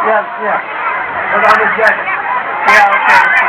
Yeah. It's on his jacket. Yeah, okay.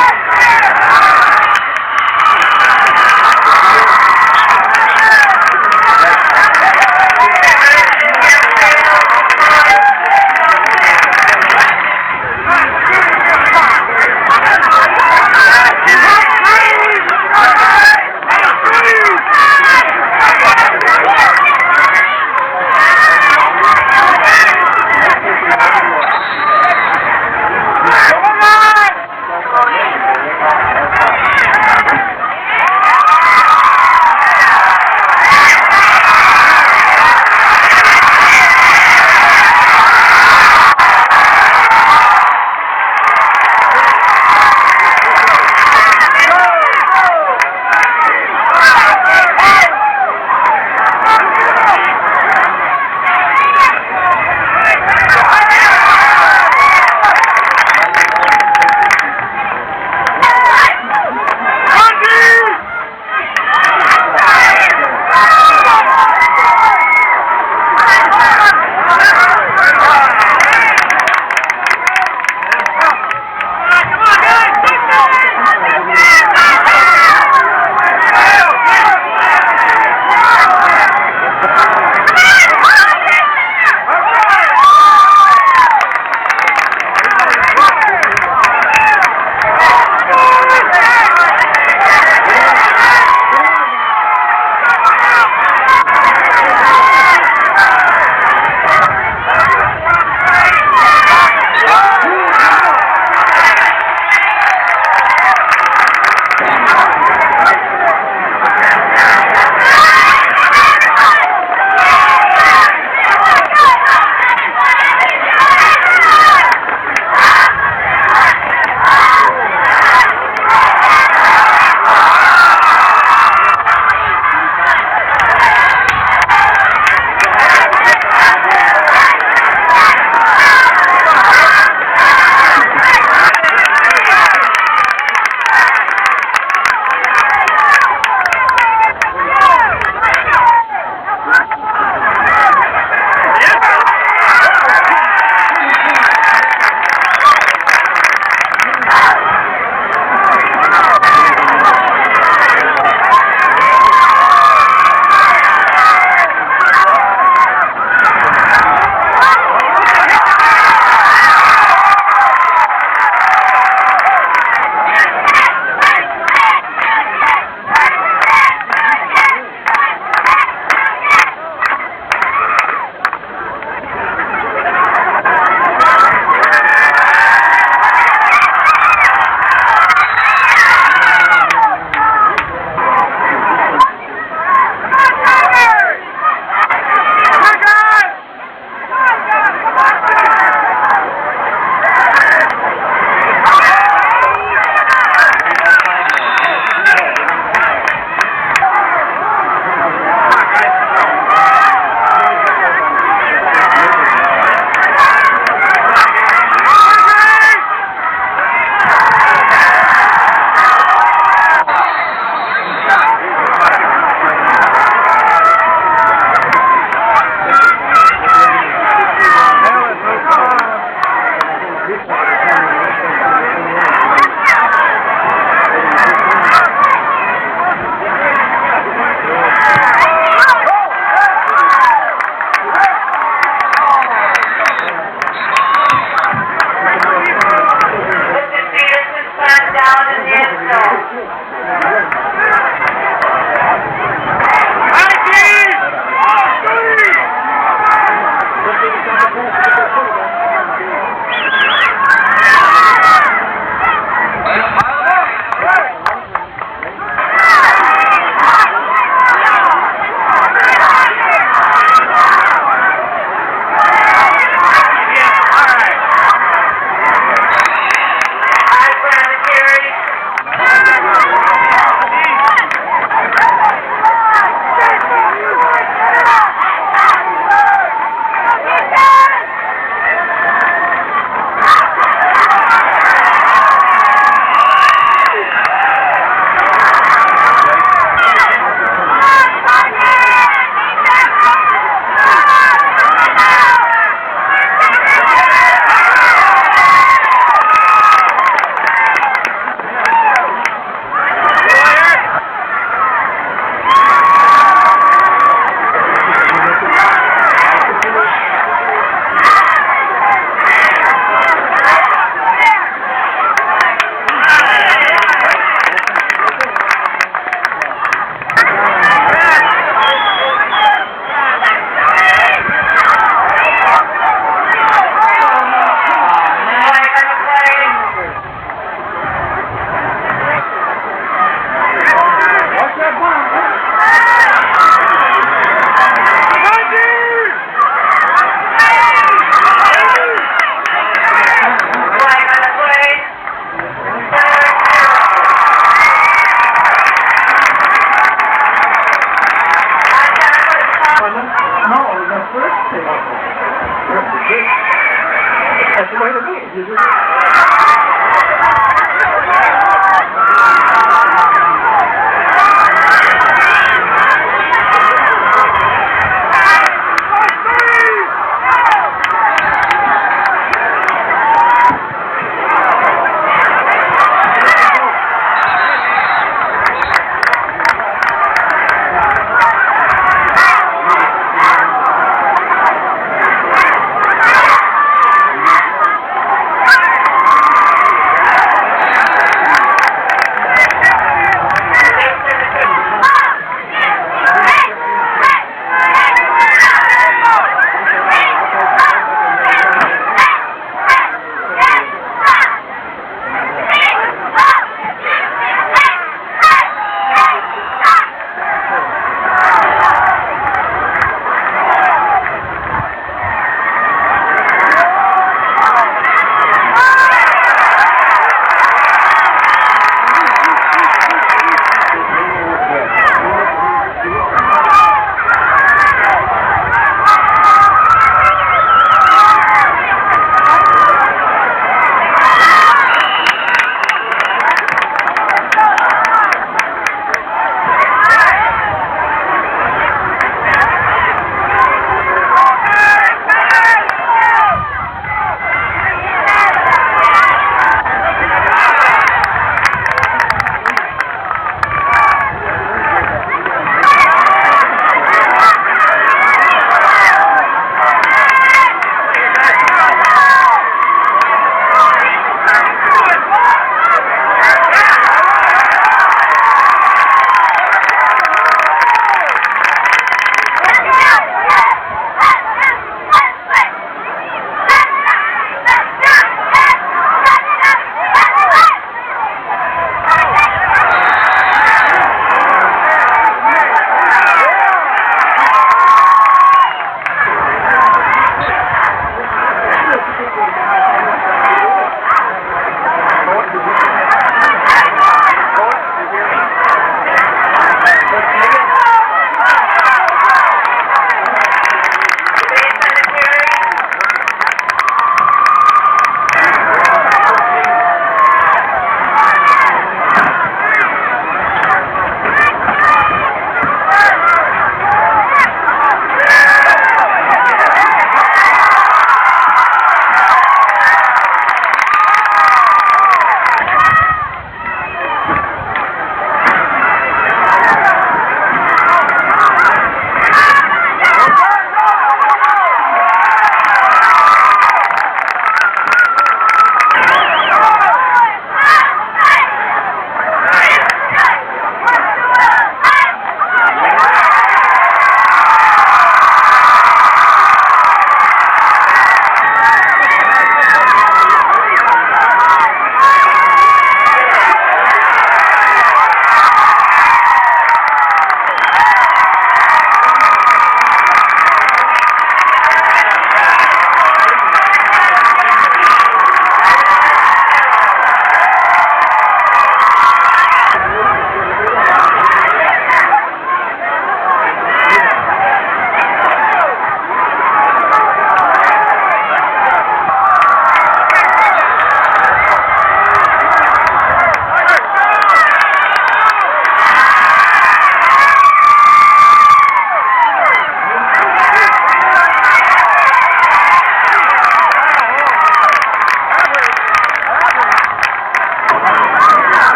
That's the way to be.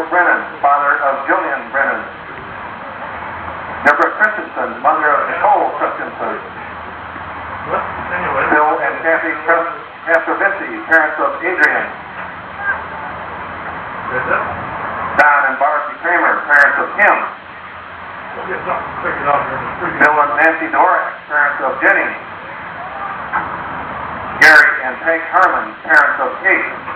Michael Brennan, father of Jillian Brennan. Deborah Christensen, mother of Nicole Christensen. Bill and Kathy Castrovinci, parents of Adrian. Don and Barbie Kramer, parents of Kim. Bill and Nancy Dorak, parents of Jenny. Gary and Peg Harmon, parents of Kate.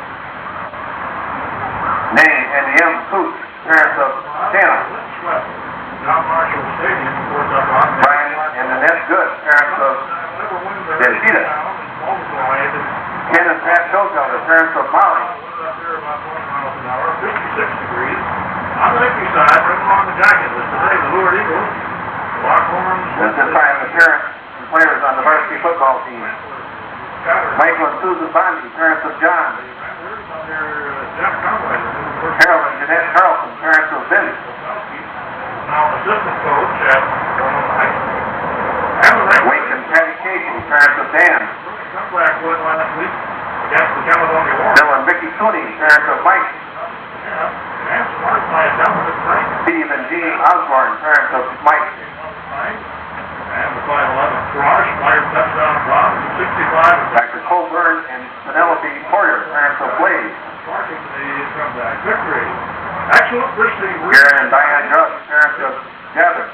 Name and M. Coots, parents of Shanna. Brian and Annette Good, parents of Deshita. Ken and Pat Schogelder, parents of Molly. On the Lakeview side, right along the jacket list today, the Lured Eagles, Lockhorns. At this time, the parents and players on the varsity football team. Michael and Susan Bondi, parents of John. Carol and Jeanette Carlson, parents of Vince. Now assistant coach at High School. Wake and Patty Casey, parents of Dan. Comeback win last week against the Caledonia Warriors. Bill and Mickey Cooney, parents of Mike. Steve and Jean Osborne, parents of Mike. And the 5-11 Crush, Meyer touchdown run, 65. Dr. Colburn and Penelope Porter, parents of Blaze. Sparking the comeback victory. Excellent Christy. Karen and Diane Druss, parents of Gavin.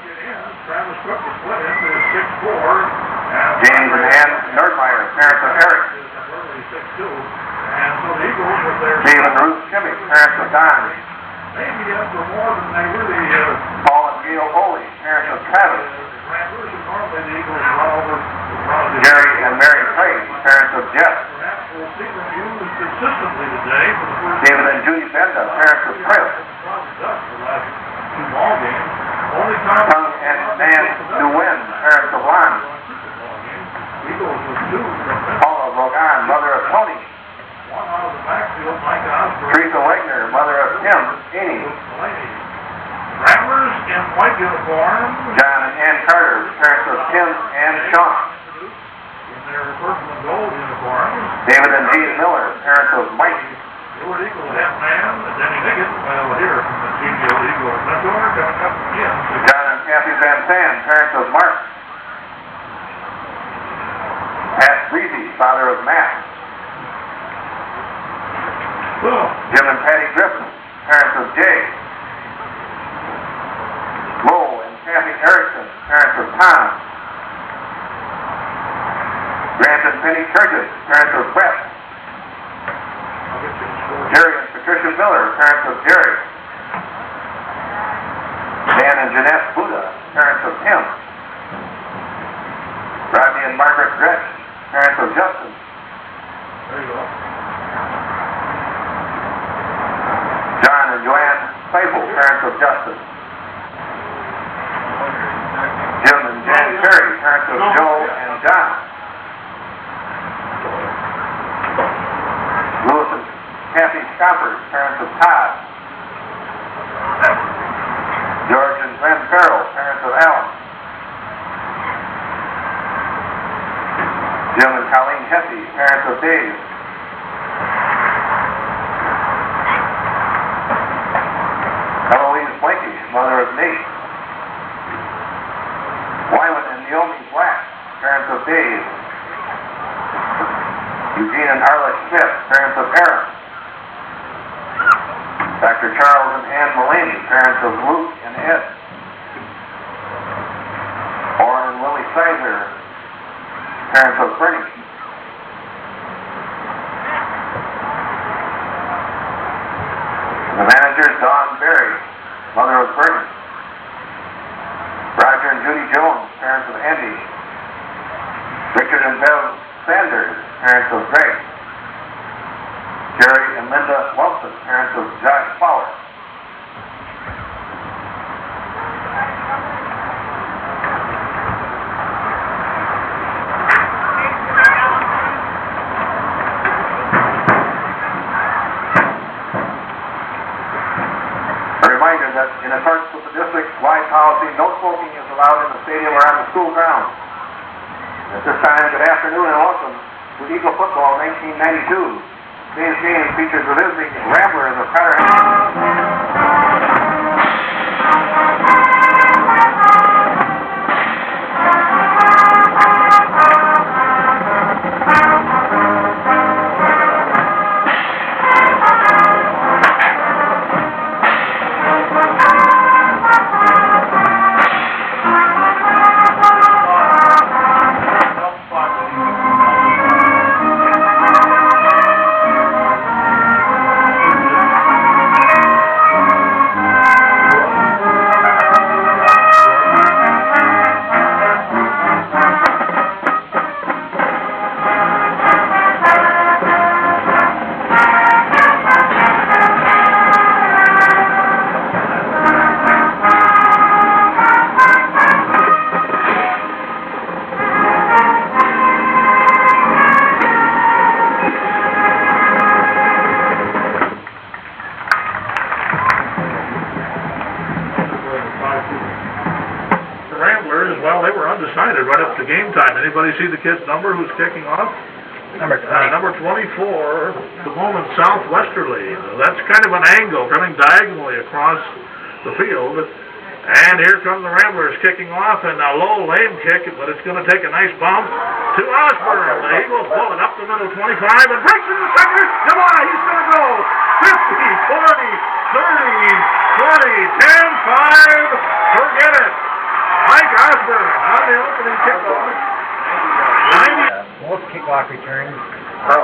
Travis Cook was split into 6-4. James and Ann Nordmeyer, parents of Eric. 6-2. And so the Eagles with their... Dave and Ruth Shimmy, parents of Don. Maybe up for more than they really... Paul and Gail Foley, parents of Travis. Normally the Eagles run over... Gary and Mary Clay, parents of Jeff. Perhaps we'll see them used consistently today for the first... David and Judy Benda, parents of Chris. The last two ball games. Only time... Tung and Nan Nguyen, parents of Lon. Eagles with two from... Paula Rogan, mother of Tony. One out of the backfield, Mike Osborne. Teresa Wagner, mother of Tim, Amy. Rattlers in white uniforms. John and Ann Carter, parents of Tim and Sean. In their purple and gold uniforms. David and Jean Miller, parents of Mike. Lord Eagle half man, Denny Higgins. Well, here from the Genial Eagle Mentor coming up again. John and Kathy Van Zandt, parents of Mark. Pat Breezy, father of Matt. Jim and Patty Griffin, parents of Jay. Lowell and Kathy Erickson, parents of Tom. Grant and Penny Curtis, parents of Brett. Jerry and Patricia Miller, parents of Jerry. Dan and Jeanette Buda, parents of Tim. Rodney and Margaret Gretsch, parents of Justin. There you go. John and Joanne Seifel, parents of Justin. Jim and Jan Perry, parents of Joe and John. Louis and Kathy Scoppers, parents of Todd. George and Glenn Farrell, parents of Alan. Jim and Colleen Hesse, parents of Dave. Eloise Blakey, mother of Nate. Wyman and Naomi Black, parents of Dave. Eugene and Arla Smith, parents of Aaron. Dr. Charles and Ann Mullaney, parents of Luke and Ed. Orrin and Willie Sizer, parents of Bernie. The manager, Dawn Berry, mother of Bernie. Roger and Judy Jones, parents of Andy. Richard and Bev Sanders, parents of Greg. Jerry and Linda Wilson, parents of Josh Fowler. A reminder that in accordance with the district-wide policy, no smoking is allowed in the stadium or on the school grounds. At this time, good afternoon and welcome to Eagle Football 1992. Today's game features the visiting Ramblers of Carter. up to game time. Anybody see the kid's number who's kicking off? Number 20. Number 24, the moment southwesterly. That's kind of an angle coming diagonally across the field. And here come the Ramblers kicking off, and a low lame kick, but it's going to take a nice bump to Osborne. The Eagles pull it up the middle, 25, and breaks in the center. Come on, he's going to go 50, 40, 30, 20, 10, 5. Forget it. Mike Osborne on the opening kickoff. Most kickoff returns are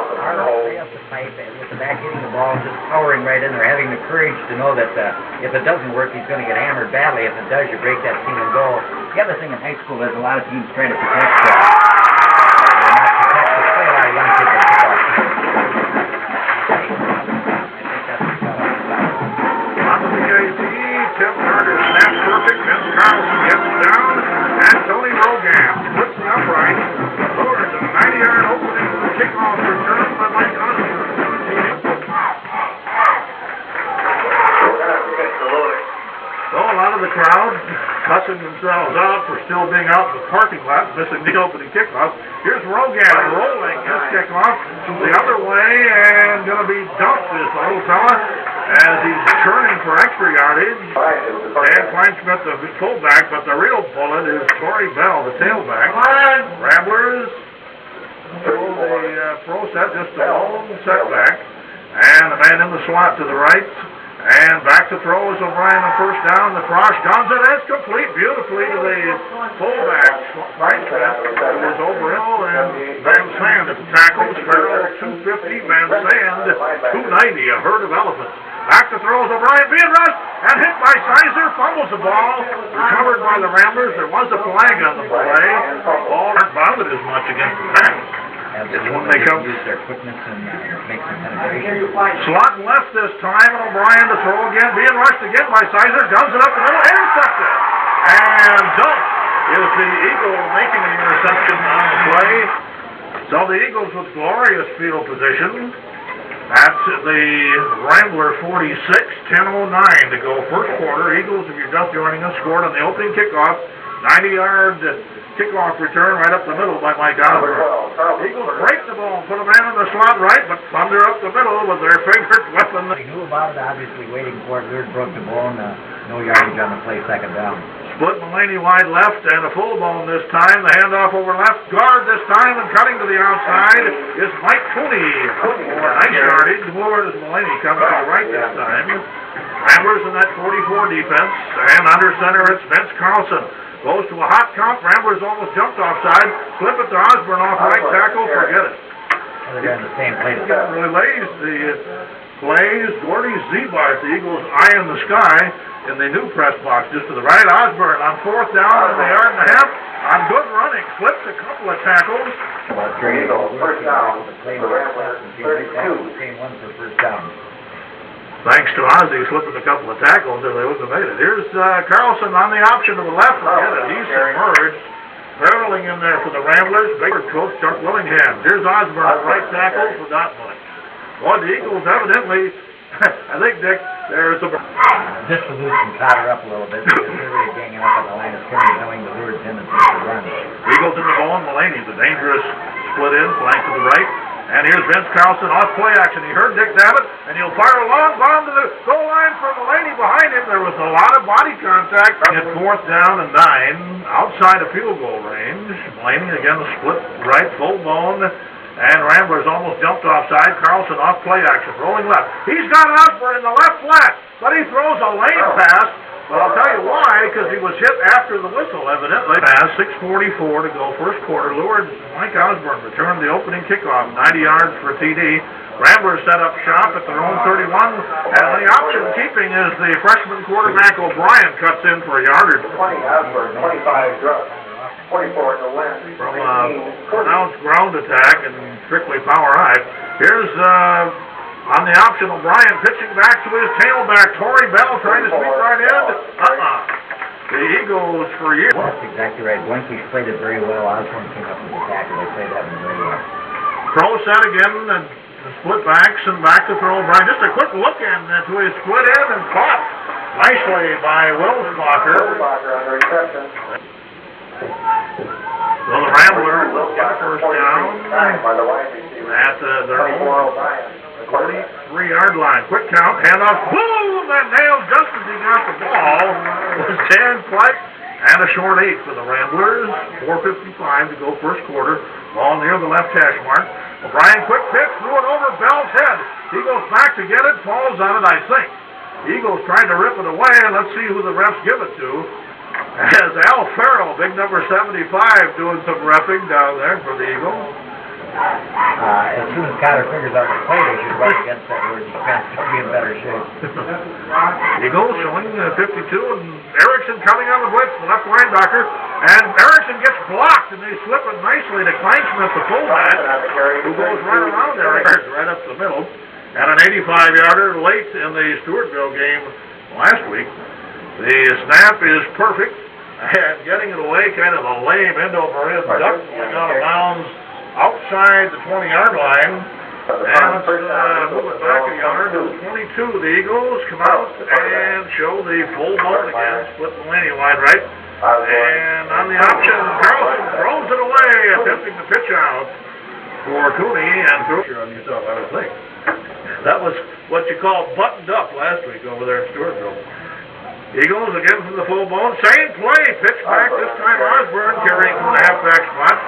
way up the pipe with the back hitting the ball, just powering right in there, having the courage to know that if it doesn't work, he's going to get hammered badly. If it does, you break that team and go. The other thing in high school is a lot of teams try to protect play a lot of young kids in kickoff teams. On the PAT, Tim Carter snaps perfect, Vince Carlson gets it down, and Tony Rogan splits the upright. Lures a 90-yard opening for the kickoff return by Mike Osborne. So a lot of the crowd cussing themselves out for still being out in the parking lot, missing the opening kickoff. Here's Rogan rolling his kickoff the other way and going to be dumped, this little fella, as he's turning for extra yardage. Dan Kleinschmidt, the fullback, but the real bullet is Torrey Bell, the tailback. Ramblers throw the pro set, just a lone setback, and the man in the slot to the right. And back to throw is O'Brien on first down. The cross guns it. It's complete beautifully to the fullback. Kleinschmidt is over and Van Sand at the tackles. Farrell 250, Van Sand 290, a herd of elephants. Back to throws O'Brien being rushed and hit by Sizer. Fumbles the ball. Recovered by the Ramblers. There was a flag on the play. Ball aren't bothered as much against the pass. It's when they come. Use their quickness and make some penetration. Slot left this time, and O'Brien to throw again, being rushed again by Sizer, guns it up the middle, intercepted. And Dunk is the Eagle making an interception on the play. So the Eagles with glorious field position. That's the Rambler 46, 10:09 to go first quarter. Eagles, if you're just joining us, scored on the opening kickoff, 90-yard kickoff return right up the middle by Mike Osborne. Eagles break the ball, put a man in the slot right, but thunder up the middle with their favorite weapon. They knew about it, obviously waiting for it. Lure broke the ball, and no yardage on the play, second down. Split Mulaney wide left and a full bone this time. The handoff over left guard this time, and cutting to the outside is Mike Cooney for nice yardage. More as Mulaney comes to the right this time. Ramblers in that 44 defense, and under center it's Vince Carlson. Goes to a hot count. Ramblers almost jumped offside. Flip it to Osborne off right tackle. Forget it. They're in the same play. Really lays the plays. Gordy Zebart, the Eagles eye in the sky in the new press box just to the right. Osborne on fourth down in the yard and a half. On good running. Flips a couple of tackles. First down. The Ramblers 32. Same one for first down. Thanks to Ozzie slipping a couple of tackles, or they wouldn't have made it. Here's Carlson on the option to the left. Forget it. He's submerged. Barreling in there for the Ramblers. Baker coach Chuck Willingham. Here's Osborne at right tackle. Forgot much. Boy, the Eagles evidently, I think, Dick, there's a... Just to lose some powder up a little bit, because they're really ganging up on the line of scrimmage, knowing the Lure's tendency to run. Eagles in the ball, and Mulaney's a dangerous split in, flank to the right. And here's Vince Carlson off play action. He heard Dick Davitt, and he'll fire a long bomb to the goal line for Mulaney behind him. There was a lot of body contact. At fourth down and 9, outside of field goal range. Mulaney again a split right, full bone, and Ramblers almost jumped offside. Carlson off play action, rolling left. He's got Osborne in the left flat, but he throws a lane pass. But I'll tell you why, because he was hit after the whistle, evidently. Pass, 6:44 to go, first quarter. Lured Mike Osborne returned the opening kickoff, 90 yards for TD. Ramblers set up shop at their own 31, and the option keeping is the freshman quarterback O'Brien cuts in for a yard or 20 Osborne, 25 drugs. 44 to win. From a pronounced ground attack and strictly power high. Here's on the option, O'Brien pitching back to his tailback. Torrey Bell trying to sweep right in. The Eagles for years. That's exactly right. Blanky's played it very well. Osborne came up with the tackle. They played that one very well. Pro set again, and the split backs and back to throw O'Brien. Just a quick look in to his split in and caught nicely by Wilsbacher. Wilsbacher on the reception. So the Ramblers get a first down By the wide receiver. at their own 24 O'Brien. 43-yard line. Quick count, handoff, boom! That nailed just as he got the ball. Was 10 flight and a short 8 for the Ramblers. 4:55 to go first quarter. Ball near the left hash mark. O'Brien, quick pitch, threw it over Bell's head. He goes back to get it, falls on it, I think. Eagles trying to rip it away, and let's see who the refs give it to. As Al Farrell, big number 75, doing some repping down there for the Eagles. As soon as Cotter figures out the play, they should run against that word defense to be in better shape. Eagles showing 52, and Erickson coming on the blitz, the left linebacker, and Erickson gets blocked, and they slip it nicely to Kleinsmith, the fullback, who goes right around Erickson, right up the middle, and an 85-yarder late in the Stewartville game last week. The snap is perfect, and getting it away, kind of a lame end-over-end duck going out of bounds outside the 20-yard line. And let's move it back a yard to the 22. The Eagles come out and show the full ball again, split the lane wide right. And on the option, Carlson throws it away, attempting to pitch out for Cooney and throws it on yourself, I would think. That was what you call buttoned up last week over there at Stewartville. Eagles again from the full bone. Same play. Pitch back this time. Osborne carrying from the halfback spot.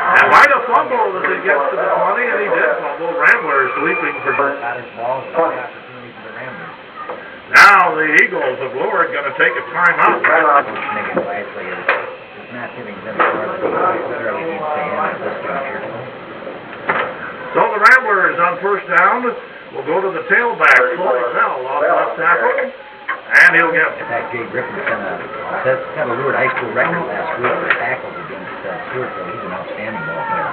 And why the fumble as he gets to the 20, and he did fumble. Rambler sweeping for now the Eagles of Lourdes going to take a timeout. So the Ramblers on first down will go to the tailback. Floyd Bell off left tackle. And he'll get in fact, Jay Griffin's set a Lourdes High School record last week for tackles against Stewartville. He's an outstanding ball player.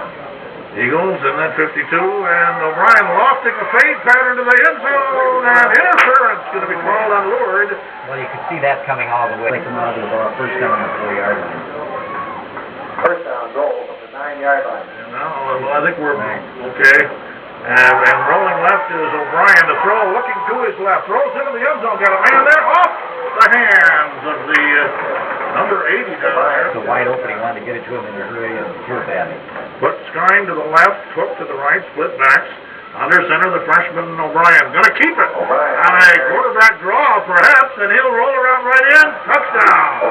Eagles in that 52, and O'Brien lofting a fade pattern to the end zone, and interference going to be called on Lourdes. Well, you could see that coming all the way. They come out of the ball, first down on the 4-yard line. First down goal from the 9-yard line. And now, well, I think we're okay. And rolling left is O'Brien to throw, looking to his left, throws into the end zone, got a man there, off the hands of the number 80 down there. It's a wide open, he wanted to get it to him in a hurry and threw it at him. Put Skine to the left, Cook to the right, split backs. Under center, the freshman O'Brien. Gonna keep it. On a quarterback draw, perhaps, and he'll roll around right in. Touchdown.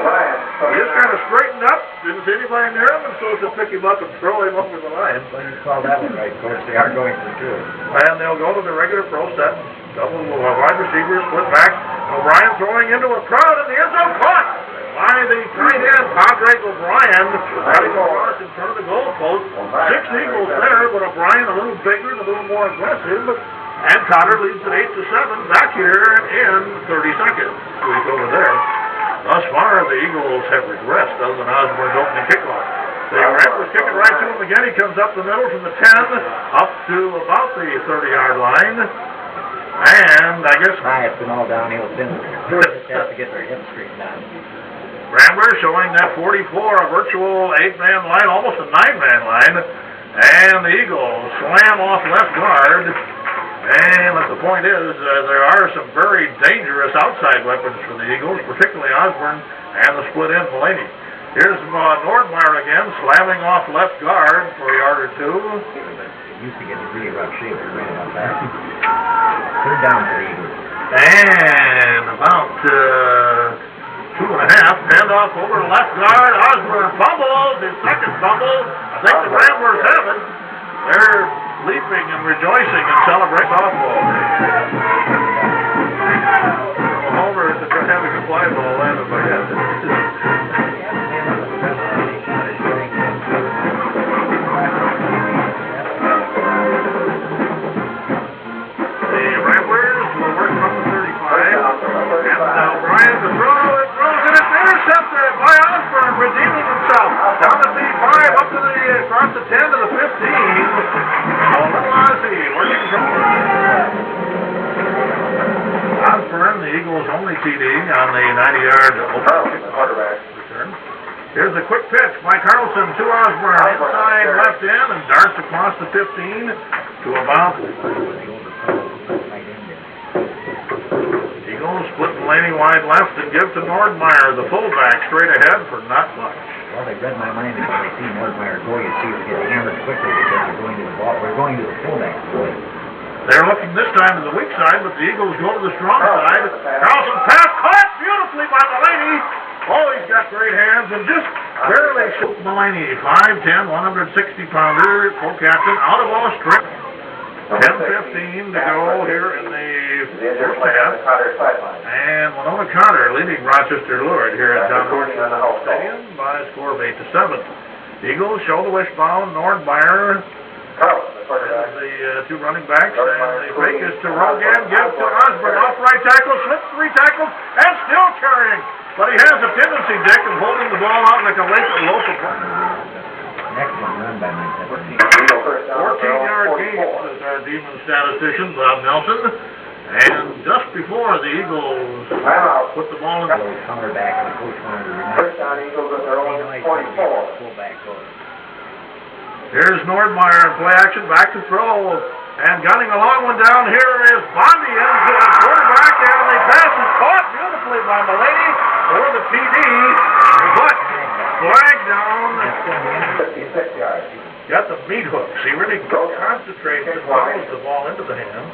He just kind of straightened up. Didn't see anybody near him, and so to pick him up and throw him over the line. Well, you call that one right, Coach. They are going for two. And they'll go to the regular pro set. Double wide receiver, split back. O'Brien throwing into a crowd in the end zone. Caught by the tight end, Padraig O'Brien. Running across in front of the goalpost. 6 Eagles there, but O'Brien a little bigger and a little more aggressive. And Cotter leads it 8-7 back here in 30 seconds. Sweep over there. Thus far, the Eagles have regressed other than Osborne's opening kickoff. The Ramblers kicking right to him again. He comes up the middle from the 10 up to about the 30-yard line. And I guess it's been all downhill since. They have to get their hips straightened out. Rambler showing that 44, a virtual 8-man line, almost a 9-man line. And the Eagles slam off left guard. And the point is, there are some very dangerous outside weapons for the Eagles, particularly Osborne and the split end Mulaney. Here's Nordmeyer again, slamming off left guard for a yard or two. Used to get in really rough shape. You're right about that. Third down for the Eagles. And about 2.5. Handoff over to left guard. Osborne fumbles. His second fumble. I think the Ramblers have it. They're leaping and rejoicing and celebrating softball. Homer is having a fly ball land in my head. Redeeming himself. Down the B5, up to the, across the 10 to the 15. Little Ozzie working from Osborne, the Eagles' only TD on the 90-yard quarterback return. Here's a quick pitch by Carlson to Osborne. Inside left end and darts across the 15 to about Eagles split Mulaney wide left and give to Nordmeyer, the fullback, straight ahead for not much. Well, they read my mind because they see Nordmeyer go. You see, we get hammered quickly because we're going to the ball. We're going to the fullback. They're looking this time to the weak side, but the Eagles go to the strong side. Carlson pass caught beautifully by Mulaney. Oh, he's got great hands and just barely shoot Mulaney. 5'10", 160-pounder, co-captain, out of all strip. 10:15 to go here in the first half. And Winona Cotter leading Rochester Lured here at John Horsham Stadium by a score of 8-7. Eagles show the wishbone. Nordmeyer is the two running backs, and the fake is to Rogan, gives to Osborne, off right tackle, slips 3 tackles, and still carrying. But he has a tendency, Dick, of holding the ball out like a loaf of bread. Excellent run by Mike. 14-yard gain is our demon statistician, Bob Nelson. And just before the Eagles put the ball in the counter back, and the coach wanted to remember. First down, Eagles at their own 44. Fullback goes. Here's Nordmeyer in play action, back to throw. And gunning a long one down here is Bondi into the quarterback, and the pass is caught beautifully by Mulaney for the TD. But flag down. 56 yards. Got the meat hooks. He really concentrates and follows the ball into the hands.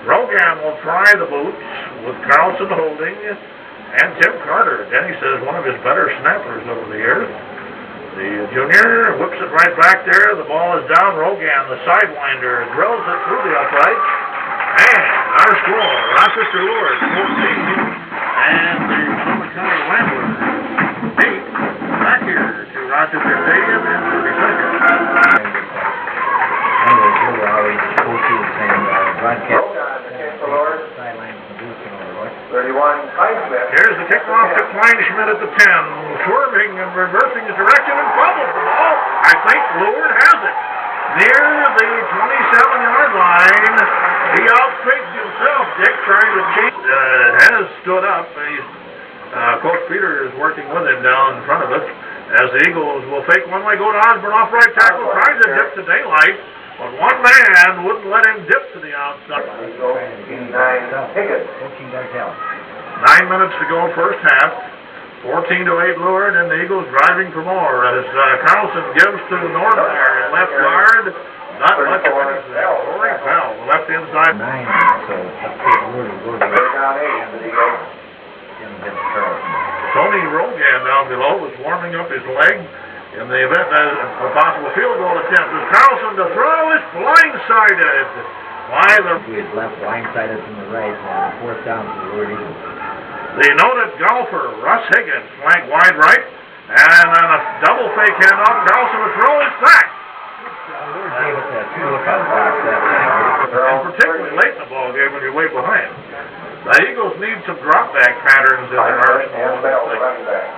Rogan will try the boots with Carlson holding, and Tim Carter, Denny says, one of his better snappers over the years. The junior whips it right back there. The ball is down. Rogan, the sidewinder, drills it through the upright. And our score, Rochester Lured 14, and the Winona County Ramblers 8. Back here to Rochester Stadium in 30 seconds. Anyways, we were always coaches and broadcast. Sidelines and booth and all that. 31, Highsmith. Here's the kickoff to Kleinschmidt at the 10. Swerving and reversing his direction and fumbles the ball. I think Lured has it. Near the 27-yard line. He outfakes himself, Dick, trying to change. Has stood up. Coach Peter is working with him down in front of us. As the Eagles will fake one way, go to Osborne, off right tackle, tries to dip to daylight. But one man wouldn't let him dip to the outside. 9 Higgins. Coaching does help. 9 minutes to go, first half. 14-8 Lured, and the Eagles driving for more. As Carlson gives to Nordmeyer, left guard. Not much of anything. Rory Bell, left inside. 9, so let's take Lured and go to the Down 8 for the Eagles. Tony Rogan down below was warming up his leg in the event of a possible field goal attempt. As Carlson to throw is blindsided by the... He is left blindsided from the right, and 4th down for the Lured Eagles. The noted golfer, Russ Higgins, flank wide right, and on a double fake handoff, Carlson to throw is sacked. Lured gave us a 2 lookout box that time. And particularly late in the ball game when you're way behind. The Eagles need some drop back patterns in their arsenal.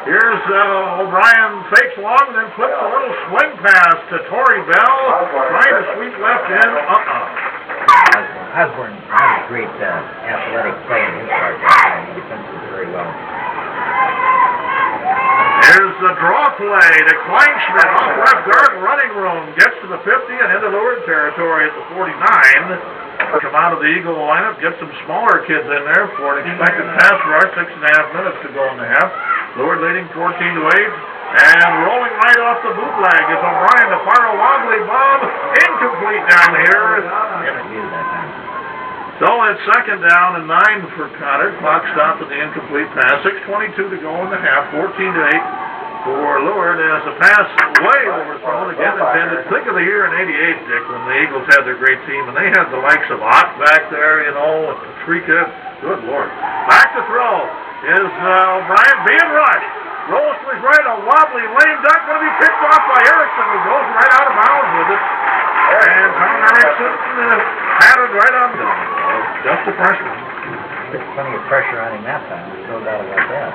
Here's O'Brien fakes long and then flips a little swing pass to Torrey Bell, trying to sweep left in. Osborne had a great athletic play in his part that time. He defended very well. There's the draw play to Kleinschmidt off left guard, running room, gets to the 50 and into Lured territory at the 49. Come out of the Eagle lineup, get some smaller kids in there for an expected pass rush. 6.5 minutes to go in the half. Lured leading 14-8, and rolling right off the bootleg is O'Brien to fire a wobbly bomb, incomplete down here. So it's 2nd down and 9 for Cotter. Clock stopped at the incomplete pass. 6:22 to go in the half. 14-8 for Lured as the pass way overthrown again intended. Think of the year in '88, Dick, when the Eagles had their great team and they had the likes of Ott back there, you know, and Patrika. Good Lord. Back to throw is O'Brien being rushed. Rolls to his right, a wobbly lame duck going to be picked off by Erickson, who goes right out of bounds with it. And Tom Erickson had it right on. Just a freshman. There's plenty of pressure on him that time. There's no doubt about that.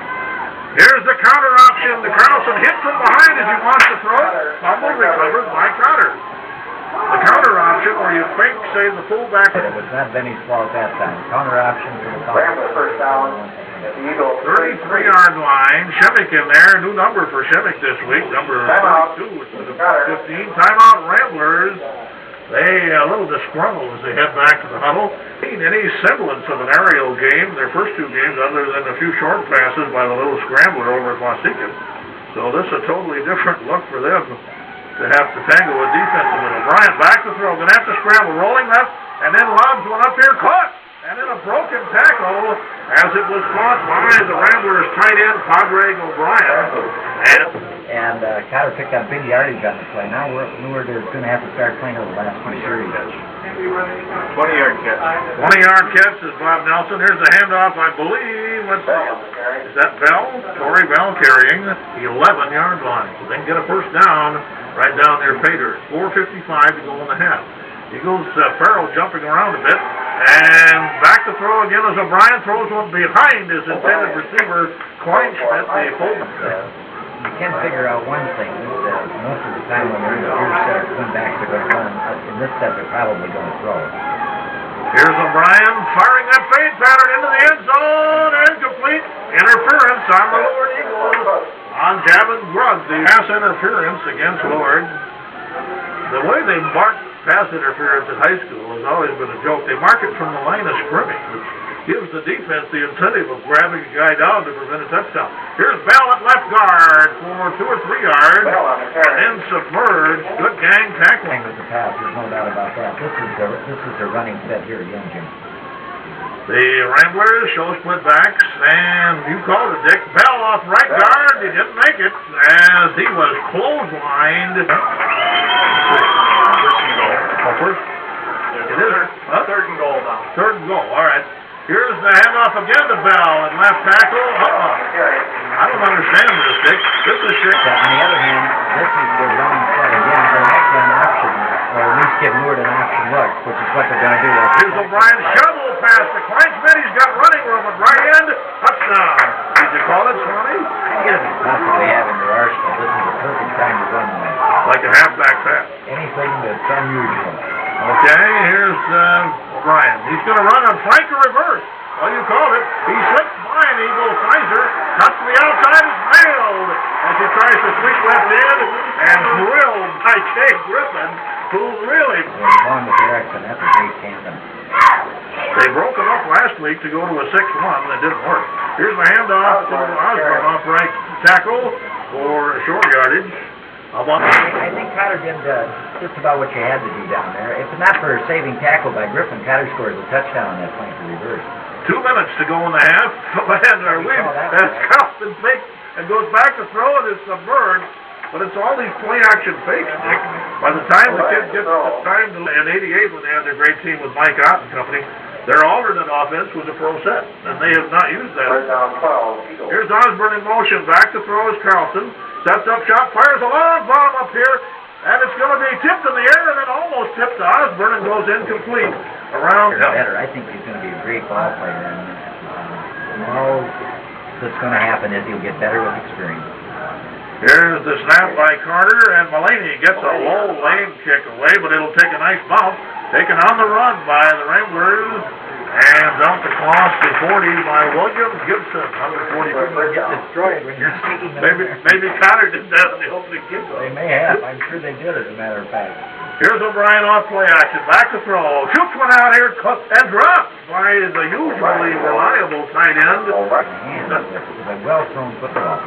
Here's the counter option. The Carlson hit from behind as he wants to throw. Fumble recovered by Cotter. The counter option where you fake, say, the fullback. But it was not Benny's fault that time. Counter option for the Rambler first down at the Eagles. 33-yard line. Shemick in there. New number for Shemick this week. Number 32 instead of 15. Timeout Ramblers. They a little disgruntled as they head back to the huddle. Any semblance of an aerial game, their first 2 games, other than a few short passes by the little scrambler over at Waukegan. So this is a totally different look for them to have to tangle with defense with O'Brien. Back to throw, gonna have to scramble, rolling left, and then lobs one up here, caught! And then a broken tackle as it was caught by the Ramblers tight end, Padre O'Brien. And Cotter picked up big yardage on the play. Now Newark is going to have to start playing over the last 2 series. 20-yard catch. 20-yard catch is Bob Nelson. Here's the handoff, I believe. Let's see. Is that Bell? Corey Bell carrying the 11-yard line. So they can get a first down right down there, Pater. 4:55 to go in the half. Eagles Farrell jumping around a bit. And back to throw again as O'Brien throws one behind his intended receiver, Kleinschmidt, the fullback. You can figure out one thing. Most of the time when they're in the rear set or twin backs, they're going to run. In this set, they're probably going to throw. Here's O'Brien firing that fade pattern into the end zone. Incomplete. Interference on the Lord Eagles. On Javin Grugg, the pass interference against Lord. The way they mark pass interference in high school has always been a joke. They mark it from the line of scrimmage, which gives the defense the incentive of grabbing a guy down to prevent a touchdown. Here's Bell at left guard for 2 or 3 yards, and then submerged. Good gang tackling. With the pass, there's no doubt about that. This is the running set here again, Jim. The Ramblers show split backs, and you called it, Dick. Bell off right guard. He didn't make it as he was clotheslined. First, it is. Huh? 3rd and goal now. 3rd and goal. All right. Here's the handoff again to Bell at left tackle. I don't understand this, Dick. This is shit. On the other hand, this is the running set again. They're actually an option, or at least give Newark an option look, which is what they're going to do. Here's O'Brien shovel pass to Kleinschmidt. He's got running room at right end. Touchdown. Did you call it, Swanee? Possibly have in your arsenal. This is the perfect time to run one. Like a halfback pass. Anything that's unusual. Okay, here's O'Brien. He's going to run on flank or reverse. Well, you called it. He slips by an Eagle. Pfizer cuts to the outside, is nailed as he tries to sweep left in and drilled by Jay Griffin, who really... Along with Erickson, that's a great tandem. They broke him up last week to go to a 6-1, and it didn't work. Here's the handoff to Osborne off right tackle for short yardage. I think Cotter did just about what you had to do down there. If not for a saving tackle by Griffin, Cotter scores a touchdown on that flank to reverse. 2 minutes to go in the half. And as Carlson fakes and goes back to throw, and it's submerged. But it's all these play-action fakes, Nick. By the time the kid gets the time to... In 88, when they had their great team with Mike Ott and company, their alternate offense was a pro set, and they have not used that. Here's Osborne in motion. Back to throw is Carlson. Sets up shot, fires a long bomb up here, and it's going to be tipped in the air and then almost tipped to Osborne and goes incomplete. Around... Better. I think he's going to be a great ball player, and all that's going to happen is he'll get better with experience. Here's the snap by Carter, and Mulaney gets a low lane kick away, but it'll take a nice bounce. Taken on the run by the Ramblers, and dumped across the 40 by William Gibson. Number 42. Get destroyed when you're seeing them. Maybe Carter did that in the opening kickoff. They may have. I'm sure they did, as a matter of fact. Here's O'Brien off play action. Back to throw. Shoots one out here, and dropped by the usually reliable tight end. It's a well-thrown football.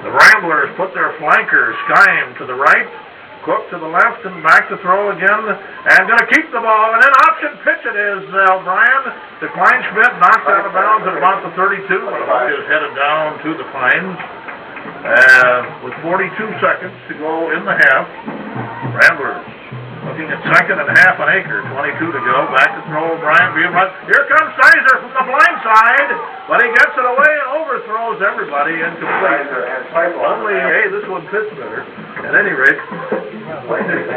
The Ramblers put their flanker, Skyme, to the right, Cook to the left, and back to throw again, and going to keep the ball, and then option pitch it is O'Brien to Kleinschmidt, knocked out of bounds at about the 32, but is headed down to the Pines. With 42 seconds to go in the half, Ramblers looking at second and half an acre, 22 to go, back to throw O'Brien. Here comes Sizer from the blind side, but he gets it away and overthrows everybody incomplete. Only, hey, this one fits better. At any rate, players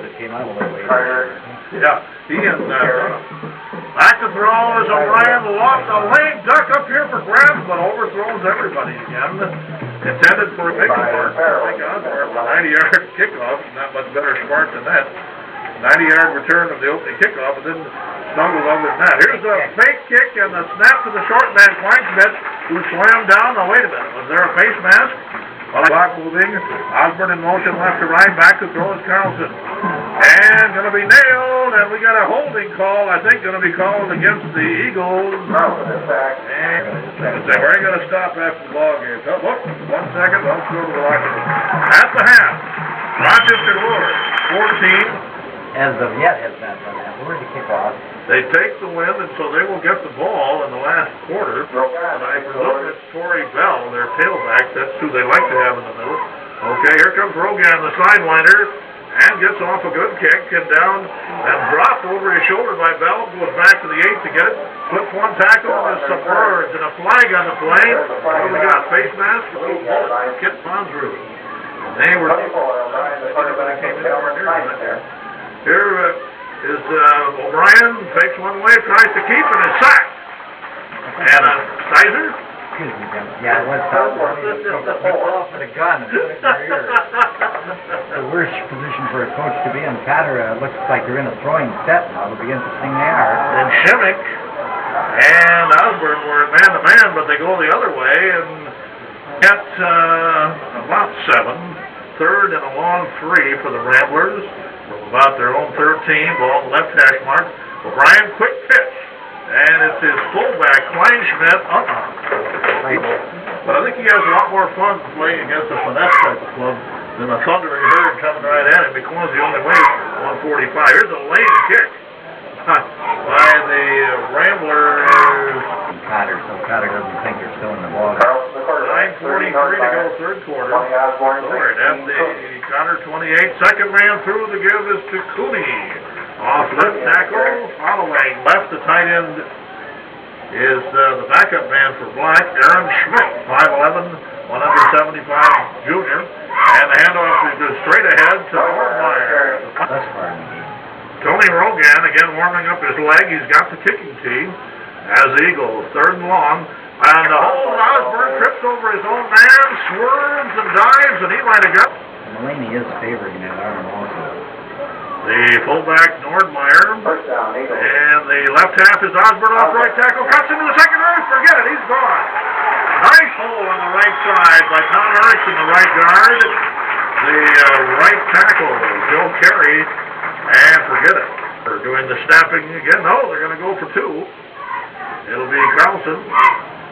that came out a little later. yeah, he and back to throw is O'Brien, lost a lane duck up here for grabs, but overthrows everybody again. Intended for a big spark. Thank God for a 90-yard kickoff. Not much better spark than that. 90-yard return of the opening kickoff, and then snuggled over than that. Here's a fake kick and the snap to the short man, Kleinschmidt, who slammed down. Now, wait a minute. Was there a face mask? Clock moving. Osborne in motion left to right. Back to throw is Carlson. And going to be nailed. And we got a holding call, I think, going to be called against the Eagles. And we're going to stop after the ball game. So, look, 1 second. Let's go to the locker room. At the half, Rochester Lord, 14. As of yet, has not done that. Where's the kickoff? They take the win, and so they will get the ball in the last quarter. And I presume it's Torrey Bell, their tailback. That's who they like to have in the middle. Okay, here comes Rogan, the sideliner, and gets off a good kick, and down, and dropped over his shoulder by Bell, goes back to the 8 to get it, flips one tackle, and is submerged, and a flag on the play. What do we got? Face mask, a little bullet, Kit Bonsrud. And they were, anybody came in over near that there. Here is O'Brien, fakes one way, tries to keep, and is sacked. And Sizer? Excuse me, Jim. Yeah, it was off with a gun and put it in your ear. The worst position for a coach to be in. Cotter looks like they're in a throwing set now. They'll begin to sing they are. And Shimmick and Osborne were man-to-man, but they go the other way and get about 7. Third and a long 3 for the Ramblers. From about their own 13, ball left hash mark. O'Brien, quick pitch. And it's his fullback, Kleinschmidt, But I think he has a lot more fun playing against a finesse type of club than a thundering herd coming right at him because he only weighs 145. Here's a lane kick by the Ramblers. Cotter, so Cotter doesn't think they're still in the ball. 9:43 to go, third quarter. Lord, FD Cotter 28. Second man through the give is to Cooney. Off left tackle, following left, the tight end is the backup man for Black, Aaron Schmidt, 5'11", 175 junior. And the handoff is straight ahead to Nordmeyer. That's far. Tony Rogan again warming up his leg. He's got the kicking tee as Eagles, third and long. And the whole Osborne trips over his own man, swerves and dives, and he might have got. Mulaney is favoring that arm also. The fullback, Nordmeyer. And the left half is Osborne off right tackle. Cuts into the secondary. Forget it. He's gone. Nice hole on the right side by Tom Erickson, the right guard. The right tackle, Joe Carey. And forget it. They're doing the snapping again. No, they're going to go for 2. It'll be Carlson,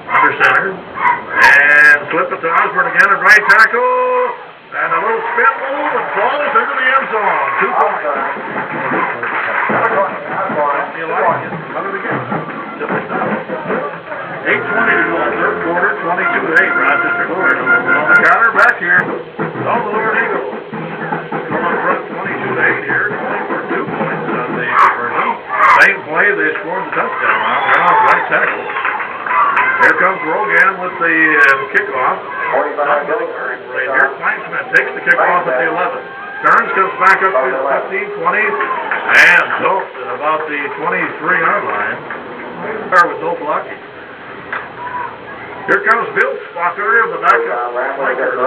under center. And slip it to Osborne again at right tackle. And a little spin move and falls into the end zone. 2 points. You like it? Cut it again. 8:20 to go, third quarter, 22-8. Rochester Lord on the counter back here. On the Lord Eagles. Going front 22-8 here. Going for 2 points on the conversion. Same play, they scored the touchdown. Now they're off right tackle. Here comes Rogan with the kickoff. Not getting hurt right here. Kleinschmidt takes the kickoff at the 11. Stearns comes back up to the 15, 20, and Zolt at about the 23-yard line. There with no blocking. Here comes Bill Spocker, the backup flanker.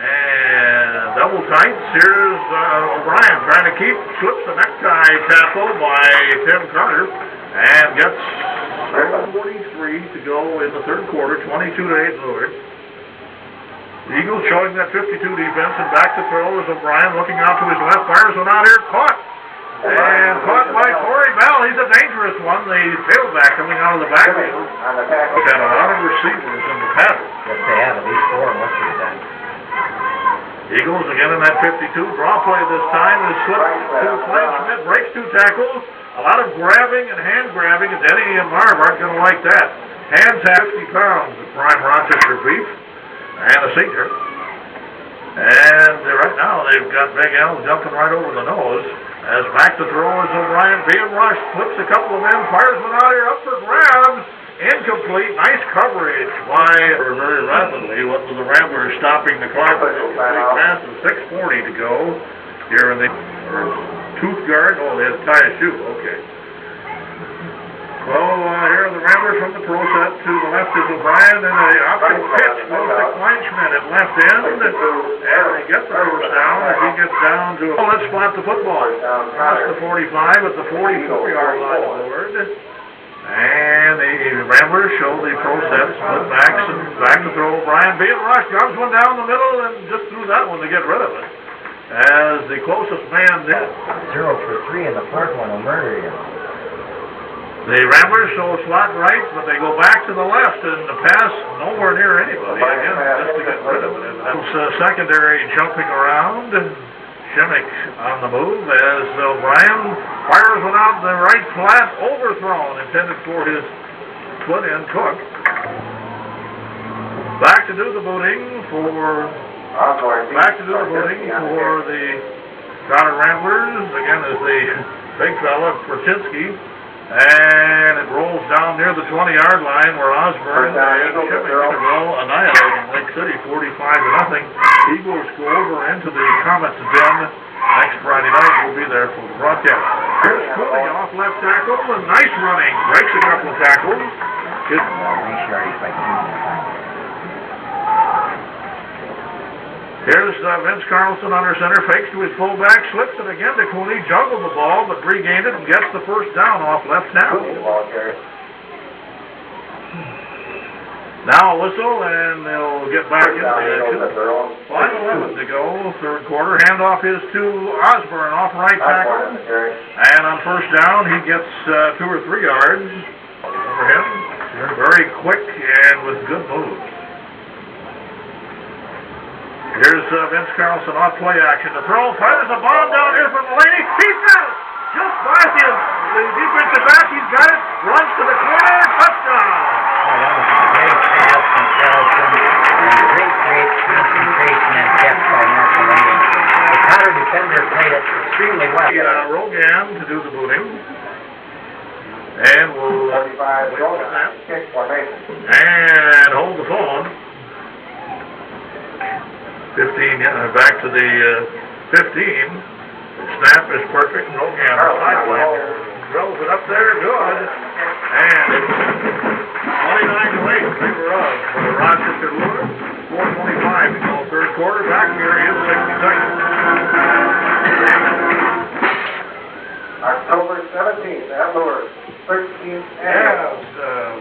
And double tights. Here's O'Brien trying to keep, slips the necktie tackle by Tim Carter, and gets 43 to go in the third quarter, 22-8 Lord. The Eagles showing that 52 defense, and back to throw is O'Brien looking out to his left, fires one out here, caught. And caught by Torrey Bell. He's a dangerous one, the tailback coming out of the backfield. He's had a lot of receivers in the pattern. Yes, they have at least 4 most of the time. Eagles again in that 52. Draw play this time is slipped to Kleinschmidt, breaks 2 tackles. A lot of grabbing and hand grabbing, and Denny and Marv aren't going to like that. Hands have 50 pounds of prime Rochester beef, and a senior. And right now they've got Big Al jumping right over the nose. As back to throw is O'Brien being rushed, flips a couple of men, fires one out here up for grabs. Incomplete, nice coverage by very rapidly. What was the Ramblers stopping the clock with incomplete pass with 6:40 to go here in the tooth guard. Oh, they had to tie a shoe. Okay. So here are the Ramblers from the pro set. To the left is O'Brien, and the option pitch goes to Kleinschmidt at left end, and they get the first down as he gets down to. Oh, let's spot the football. Across the 45 at the 44-yard line, Lord. And the Ramblers show the pro set, split backs, and back to throw. Brian being rushed, comes one down the middle, and just threw that one to get rid of it. As the closest man there. 0 for 3 in the fourth one will murder you. The Ramblers show slot right, but they go back to the left, and the pass nowhere near anybody again, just to get rid of it. That was secondary jumping around. Shimmick on the move as O'Brien fires one out the right flat, overthrown, intended for his foot in Cook. Back to do the booting for the Cotter Ramblers. Again is the big fella, Krasinski. And it rolls down near the 20-yard line where Osborne and Shimmick will annihilating Lake City 45-0. Eagles go over into the Comets Den next Friday night. We'll be there for the broadcast. Here's Cooley off left tackle and nice running. Breaks a couple of tackles. Here's Vince Carlson under center, fakes to his fullback, slips it again to Cooney, juggled the ball, but regained it and gets the first down off left tackle. Now a whistle, and they'll get back into the action. 5:11 to go, third quarter. Handoff is to Osborne off right tackle. And on first down, he gets 2 or 3 yards over him. Very quick and with good moves. Here's Vince Carlson off play action. The throw, fires a bomb down here from Mulaney. He's got it! Just by him. The defensive back, he's got it. Runs to the corner. Touchdown! Oh, that was a great pass from Carlson. And great concentration and depth by Mark Mulaney. The Cotter defender played it extremely well. Rogan to do the booting. And we'll wait for that. And hold the phone. 15, back to the 15. The snap is perfect. Rogan sideline. Drills it up there. Good. And it's 29-8 in favor of the Rochester Lunar. 4:25 to go third quarter. Back period 60 seconds. October 17th at Lures. 13th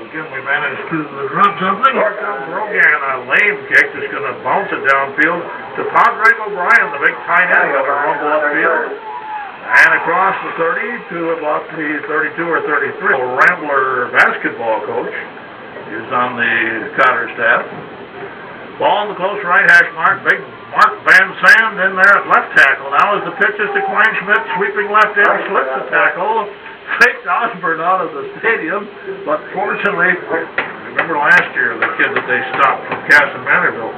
again we managed to run something. Here comes Rogan, a lame kick that's going to bounce it downfield to Padre O'Brien, the big tight end, going to rumble upfield. And across the 30 to about the 32 or 33. Rambler basketball coach is on the Cotter staff. Ball in the close right hash mark. Big Mark Van Sand in there at left tackle. Now as the pitch is to Kleinschmidt, sweeping left end, slips the tackle. Faked Osborne out of the stadium, but fortunately, remember last year the kid that they stopped from Casson Manorville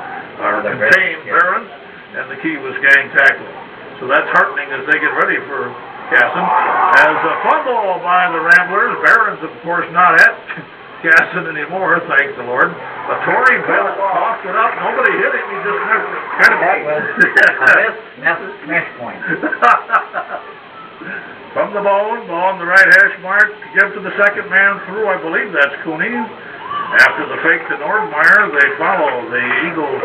contained Barons, and the key was gang tackling. So that's heartening as they get ready for Casson. As a fumble by the Ramblers, Barons of course not at Casson anymore, thank the Lord. But Torrey Bell coughed it up, nobody hit him, he just kind of... That was mesh point. From the ball on the right hash mark, give to the second man through, I believe that's Cooney. After the fake to Nordmeyer, they follow the Eagles.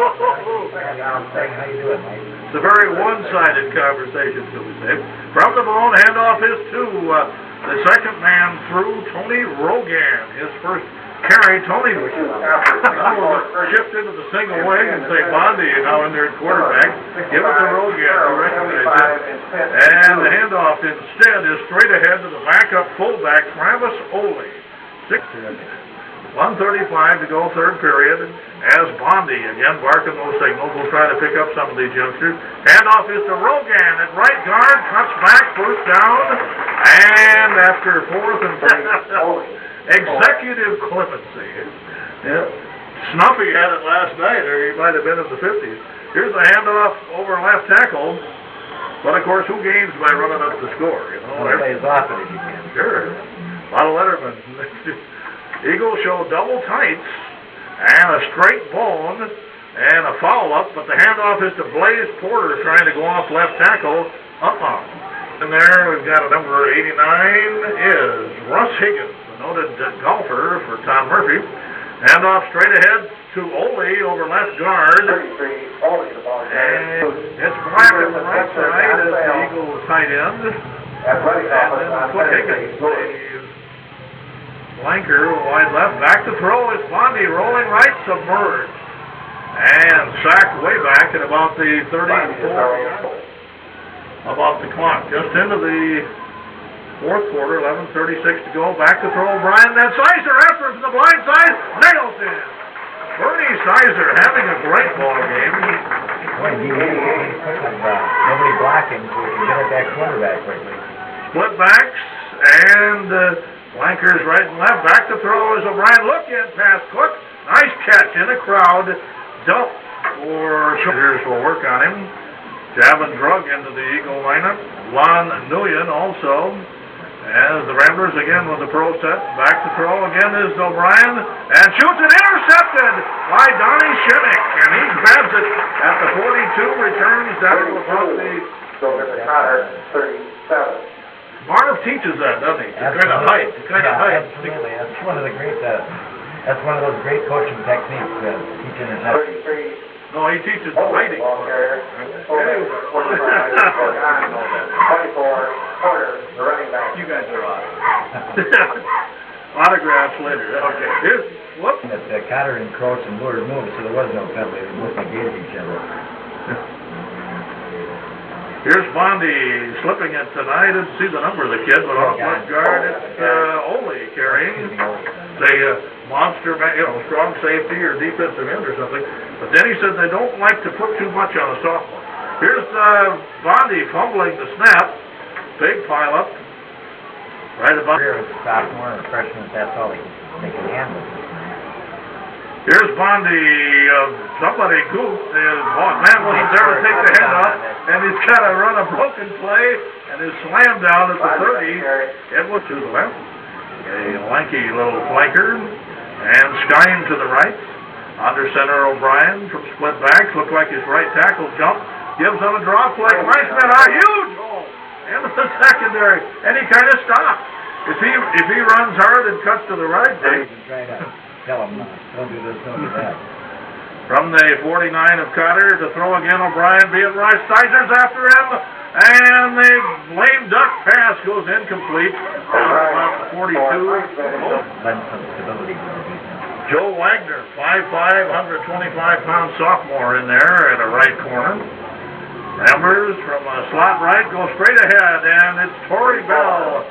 It's a very one-sided conversation, shall we say. From the ball, handoff is to the second man through, Tony Rogan. His first carry, Tony will shift into the single wing and say Bondi now in there at quarterback. Give it to Rogan, who recognizes it. And the handoff instead is straight ahead to the backup fullback, Travis Oley. 1:35 to go, third period. As Bondi again barking those signals, we'll try to pick up some of these youngsters. Handoff is to Rogan at right guard, cuts back, first down, and after fourth and executive clemency. Yeah. Snuffy had it last night, or he might have been in the 50s. Here's the handoff over left tackle. But of course, who gains by running up the score? You know, plays off it if you can. Sure. A lot of Letterman. Eagles show double tights and a straight bone and a foul-up, but the handoff is to Blaze Porter trying to go off left tackle. And there we've got a number 89 is Russ Higgins, the noted golfer for Tom Murphy. Handoff straight ahead to Ole over left guard. And it's Black on the right side as the Eagles tight end. And then put Higgins. Flanker, wide left, back to throw. It's Bondi rolling right, submerged. And sacked way back at about the 34, about the clock. Just into the fourth quarter, 11:36 to go. Back to throw O'Brien. Then Sizer after from the blind side, nails in. Bernie Sizer having a great ball game. Boy, nobody blocking, so we can get at that quarterback quickly. Split backs and flankers right and left. Back to throw is O'Brien. Look in past Cook. Nice catch in the crowd. Dump for shoulders will work on him. Javin Drug into the Eagle lineup. Lon Nguyen also. As the Ramblers again with the pro set. Back to throw again is O'Brien. And shoots it intercepted by Donnie Shimmick. And he grabs it at the 42. Returns down to about the... So Mr. Connor, 37. Marv teaches that, doesn't he? To kind of height. Absolutely. That's one of the great... that's one of those great coaching techniques, teaching his 33. No, he teaches the hiding. Ball carrier. 24, Porter, the running back. You guys are on. Autographs later. Okay. Here's, whoops. That Cotter and Croce and Lewis moved, so there was no penalty. They both negated each other. Here's Bondi slipping it tonight. Didn't see the number of the kid, but off left guard, it's Ole carrying. They monster, strong safety or defensive end or something. But then he said they don't like to put too much on a sophomore. Here's Bondi fumbling the snap. Big pile up. Right about here. Sophomore or freshman, that's all they can handle. Here's Bondi. Somebody goofed. Man wasn't there to take the head off, and he's got to run a broken play, and is slammed down at the 30. It was to the left. A lanky little flanker, and Skine to the right. Under center O'Brien from split backs. Looked like his right tackle jumped. Gives him a draw play. Kleinschmidt, a huge hole in the secondary, and he kind of stopped. If he runs hard and cuts to the right, they try to tell him, don't do this, don't do that. From the 49 of Cotter to throw again, O'Brien being right. Sizer's after him, and the lame duck pass goes incomplete. About 42. Lend some stability to the defense. Joe Wagner, 5'5", 125-pound sophomore in there at a right corner. Ramblers from a slot right go straight ahead, and it's Torrey Bell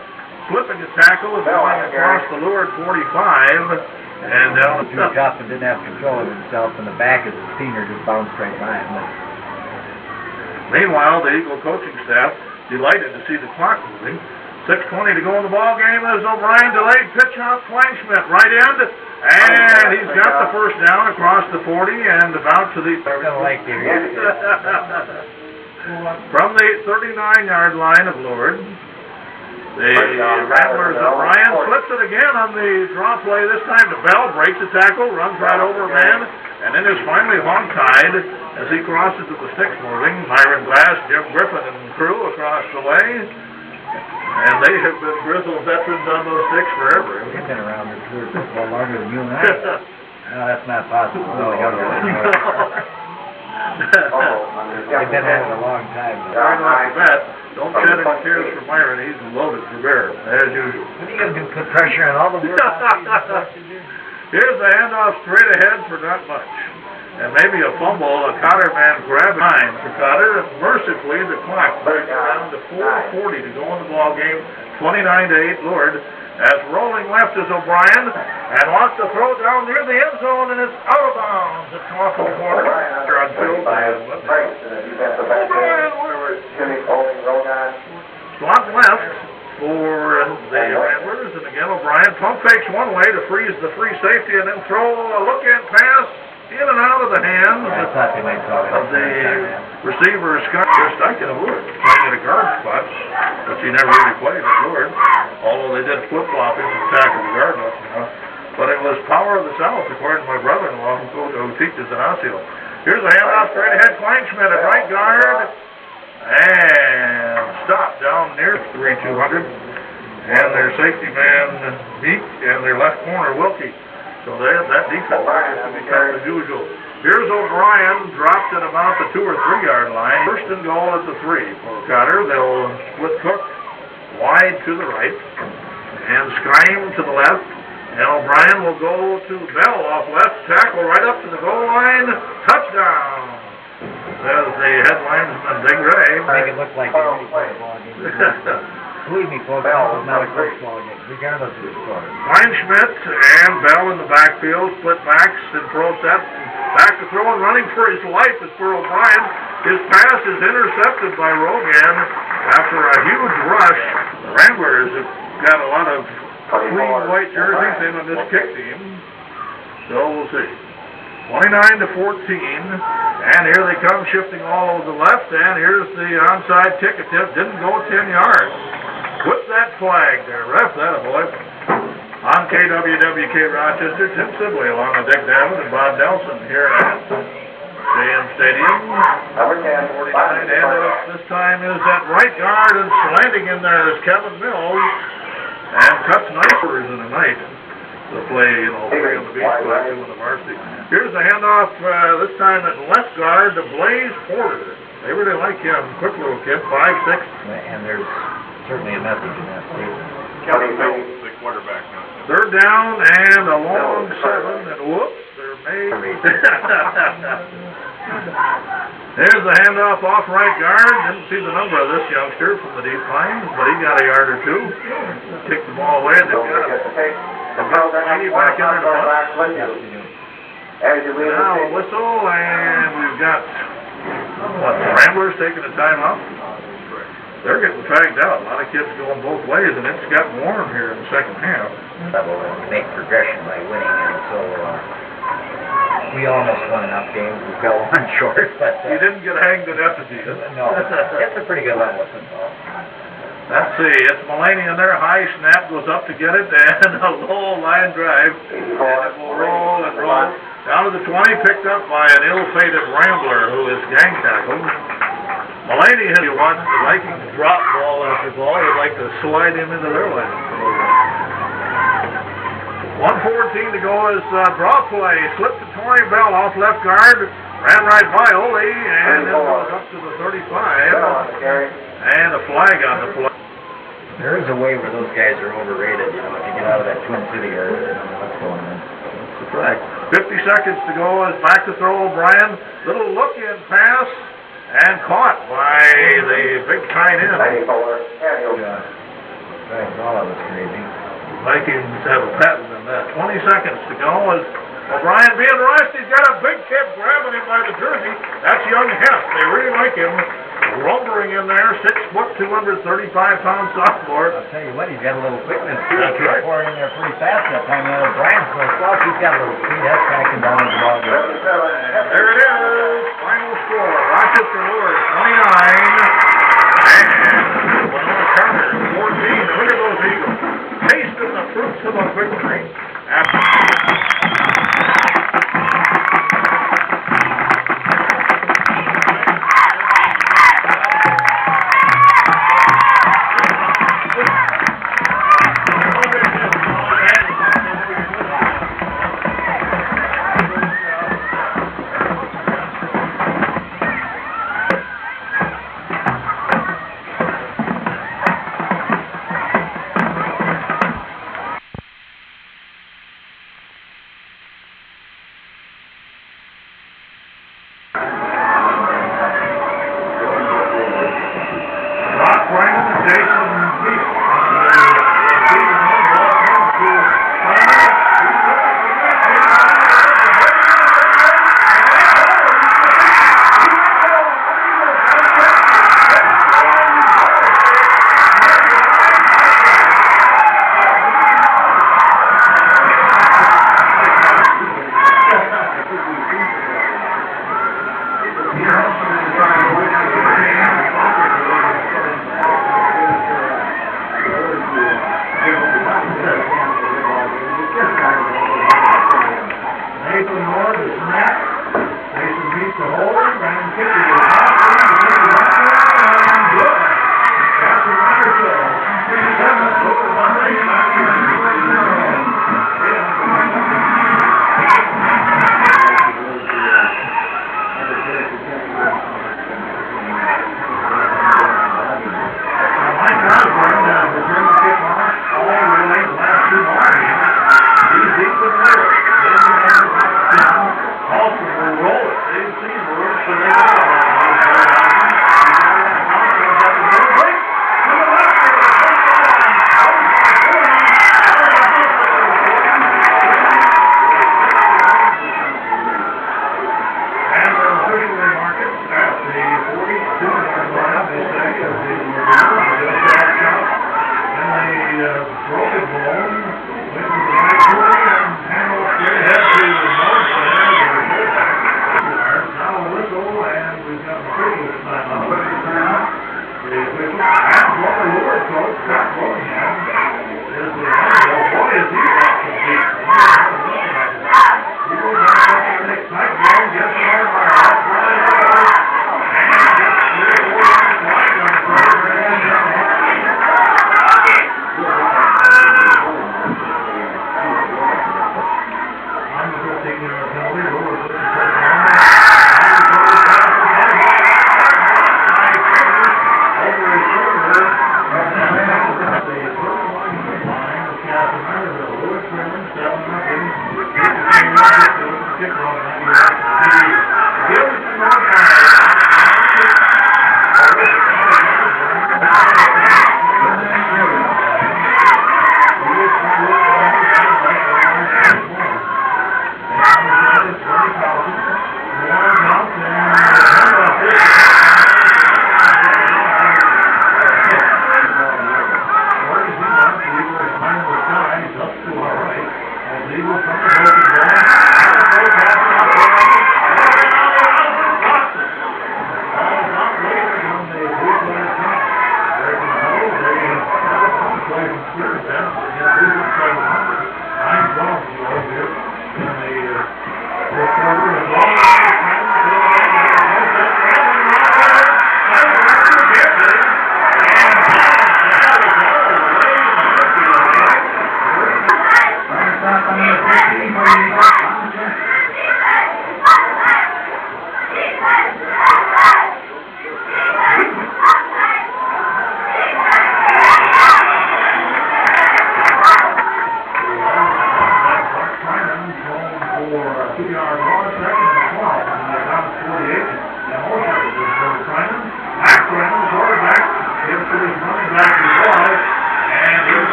flipping the tackle and going across the Lure 45. And too tough and didn't have control of himself, and the back of the senior just bounced right by him. Meanwhile, the Eagle coaching staff delighted to see the clock moving. 6:20 to go in the ball game as O'Brien delayed pitch out Kleinschmidt right end, and he's got the first down across the 40 and about to the from the 39-yard line of Lourdes. The Ramblers O'Brien flips it again on the draw play, this time to Bell, breaks the tackle, runs right over a man, and then is finally hog-tied as he crosses to the sticks moving. Myron Glass, Jim Griffin, and crew across the way. And they have been grizzled veterans on those sticks forever. They've been around this Lure football longer than you and I. No, that's not possible. No. They've been at it a long time. Right off the bat, don't shed any tears for Myron. He's loaded for bear, as usual. What are you going to do, put pressure on all the work? Here's the handoff straight ahead for not much. And maybe a fumble, a Cotter man grabbing time for Cotter, and mercifully the clock brings down to 4:40 to go in the ball game, 29-8 Lourdes. As rolling left is O'Brien, and wants to throw down near the end zone, and it's out of bounds. It's off the corner. Slot left for the Ramblers, and again O'Brien pump fakes one way to freeze the free safety, and then throw a look-in pass in and out of the hands of the receiver, Scott. Stuck in a wood, playing at a guard spot, which he never really played at Lourdes, although they did flip-flop him and tackle the guard once in a while. But it was power of the South, according to my brother-in-law who teaches in Osseo. Here's a handoff straight ahead, Kleinschmidt at right guard, and stopped down near 3-200, and their safety man, Meek, and their left corner, Wilkie. So that defense is to be cut as usual. Here's O'Brien, dropped at about the 2 or 3 yard line. First and goal at the 3 for Cotter. They'll split Cook wide to the right, and Skime to the left, And O'Brien will go to Bell off left tackle right up to the goal line. Touchdown! Says the head linesman, Big Ray. Make it look like they really played a ball game. Believe me, folks, this is not a close ball game, regardless of the score. Kleinschmidt and Bell in the backfield, split backs in pro set. Back to throw and running for his life is for O'Brien. His pass is intercepted by Rogan after a huge rush. The Ramblers have got a lot of clean white jerseys in on this kick team. So we'll see. 29-14, and here they come shifting all over the left, and here's the onside kick attempt. Didn't go 10 yards. Put that flag there, ref, that a boy. On KWWK Rochester, Tim Sibley along with Dick David and Bob Nelson here at JM Stadium. Number 10, 49, and this time is at right guard, and slanting in there is Kevin Mills, and cuts nicers in the night. To play, 3 on the beach side, 2 on the varsity. Here's the handoff, this time at left guard to Blaze Porter. They really like him. Quick little kid, 5'6". And there's certainly a message in that statement. Kevin Mills, the quarterback now. Third down and a long 7, and whoops, they're made. There's the handoff off right guard. Didn't see the number of this youngster from the deep line, but he got a yard or 2. Kicked the ball away, and they've got a back in there to punt. Now a whistle, and we've got the Ramblers taking a timeout. They're getting fagged out. A lot of kids going both ways, and it's got warm here in the second half. Level and make progression by winning, and so we almost won enough games. We fell one short, but you didn't get hanged to death, did you? No, it's a pretty good level of football. Let's see, it's Mulaney in there, high snap, goes up to get it, and a low line drive, and it will roll and roll. Down to the 20, picked up by an ill-fated Rambler who is gang tackled. Mulaney, if you watch the Vikings drop ball after ball, would like to slide him into their line. 1:14 to go is draw play, slipped to Torrey Bell off left guard, ran right by Ole, and it goes up to the 35, and a flag on the play. There is a way where those guys are overrated, if you get out of that Twin City area, what's going on. That's right. 50 seconds to go is back to throw O'Brien. Little look-in pass, and caught by the big tight end. Yeah. That was crazy. Vikings have a patent in that. 20 seconds to go as O'Brien being rushed. He's got a big kid grabbing him by the jersey. That's young Hess. They really like him. Lumbering in there, 6 foot, 235-pound sophomore. I'll tell you what, he's got a little quickness too. That's right. Pouring in there pretty fast that time. O'Brien's so soft, he's got a little speed. That's cracking down the ball. There it is. Final score. Rochester Lures 29. And Winona Carter 14. Look at those Eagles. Tasting the fruits of a victory.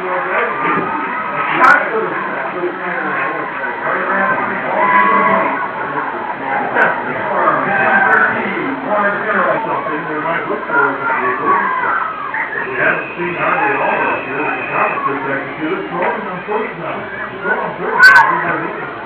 Something we might look for in the vehicle. We haven't seen hardly at all this year. The competition executed, throwing on first down. Throwing on third down, we're not looking.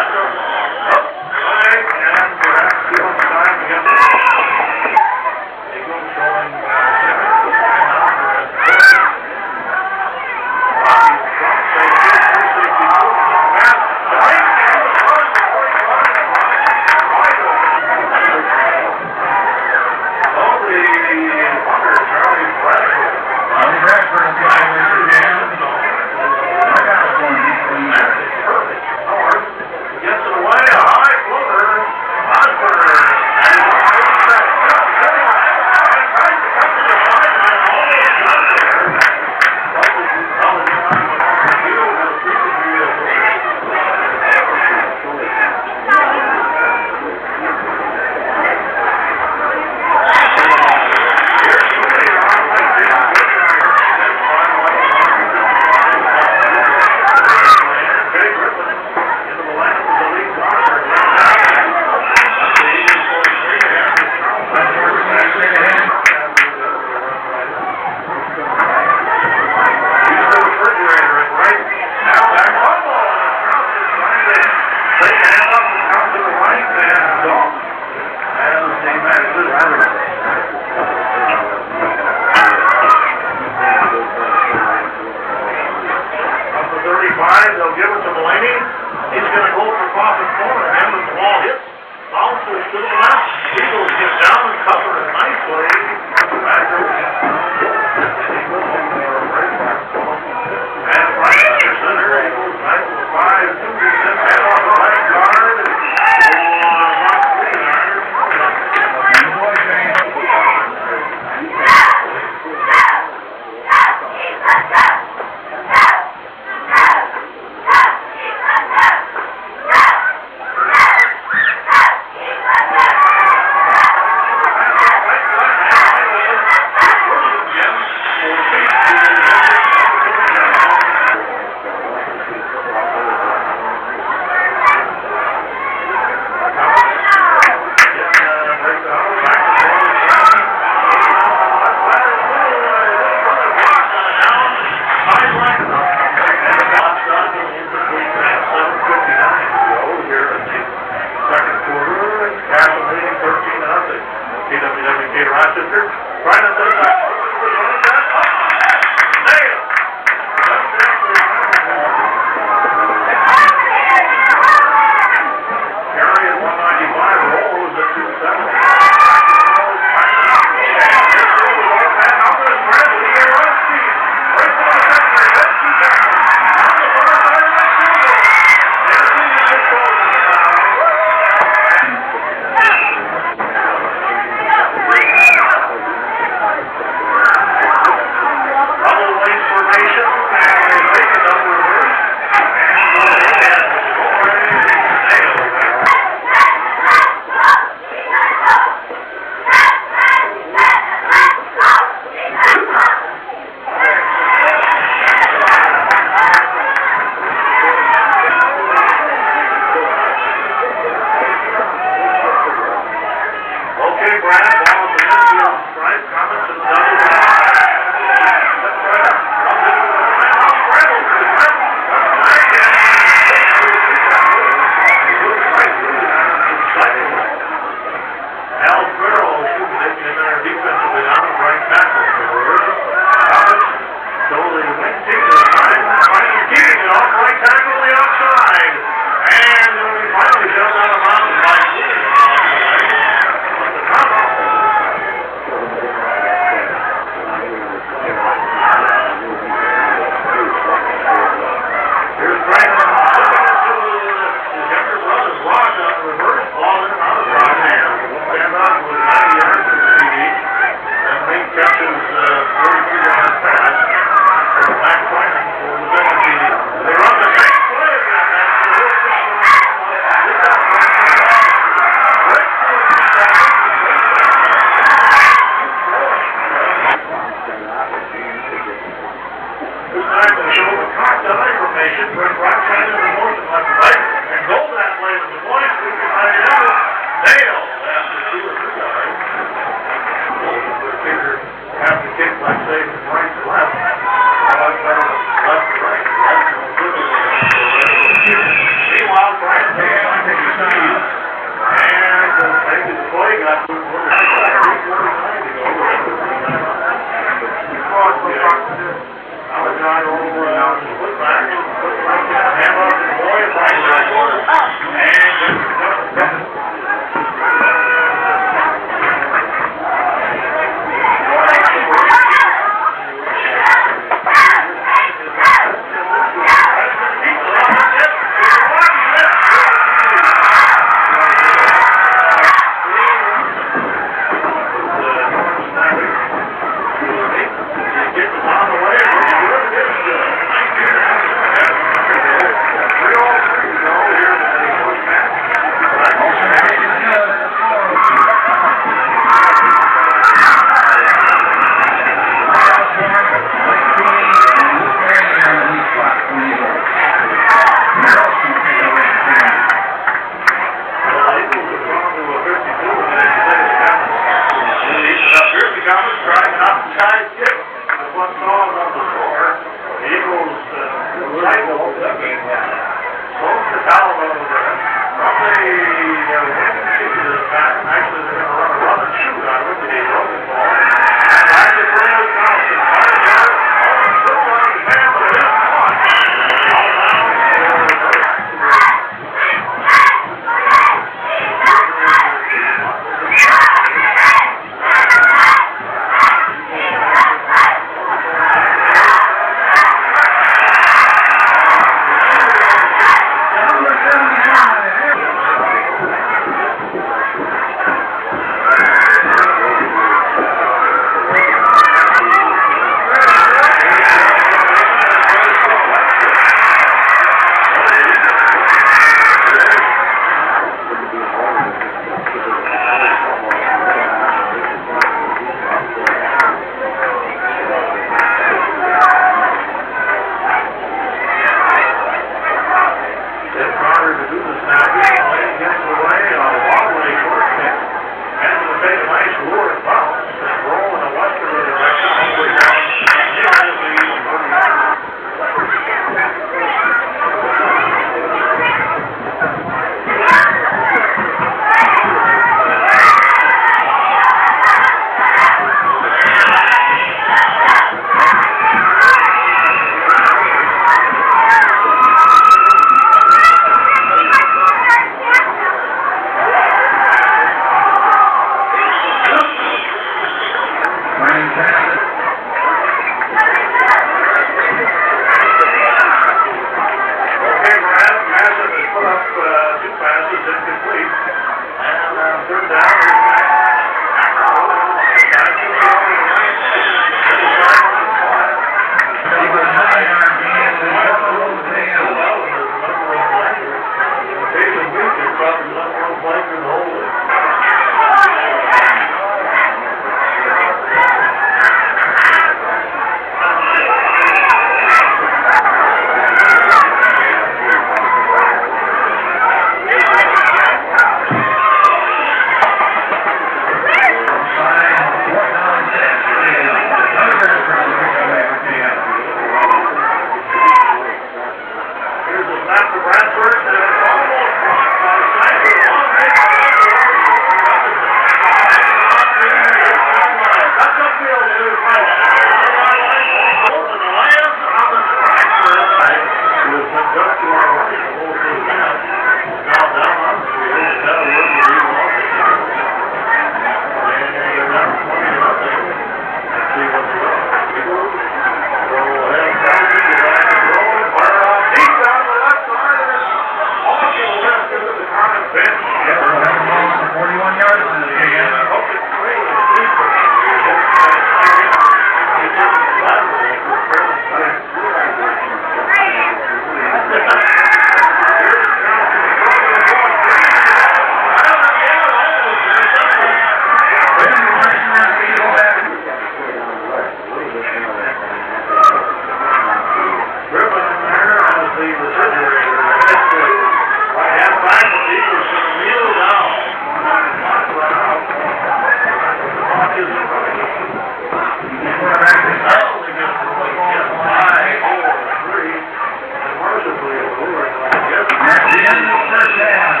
end of the first half.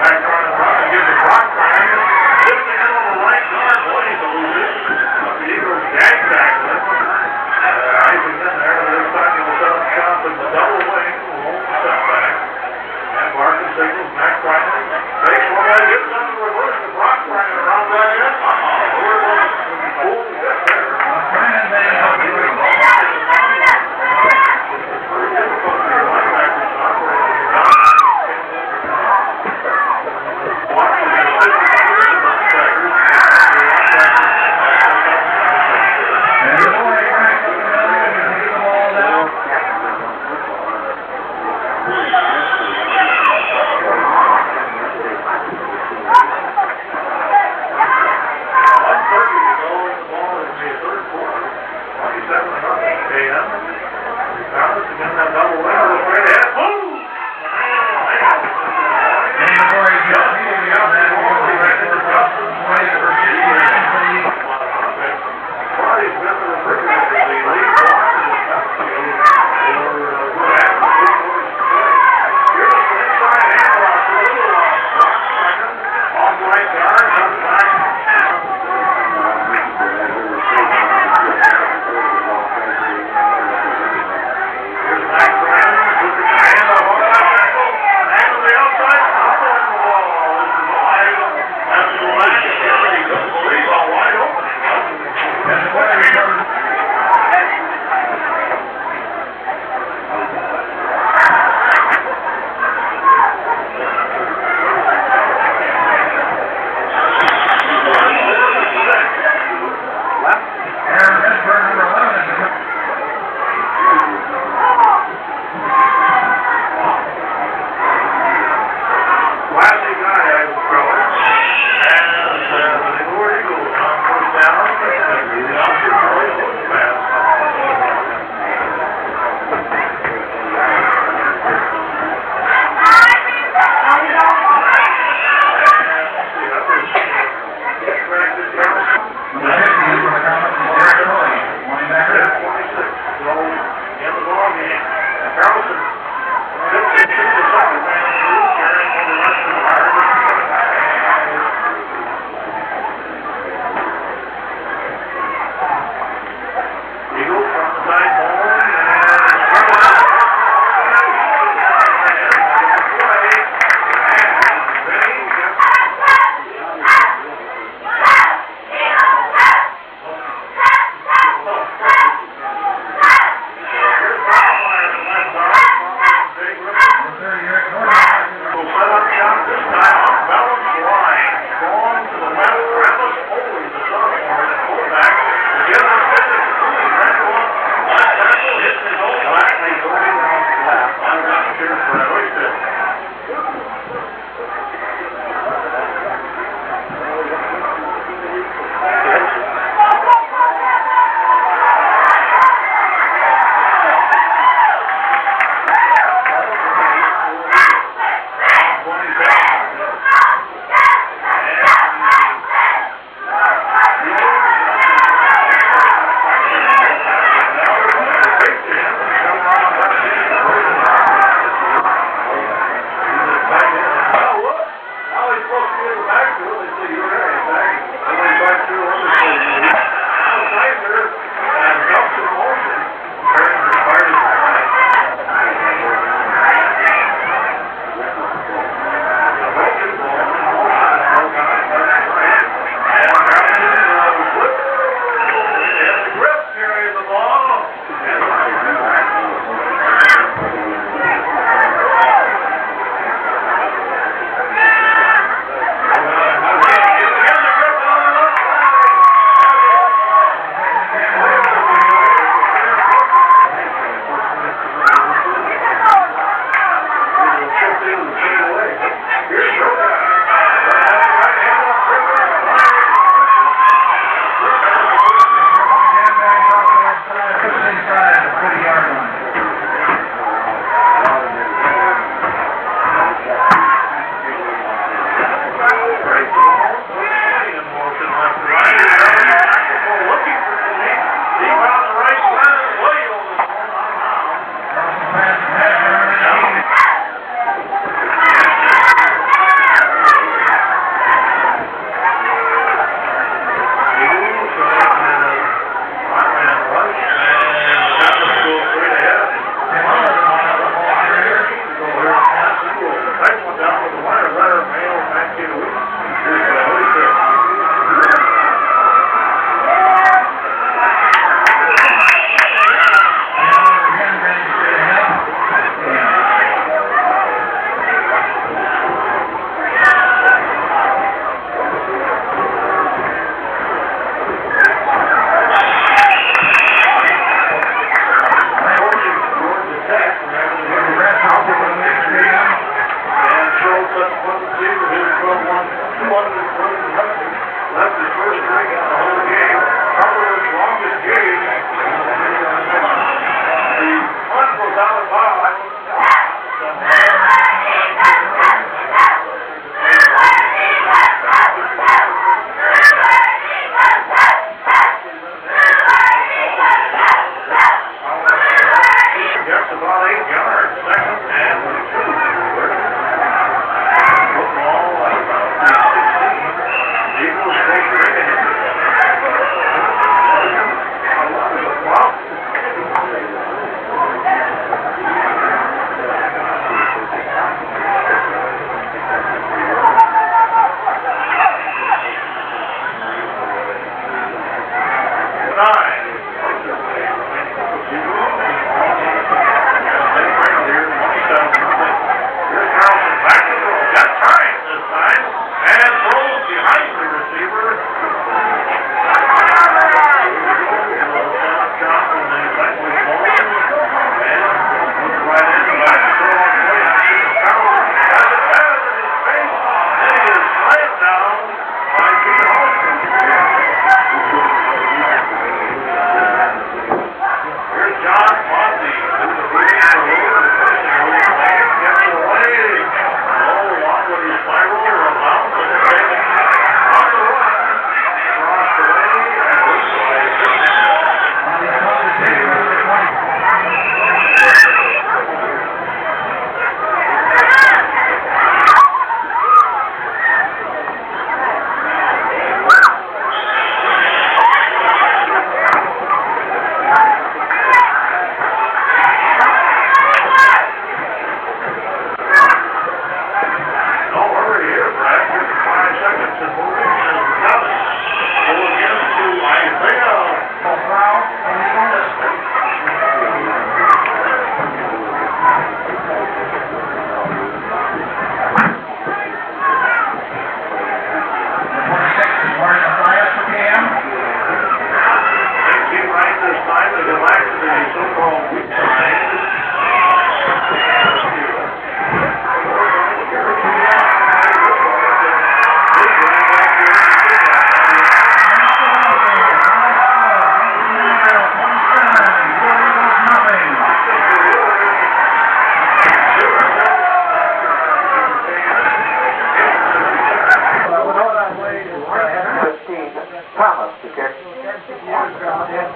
back trying to run and give the rock grinder. Lifting in on the right guard. Boy, he's a loser. But the Eagles gag back with him. Icing in there. They're starting to set up shop in the double wing. Won't step back. And Barker signals Max Bryant. Takes one leg, gets on the reverse. The rock grinder around right in. Where was it? Cool to get there.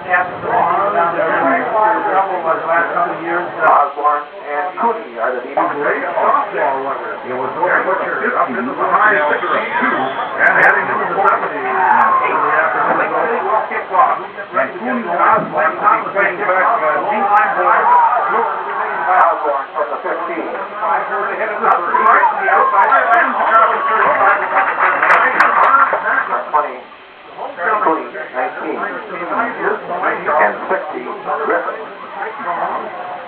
captains of the team down there. Couple of the last couple of years. Osborne and Cooney are the leading. Great softball runner. It was over up into the high 62 and heading into the 70s in the afternoon. Well kicked off. And Cooney and Osborne will be playing back deep line drive. Osborne from the 15. Hit it up right to the outside line. 20. Cooney, 19. And 60, Griffin.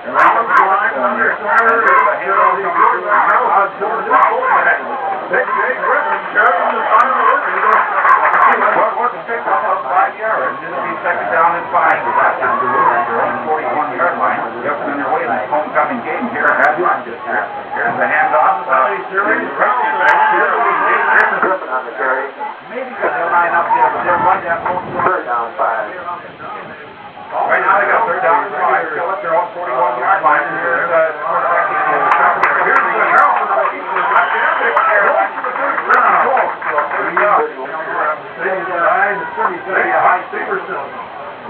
And Osborne under center. Big Jay Griffin carrying the final look. What was the pickup of 5 yards? It'll be second down and 5. They got down to their own 41-yard line. Yep, and they're waiting for homecoming game here at Rochester. Here's the handoff. Griffin on the carry. Maybe they'll line up there, but they'll run that home. Third down 5. Right now they got third down and 5. Still at their own 41-yard line. And here's the quarterback. Here's the Carroll.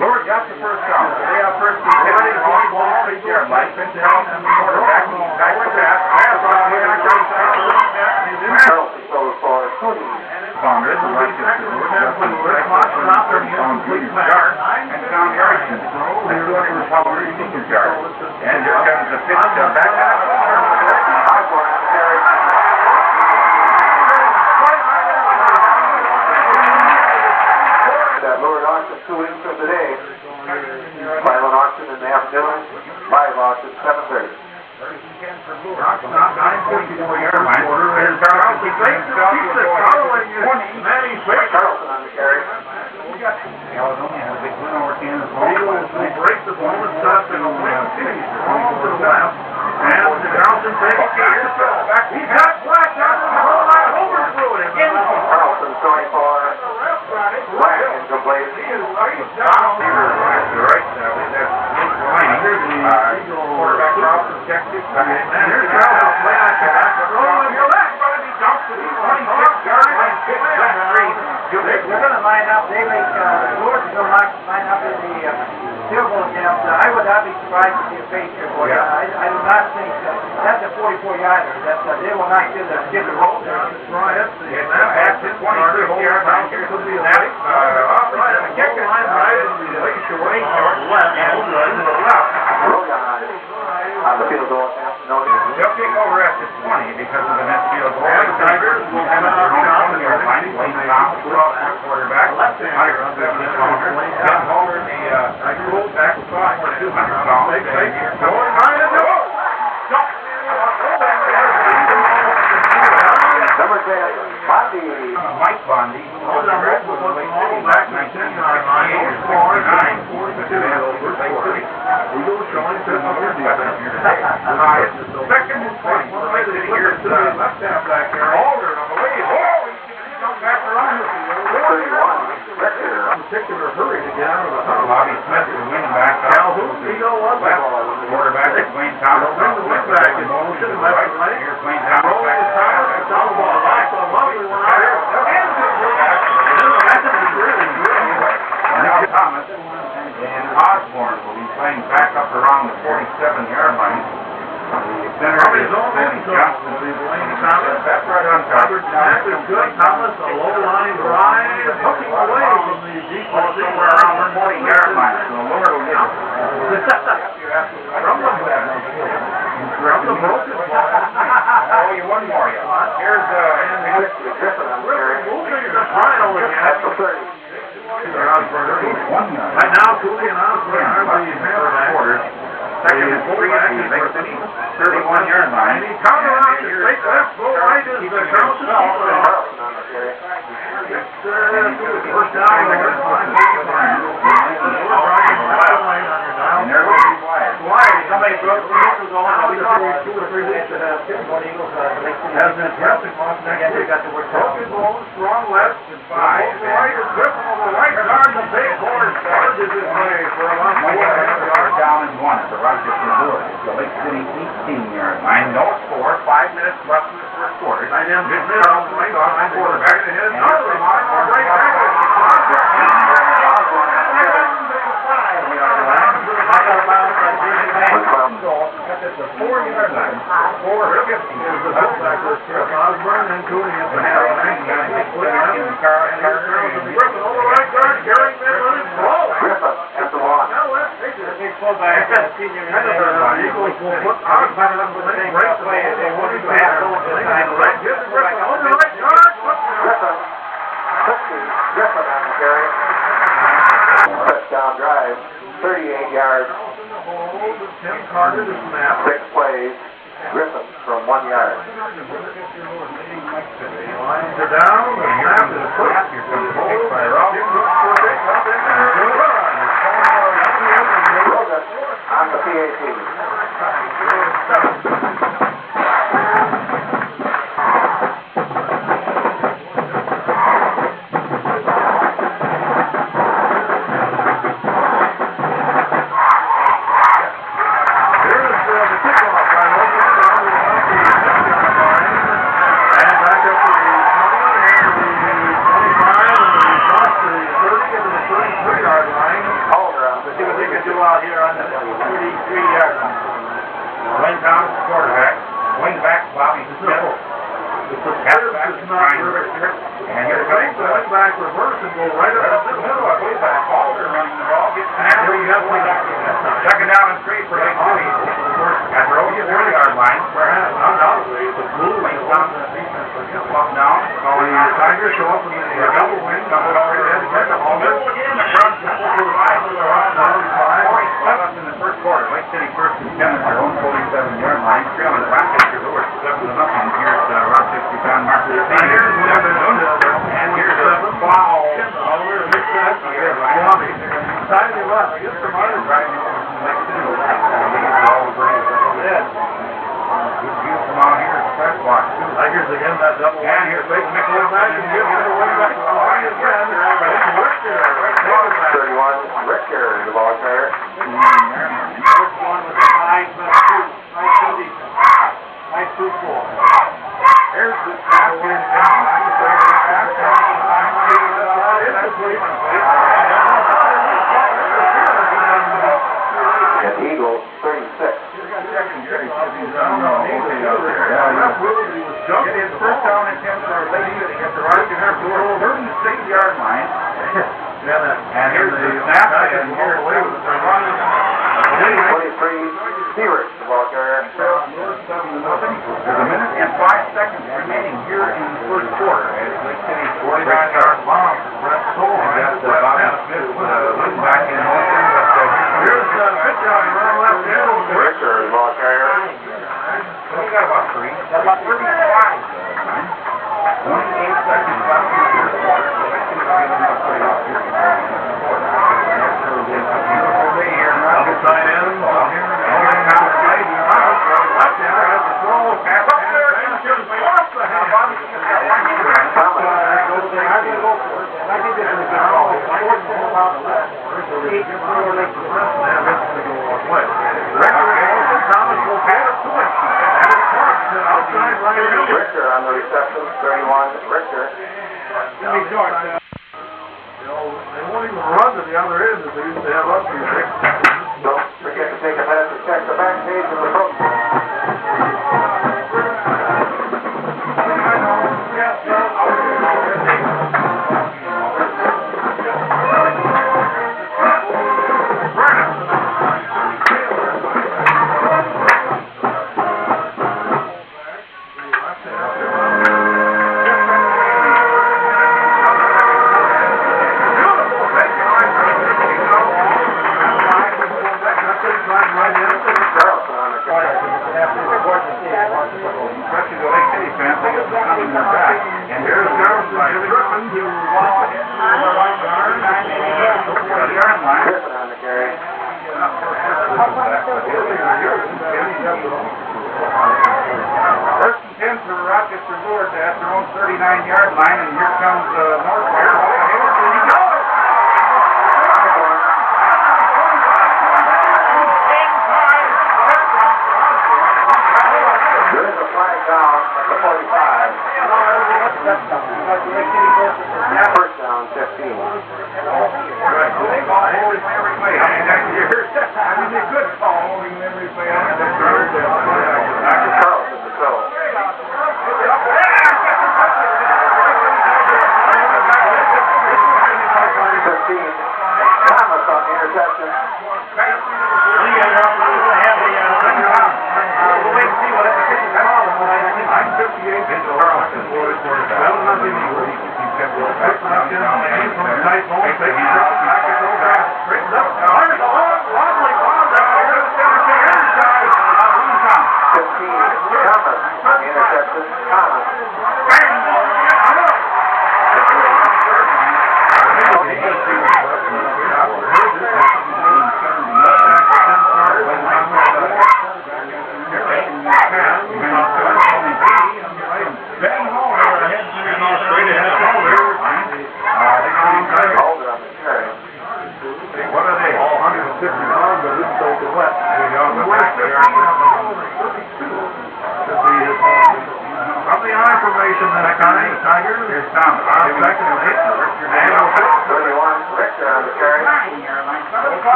Lord got the first down. So they have first and 10. They're on the 6-yard line. Spins it out and the quarterback. Back to pass. Pass on the way on Carroll throws for Cooney. Saunders. And Tom Harrison. That's what he was probably senior yard. And here comes the pitch back out. Lower auction 2 weeks from today. Silent auction in the afternoon. Live auction 7:30. 9:54-yard line. Carlson on the carry. Caledonia has a big win over Kansas. Eagles will break the ball and stop in a win finish all to the left. And Carlson takes it. He got black down in the whole line. Overthrew it again. Carlson throwing for Black and complete. Quarterback Carlson checked it. And here's Carlson play on back. Rolling your left. He dumps it. He's 26-yard line. They're going to line up. They make Lord's going to line up in the field goal attempt. I would not be surprised to see a face here, boy. I do not think that's a 44-yarder. They will not get the roll there. Bryant, that's the 26-yard line. Could be a late. The kicking line right in the way short left. To the left. On the field goal attempt. They'll kick over at the 20 because of the net field goal. And the Tigers will have an opportunity. Quarterback, 170 pounds. Ken Homer, the fullback, 200 pounds. Going right in the Number 10, Bondi. Mike Bondi. Hold on, back to the 10-yard line. Score 9-42. Eagles showing physical defense. Second and 20. Here's the left half back there. Alder on the way. Oh, he jumped back around the field. 31. Richter. Particular hurry to get out of the tunnel. Bobby Smith, the winning back. Calhoun, Vito was the ball. Quarterback is Wayne Thomas. The wing back in motion, left and right. Here's Wayne Thomas. Rolling the Thomas, the double ball. That's a lovely one out here. That's really good. Now Thomas and Osborne will be playing back up around the 47-yard line. The center From is his own Tony end zone Johnson. will be Wayne Thomas. That's right on top. Robert snap is good. Thomas, a low line drive, hooking away from the deep Somewhere around the 40-yard line. So the Lord will get it. From the broken ball. Oh, you one more, yeah. Here's Griffin on the carry. Moving the final again. At the 30. Right now, Cooley and Osborne are the quarters. Second and 31-yard line. And he counter out to straight left, go right is the Carlson. Carlson on the carry. First down, And they're going to be wide. Somebody broke the Eagles on. We saw 2 or 3 weeks that has an impressive loss next week. Broken ball, strong left, and 5. Right is Griffin over the right guard. The big horse charges his way for a long Yard down and 1 for Rochester Lewis. The Lake City 18-yard line. No score. 5 minutes left in the first quarter. Right down the middle, right on quarterback ahead. Another line, right back. at the 4-yard line. 4:50. Here's the fullback, Chris Osborne, and Cooney at the half line. Griffin over right guard, carrying them with his blow. Griffin at the one. Big fullback, senior Eagles will put Osborne up the thing, break the play, they want to have right, give the Griffin over right guard. Griffin, 50, Griffin on the carry. Touchdown drive, 38 yards, Tim Carter to snap. 6 plays. Griffin from 1 yard. Lines are down, the snap is put. Rogan on the PAT. Out here on the 33-yard line. Wayne Thomas, quarterback. Wayne back, Bobby Smith. Halfback is Ryan. And here comes the back reverse and go right up the middle. Fullback Alder running the ball. Gets an alley. Second down and 3 for Lake City. At their own 40-yard line. Undoubtedly, the blue Wayne Thomas up down. Calling our Tigers show up in the double wing. Double over there. Middle again. Across the 45 in the first quarter. Lake City first and 10 at their own 47-yard line. Trailing Rochester Lewis 7-0. Here's Rochester John Mark. And here's a foul. Time you left. Get some others right now. Lake City. Good view from out here at the press box. Tigers again, that double. And here's Lake Nicholas. Back and give it away back to the line again. 31, Richter, the ball carrier. First one was a 5-2. 5-2-4. Here's the basket. And Eagles, 36. First down and 10 for Lake City at the right 36-yard line. And here's the snap, and here's the run. 23, Stewart, the ball carrier. 7-0. There's a minute and 5 seconds remaining here in the first quarter as Lake City 49-yard bomb. That's Bobby Smith looking back in motion. Here's the pitch out around left field. Richter, the ball carrier. Well, you got about 3. That's about 35. 28 seconds left in the first quarter. So Lake City's getting enough play off here. Beautiful day here. Double tight end. Richter on the reception, 31, Richter. They won't even run to the other end as they used to have up here. Don't forget to take a minute to check the back page of the book. First and 10 for Rochester Lewis at their own 39-yard line, and here comes Northware. Here he goes! There is a flag down at the 45. First down, 15. They call holding every play. I mean, they could call holding every play.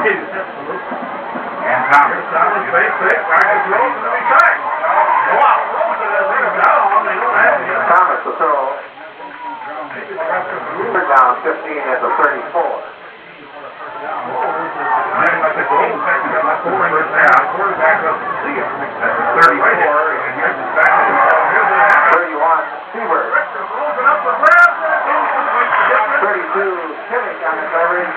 And Thomas. Thomas fake, back to throw, and then he tags. Wow, Thomas, the throw. Third down, 15 at the 34. Quarterback up to see it. 34, and here's the back. 31, Seaver. 32, Kinnick on the coverage.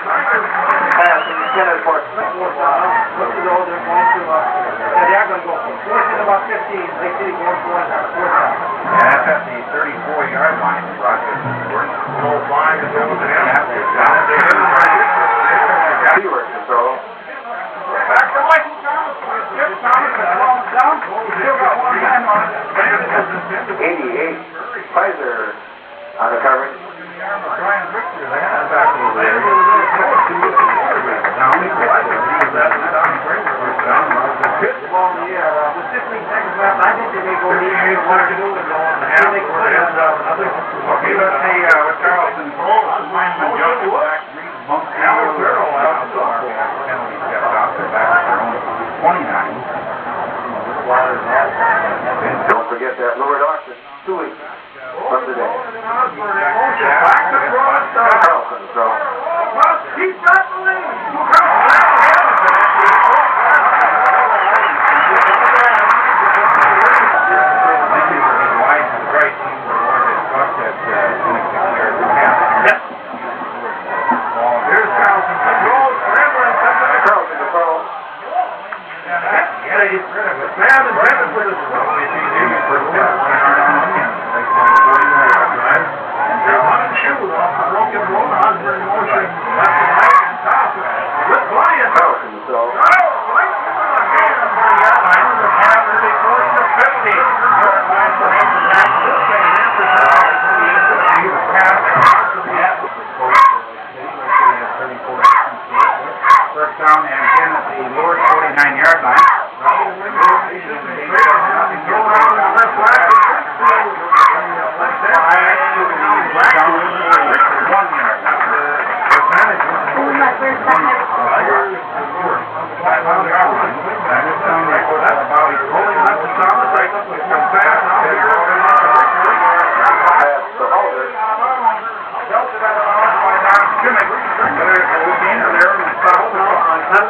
Pass intended for Smith. Look at those, they're going to, they're going to go from 14 to about 15. They see going for one fourth down. Yeah, that's at the 34-yard line. Low flying is over the Seaver to throw. Back to Mike Thomas. Get Thomas and calm down. Still got one hand on it. 88, Pfizer on the coverage. Well, yeah, with 15 seconds left, I think they may go deep. Okay, let's see what Charleston told us. Lineman Justin back, bumps down the barrel out of the penalty steps out. They're back at their own 29. Don't forget that Lord auction, 2 weeks from today. Back to Carlson throw. He's got the lead. Down and again at the Lord 49-yard line.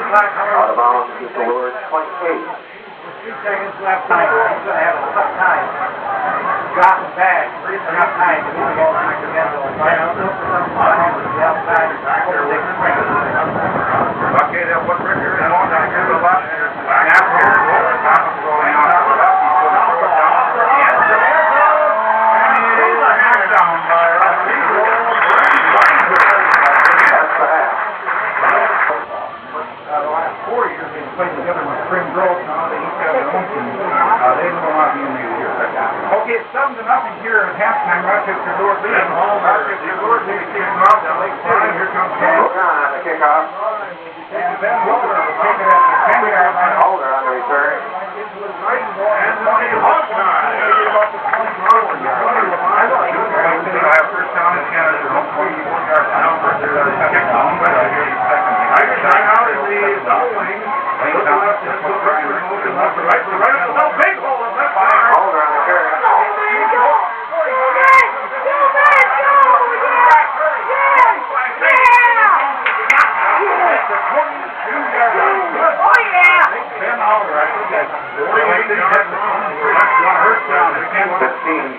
Out of bounds is the Lord 28. 3 seconds left time. He's going to have a tough time. Gotten back. Enough time to move the ball back to the end zone. Right out to the outside. Okay, then what Ricker is on down here to the left. Snap here. Thomas rolling out to the left. He's going to throw it down to the end zone. And he is a half down by That's the half. the last 4 years they've played together with Spring Grove. Now they each have their own team. They will not be in the year. Okay, it's 7-0 here at halftime. Rochester North leading. Rochester North leading off to Lake City. Here comes Look on the kickoff. and Ben Holder will take it at the 10-yard line. Holder on the return. And Tony Hogtie. I have first down in Canada. 24-yard down for the second down. But I hear the second. Right out in the double wing. Lane down to the right. Right up the middle. Big hole in left side. Holder on the carry.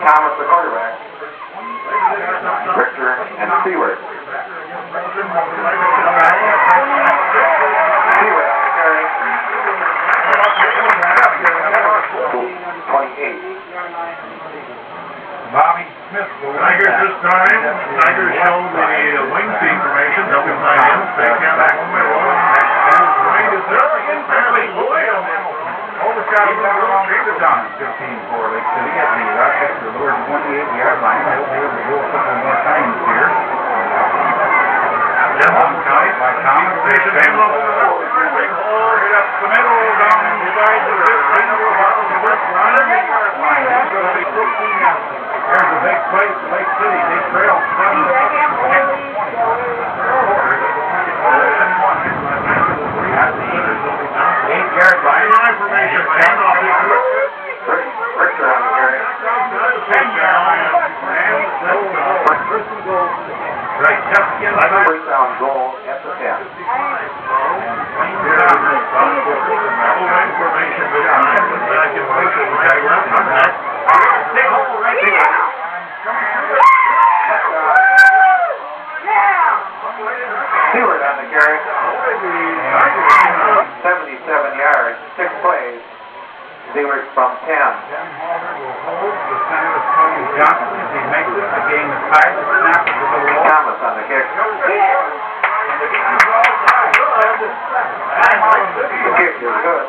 Thomas, the quarterback. Richter and Seward. Seward on the carry. 28. Bobby Smith. Tigers this time. Tigers show the wing seat formation. Double tight ends. They count that one way long. Right is there. Overshot down along the down 15-4 Lake City at the Rochester Lord 28-yard line. They'll be able to go a couple more times here. One tight by Thomas. Station name up in the left. Big hole. Hit up the middle. Down inside the 15. There's a big play for Lake City. They trail 7-20. carry. 77 yards, 6 plays. Steelers from 10. Thomas on the kick. The kick is good.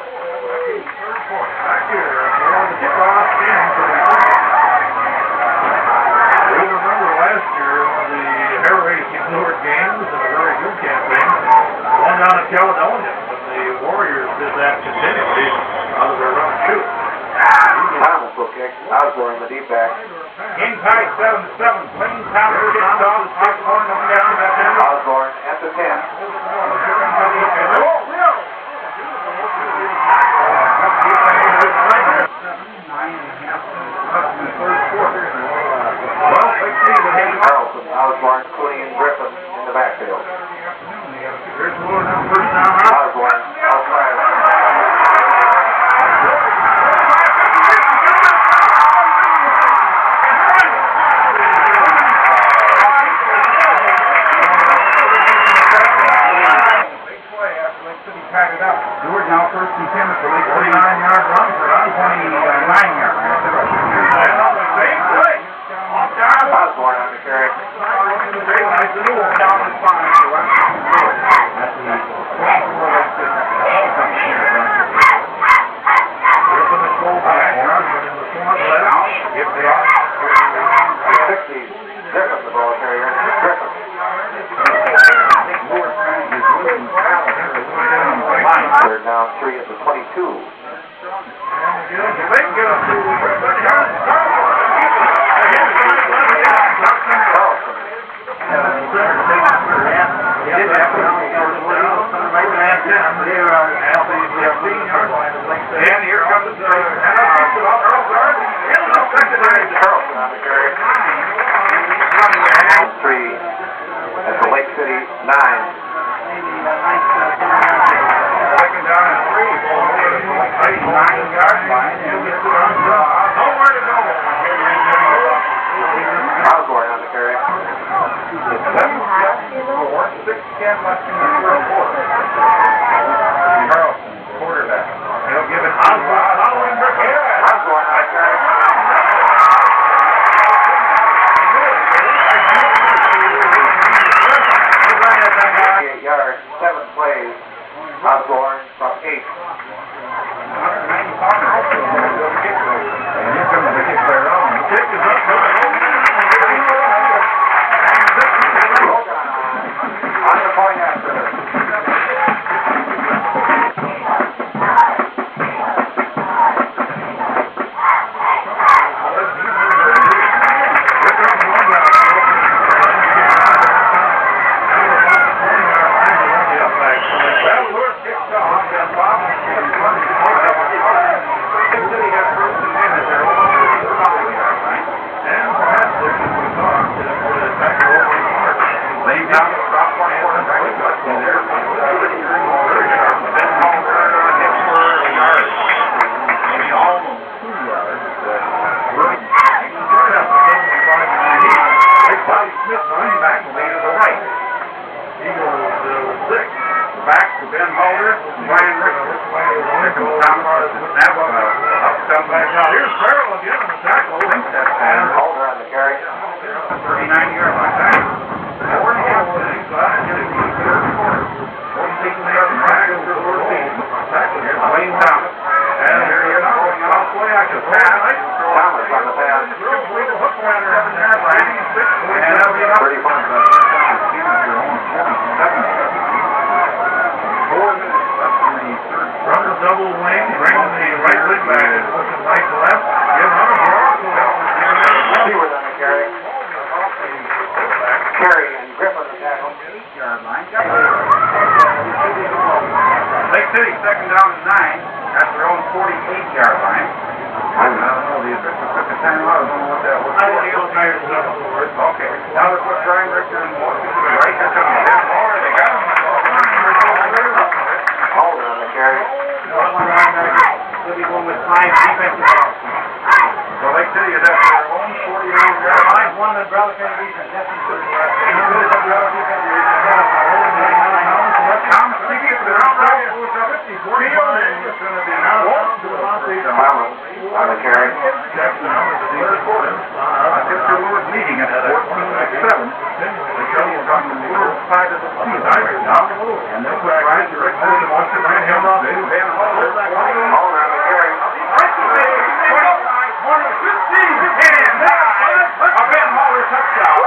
You'll remember last year the hair racing Lord games and a very good campaign. One down in Caledonia, but the Warriors did that continually out of their run and shoot. Thomas will kick. Osborne the deep back. Game tied 7-7. Plain Thomas kicks off. Osborne will get to that end. Osborne at the 10. Carlson, Osborne, Cooney, and Griffin in the backfield. Here's one first down out. Osborne outside. Stewart now first and 10 for Lake 49-yard run for us. 29-yard run. Osborne on the carry. Griffin, the ball carrier. Griffin. Third down, 3 at the 22. And here comes Carlson on the carry. 3 at the Lake City 9. Second down and 3 for the 9-yard line. Nowhere to go. Osborne on the carry. 6:10 left in the third quarter. Carlson, quarterback. He'll give it Osborne. Osborne on the carry. 8 yards, 7 plays. Osborne from 8. 190 pounders. And here comes the kick there on. The kick is up. On the point after. Here's Farrell again on the tackle. And Holder on the carry. 39-yard line. 4 and a half minutes left in the third quarter. 46 tackle for the 14. Wayne Thomas. And here he is going halfway. I can pass. Thomas on the pass. Hook runner on there. 30 points. 4 minutes left in the third. From the double wing, bring the right wing back and looking right to left. Give him a draw. Stewart on the carry. Carey and Griffin the tackle. 8-yard line. Lake City, second down and 9 at their own 48-yard line. I don't know, the official took a time out. I don't know what that was. I think he'll tire himself on the word. Okay, now they put Brian Richter and Morton to the right. Here comes Ben Moore. They got him. Holder on the carry. They'll be going with 5 defensive balls. So Lake City is at their own 49-yard line. One of the Brother defense. That's the good. Brother defense. 50-45. It's going to be out of bounds to about the Thomas on the carry. check now in the third quarter. Mr. Lewis leading at 14-7. The shuttle is on the Lewis side of the field right now. And this is right direct to the Washington Van Hall. Van Hall Hall on the carry. 15, 10, 9. A Van Haller touchdown.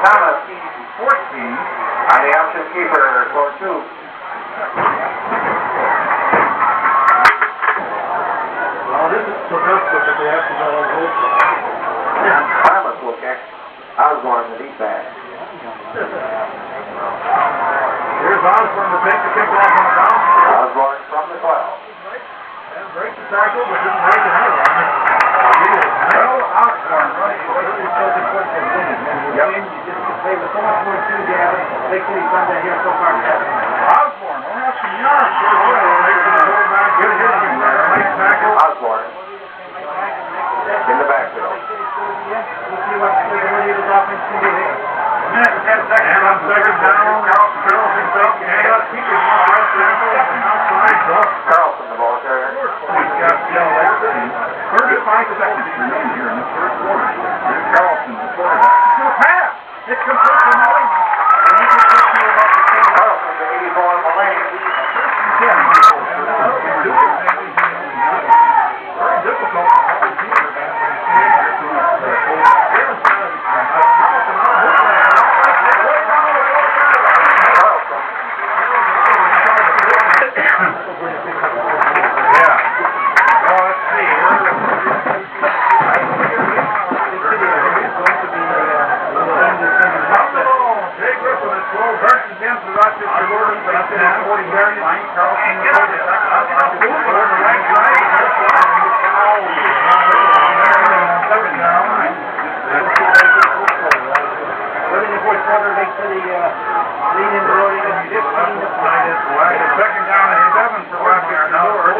Thomas 14. on the option keeper for 2. Well, this is Sylvester that they have to go on both sides. Thomas will kick. Osborne the deep back. Here's Osborne to take the kickoff on the bounce. Osborne from the 12. And break the tackle, but didn't break another one. Well, Osborne running. They were so much more enthusiasm. They could have done that here so far. Osborne, only up some yards. Nice tackle. Osborne in the backfield. We'll see what the offense can do here. Minute and 10 seconds. And on second down, Carlson takes the handoff. He can right tackle outside. Carlson the ball carrier. He's got 35 seconds remaining here in the third quarter. Here's Carlson, the quarterback. It's a pass. It's complete to Mullane. Carlson to 84 on the lane. Very difficult for all the teams. Second down and 7 for Rochester North.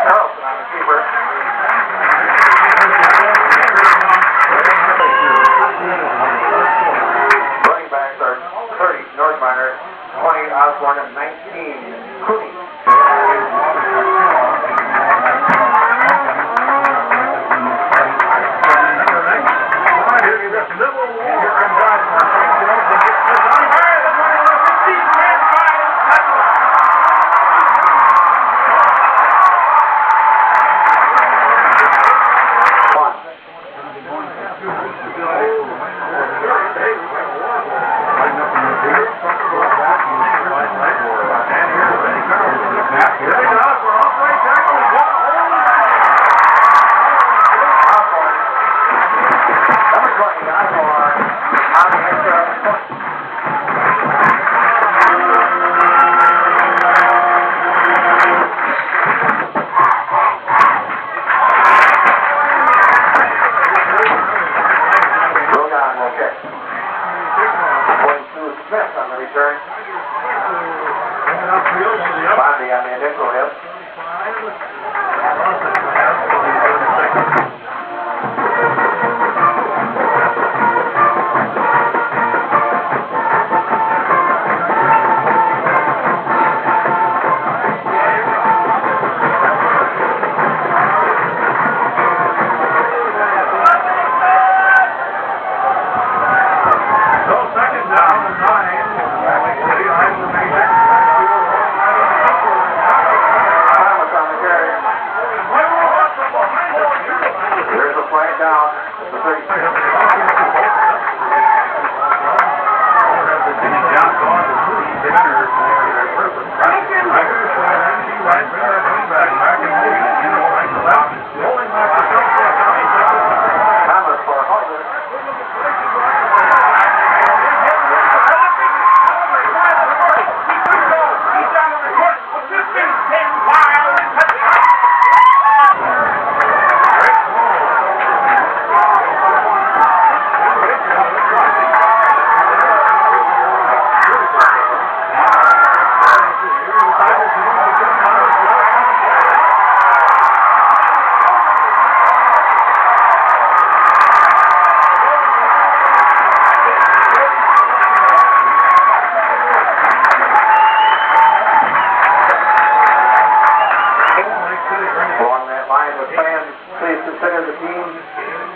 Carlson on the keeper. Running backs are 30 Nordmeyer, 20 Osborne, and 19 Cooney. Bondy on the initial hit.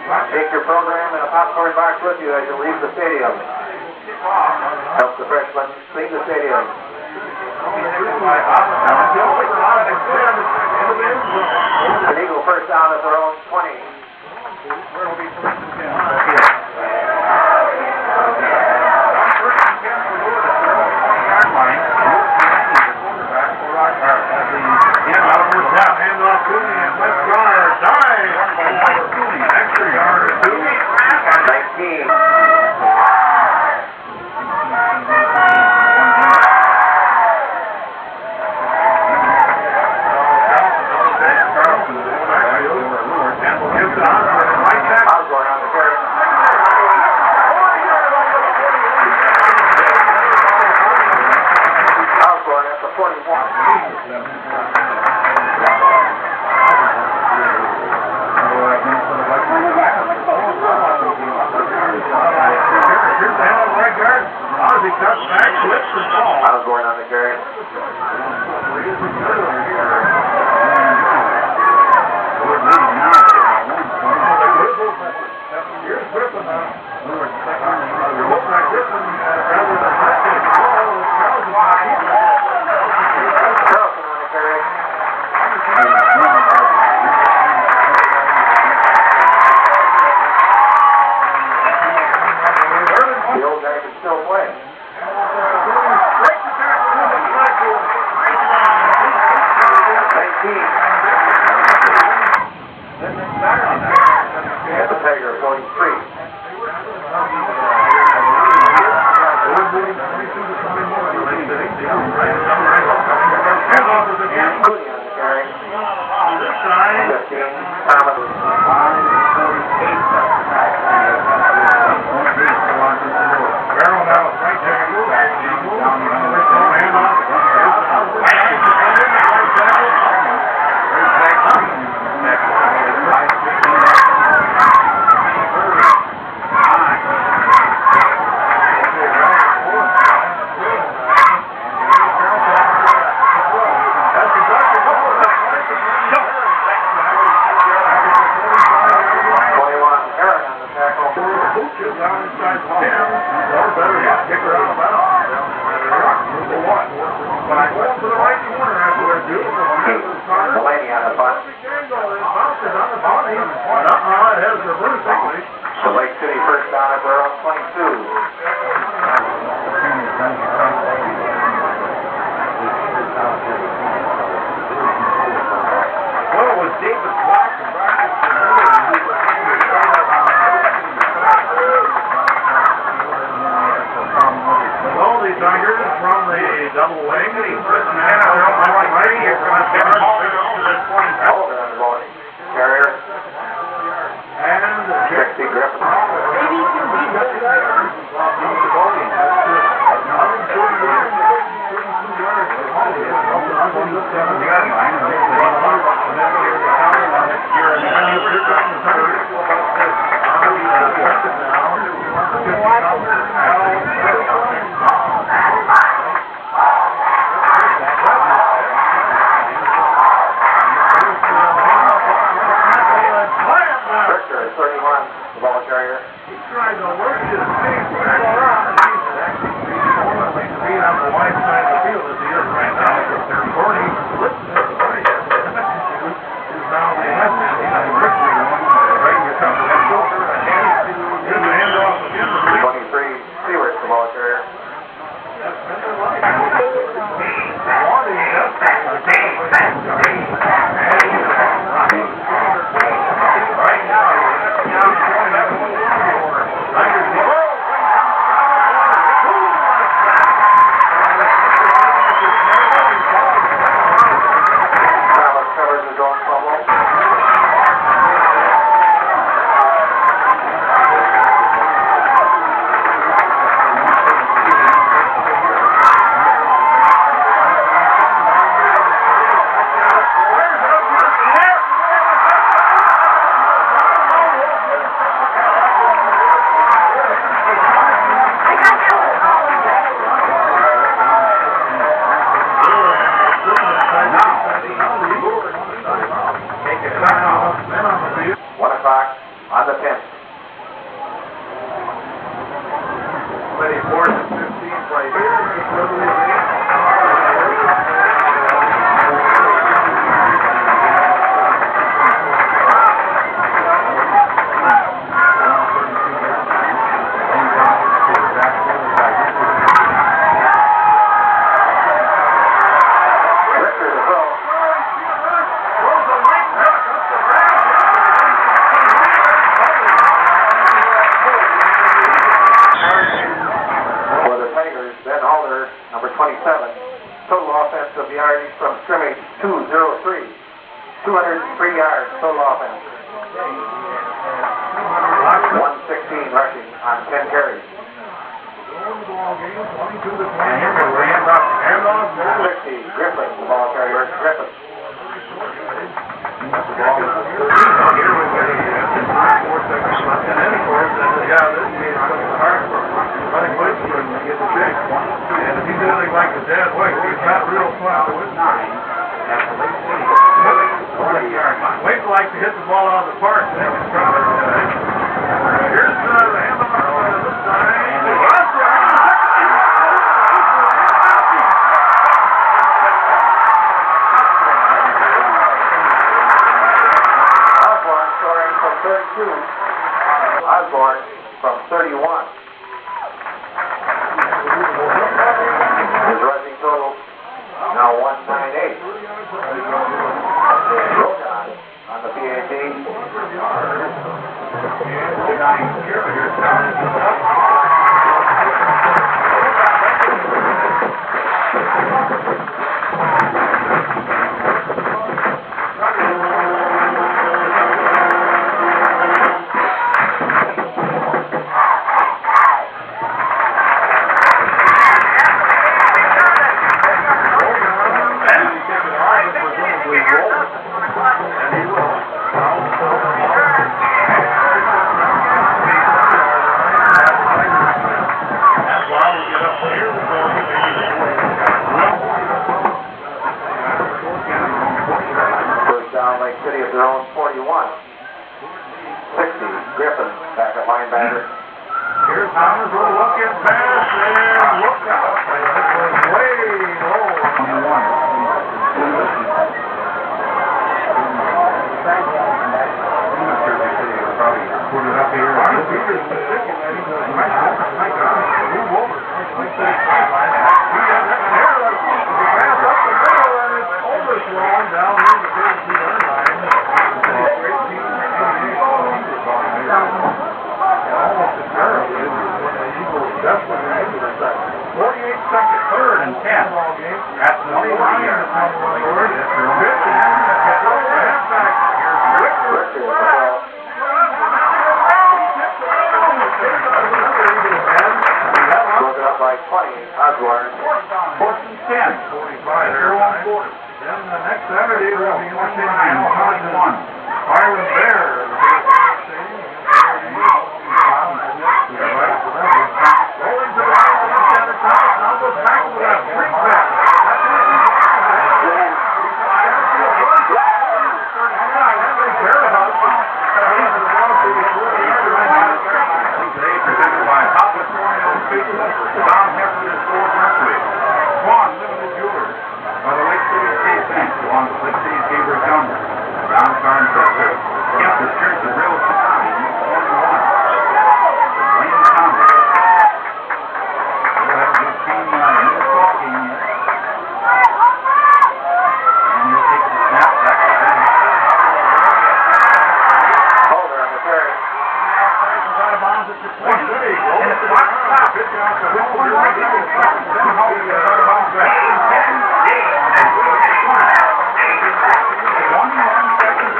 Take your program and a popcorn box with you as you leave the stadium. Help the freshmen leave the stadium. An Eagle first down at their own 20. Handoff Cooley and left guard dive. Extra yard to 19. Osborne on the carry. Here's Griffin. Carlson on the carry. The old guy can still play. 19. And the Tiger 43. Cooley on the carry. 15. Thomas. Barrel now, right there. Delaney on the punt. So Lake City first down at their own 22. Well, it was David Clark and Rocket. Well, the Tigers from the double wing. Carrier. And 60 Griffin. Victor, 31, the ball carrier. He's trying to work his feet back around. He's actually feet on the wide side of the field as he is right now. They're 40 splits to the right. He's now the left hand. He's Richard right in your cover. Here's the handoff again. 23, Stewart, the ball carrier. the 10th. Ready, 4th and 15th right here. Number 27, total offensive yards from scrimmage 203. 203 yards total offense. 116 rushing on 10 carries. 60, Griffin, the ball carrier, Griffin. And if he's anything like the dad White, he's not real flat with 9 at the late stage. Wait till I can hit the ball out of the park, then he's probably here's the handoff this time. Osborne scoring from 32. Osborne from 31. His rushing total now 198. Rogan on the PAT. City of their own 41. 60, Griffin back at linebacker. Here's Thomas with a look-in pass, and look out. That was way low. 21. Probably put it up here. Peter's manipulating the my God, move over. Pass up the middle, and it's overthrown down near the 32-yard line. Almost as terrible when the Eagles desperately into the second. 48 seconds, 3rd and 10. At the 20-yard line. Broken up by 20, Osborne. 4th and 10. 45. Then the next Saturday will be Washington 1. Byron Bear. Rolling to the right, left-handed pass, now goes back to that free pass. Tom Heffer is 4th Mercury. Swan Limited Jewelers. By the Lake City State Bank, along with Lake City Tabor Gummer. Brown Farm Center. Campus Church of Real Society, 41. Wayne County. We'll have a good team in this ball game yet. And he'll take the snap back to Ben Holder on the carry. Out of bounds at your point. There you go. And it's a hot stop. Pitch out to Holder. Then Holder is out of bounds back. 21 seconds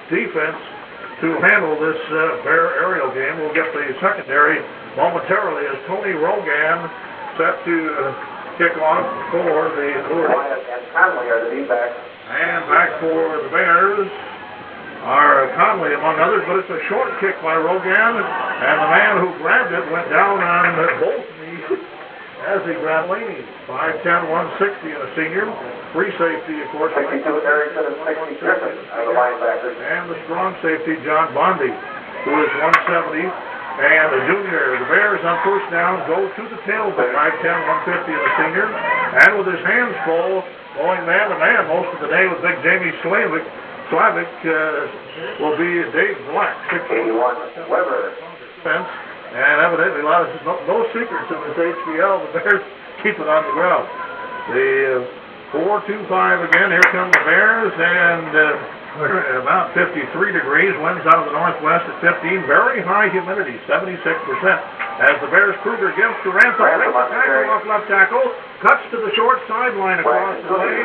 defense to handle this Bear aerial game. We'll get the secondary momentarily as Tony Rogan set to kick off for the Lord. Wyatt and Conley are the D-backs. And back for the Bears are Conley, among others, but it's a short kick by Rogan, and the man who grabbed it went down on both knees as he grabbed Laney. 5'10", 160, and a senior. Free safety, of course. 62 Erickson and 60 Griffin are the linebackers. And the strong safety, John Bondi, who is 170, and a junior. The Bears on first down go to the tailback. 5'10", 150, and a senior. And with his hands full, going man-to-man most of the day with big Jamie Slavic will be Dave Black, 81 Weber. defense, and evidently a lot of no secrets in this HBL. The Bears keep it on the ground. The 4-2-5 again. Here come the Bears, and about 53 degrees. Winds out of the northwest at 15. Very high humidity, 76%. As the Bears Kruger gives to Ransom, breaks the tackle off left tackle, cuts to the short sideline across the way.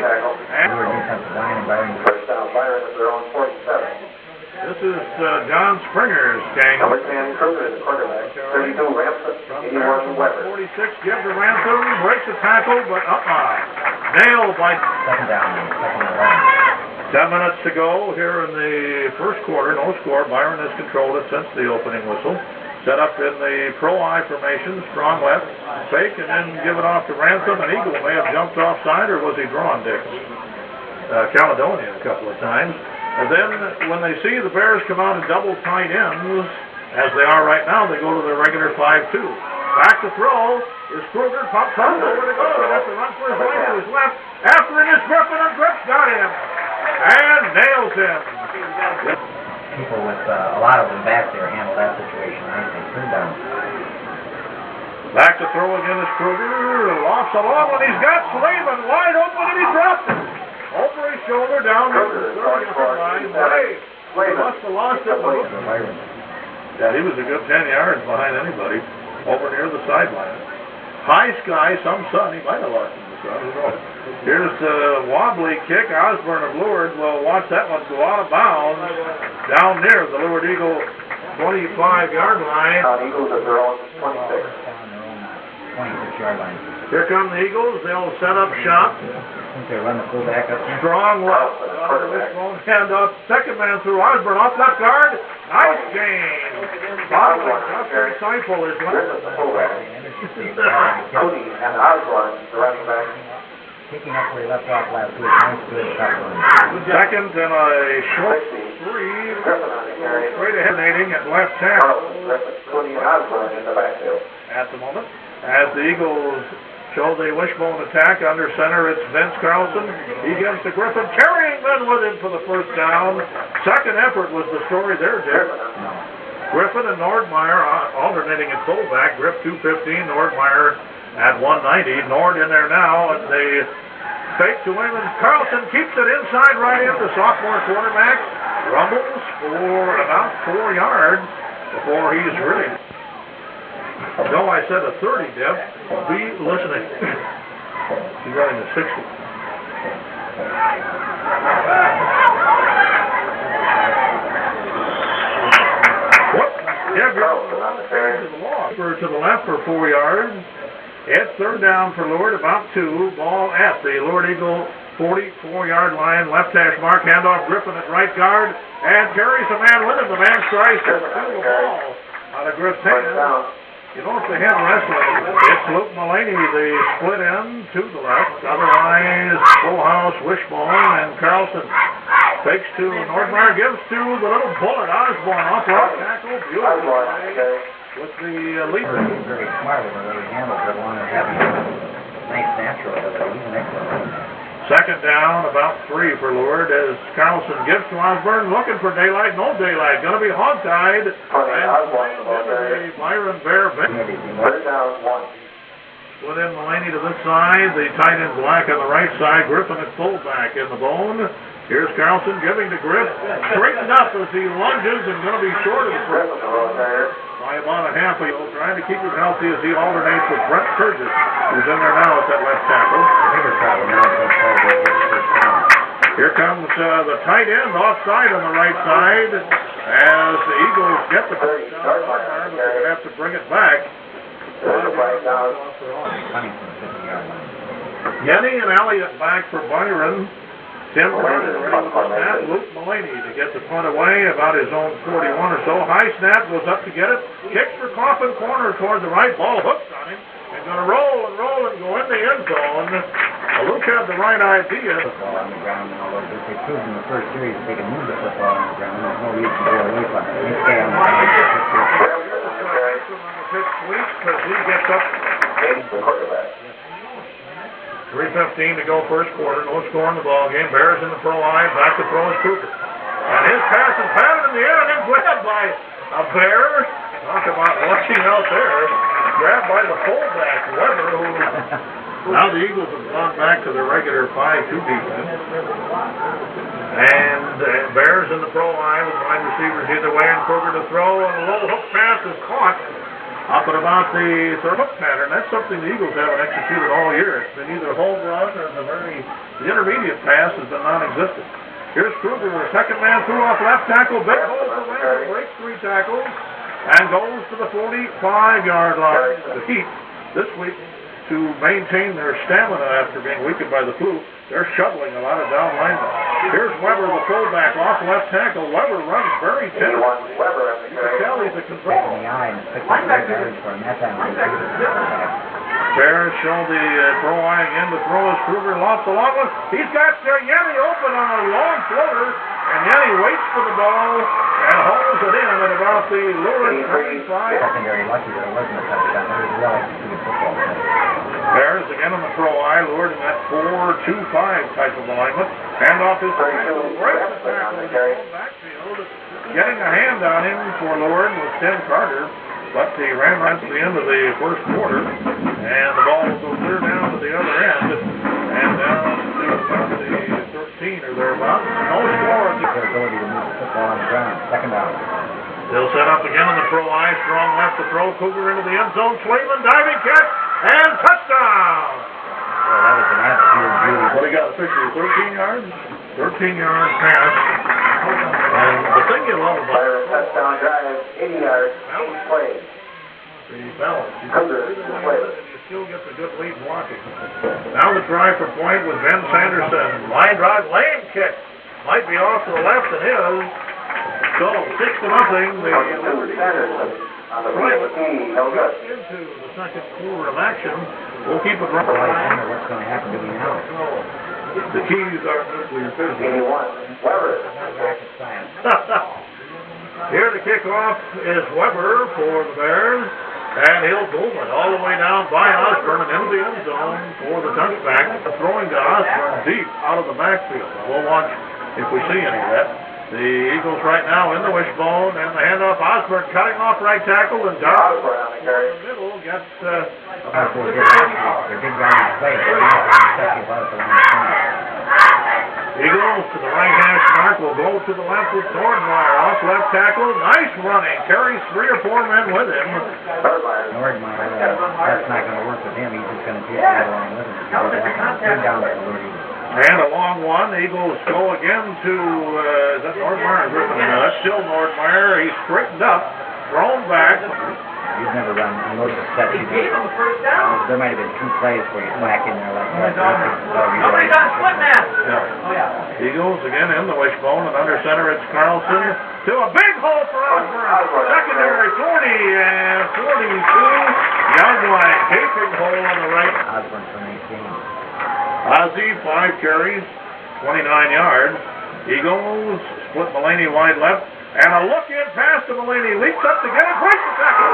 And First down, Byron at their own 47. this is John Springer's gang. Number 10, Kruger is the quarterback. 32, Ransom. 81, Weber. 46 gives to Ransom, breaks the tackle, but nailed by... Second down, second and 11. 10 minutes to go here in the first quarter. No score. Byron has controlled it since the opening whistle. Set up in the pro-I formation, strong left, fake, and then give it off to Ransom. An Eagle may have jumped offside, or was he drawn, Dix? Caledonia a couple of times. And then when they see the Bears come out in double tight ends, as they are right now, they go to their regular 5-2. Back to throw is Kruger, pops up, over to go. He has to run for his life to his left. After it is Griffin, and Griff's got him. And nails him. People with a lot of them back there handle that situation nicely. Third down. Back to throw again is Kruger. Lofts along when he's got Slavin wide open, and he dropped it. Over his shoulder, down the 30-yard line. He must have lost it. Yeah, he was a good 10 yards behind anybody over near the sideline. High sky, some sun. He might have lost it in the sun. Who knows? Here's the wobbly kick. Osborne of Lourdes will watch that one go out of bounds down near the Lourdes Eagle 25-yard line. Eagles at their own 26. 26-yard line. Here come the Eagles. They'll set up shop. I think they run the fullback up there. Strong left. Hand up. Second man through Osborne. Off left guard. Nice game. Bottling. Justin Seifel is Griffin, the fullback. Cody and Osborne, the running back. Picking up where he left off last week. Nice, good, tough one. Second and a short three. Griffin on the carry. Straight ahead at left tackle. Griffin, Cody and Osborne in the backfield. At the moment, as the Eagles show the wishbone attack under center, it's Vince Carlson. He gives to Griffin, carrying men with him for the first down. Second effort was the story there, Jeff. Griffin and Nordmeyer alternating at fullback. Griff 215, Nordmeyer at 190. Nord in there now, and they fake to him, and Carlson keeps it inside right in. The sophomore quarterback rumbles for about 4 yards before he's really... No, I said a 30, Deb. Be listening. He's running a 60. What? Deb, you're to the left for 4 yards. It's third down for Lourdes, about 2. Ball at the Lourdes Eagle 44-yard line. Left hash mark, handoff Griffin at right guard, and carries the man with him. The man tries to steal the ball out of Griff's hand. You know, if they had wrestling, it's Luke Mullaney, the split end to the left. Otherwise, full house, wishbone, and Carlson fakes to Nordmeyer, gives to the little bullet, Osborne, off right tackle. Beautiful play with the lead. Very smart with the way he handles it, along with having a nice natural ability. He's an excellent. Second down, about 3 for Lourdes, as Carlson gives to Osborne, looking for daylight. No daylight, going to be hogtied. And Byron Bear. Third down, 1. Put in Mullaney to this side, the tight end Black on the right side, Griffin at fullback in the bone. Here's Carlson giving to Griff, straightened up as he lunges and going to be short of the first by about a half a yard, trying to keep him healthy as he alternates with Brett Sturgis, who's in there now at that left tackle. The bigger problem now is going to first down. Here comes the tight end offside on the right side as the Eagles get the first down, but they're going to have to bring it back. Yenny and Elliott back for Byron. Tim Carter ready with the snap. Luke Mullaney to get the punt away about his own 41 or so. High snap, goes up to get it. Kicks for Coffin corner toward the right. Ball hooked on him. And going to roll and go in the end zone. Luke had the right idea. Football on the ground and all over. They proved in the first series they can move the football on the ground. There's no reason to go away from it. They stay on the ground. Pitch sweep as he gets up. 3:15 to go first quarter. No score in the ball game. Bears in the pro line. Back to throw is Cooper. And his pass is batted in the air and then grabbed by a Bear. Talk about watching out there. Grabbed by the fullback, Weber, who now the Eagles have gone back to their regular 5-2 defense. And Bears in the pro line with wide receivers either way and Kruger to throw. And a low hook pass is caught up and about the third hook pattern. That's something the Eagles haven't executed all year. It's been either home run or the intermediate pass has been non-existent. Here's Kruger, the second man threw off left tackle. Big hole for Randall, breaks 3 tackles. And goes to the 45-yard line. The Heat this week to maintain their stamina after being weakened by the flu. They're shoveling a lot of down linemen. Here's Weber, the fullback, off left tackle. Weber runs very tender. You can tell he's a control. Bears show the throw line again. The throw is Kruger lofts along with. He's got Yenny open on a long floater. And Yenny waits for the ball and holds it in at about the lower 35. Secondary lucky that it wasn't a touchdown. It was a well-executed football play. Bears again on the throw line, lured in that 4-2-5 type of alignment. Hand off his tackle, breaks the tackle in the backfield. Getting a hand on him for Lord was Tim Carter, but he ran right to the end of the first quarter, and the ball will go clear down to the other end, and down to about the 13 or thereabouts. No score. Their ability to move the football on the ground. Second down. They'll set up again on the pro line. Strong left to throw. Cougar into the end zone. Swayman diving catch and touchdown. Well, that was an absolute beauty. What do you got officially? 13 yards? 13-yard pass. And the thing you love about it, touchdown drive, 80 yards, 8 plays. the balance. You still get the good lead blocking. Now the try for point with Ben Sanderson. Line drive, lane kick. Might be off to the left and is. So 6-0. The Liberty right into the second quarter of action. We'll keep it right. I wonder what's going to happen to me now. The keys are nuclear physics. Rocket science. Here the kickoff is Weber for the Bears. And he'll boom it all the way down by Osborne and into the end zone for the touchback. Throwing to Osborne deep out of the backfield. We'll watch if we see any of that. The Eagles right now in the wishbone, and the handoff. Osborne cutting off right tackle, and down in the middle gets Their big guy in play. Eagles to the right hash mark will go to the left with Nordmeyer off left tackle. Nice running. Carries 3 or 4 men with him. Nordmeyer, that's not going to work with him. He's just going to take that along with him. He's down there, Liberty. And a long one. The Eagles go again to, is that Nordmeyer? That's still Nordmeyer. He's straightened up, thrown back. He's never run. I noticed that. There might have been 2 plays where he's whack in there like that. Nobody's on a split man. Eagles again in the wishbone, and under center it's Carlson to a big hole for Osborne. Secondary 40 and 42-yard line. Gaping hole on the right. Osborne for 19. Ozzie, 5 carries, 29 yards. Eagles split Mullaney wide left. And a look-in pass to Mullaney. Leaps up to get it. Breaks the tackle.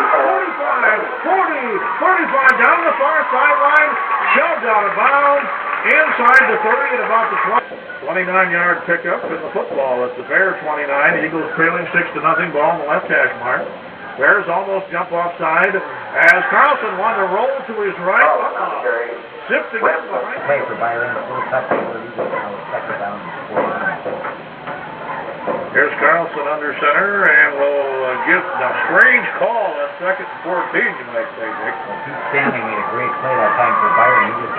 45, 40, 35 down the far sideline. Shoved out of bounds. Inside the 30 at about the 20. 29-yard pickup in the football. It's the Bears 29. Eagles trailing 6-0. Ball on the left hash mark. Bears almost jump offside as Carlson wanted to roll to his right. Sifting up behind. Play for Byron. Full touchdown. Eagles now second down. Here's Carlson under center, and will give the strange call on 2nd and 14, you might say, Dick. Well, Pete Stanley made a great play that time for Byron. He just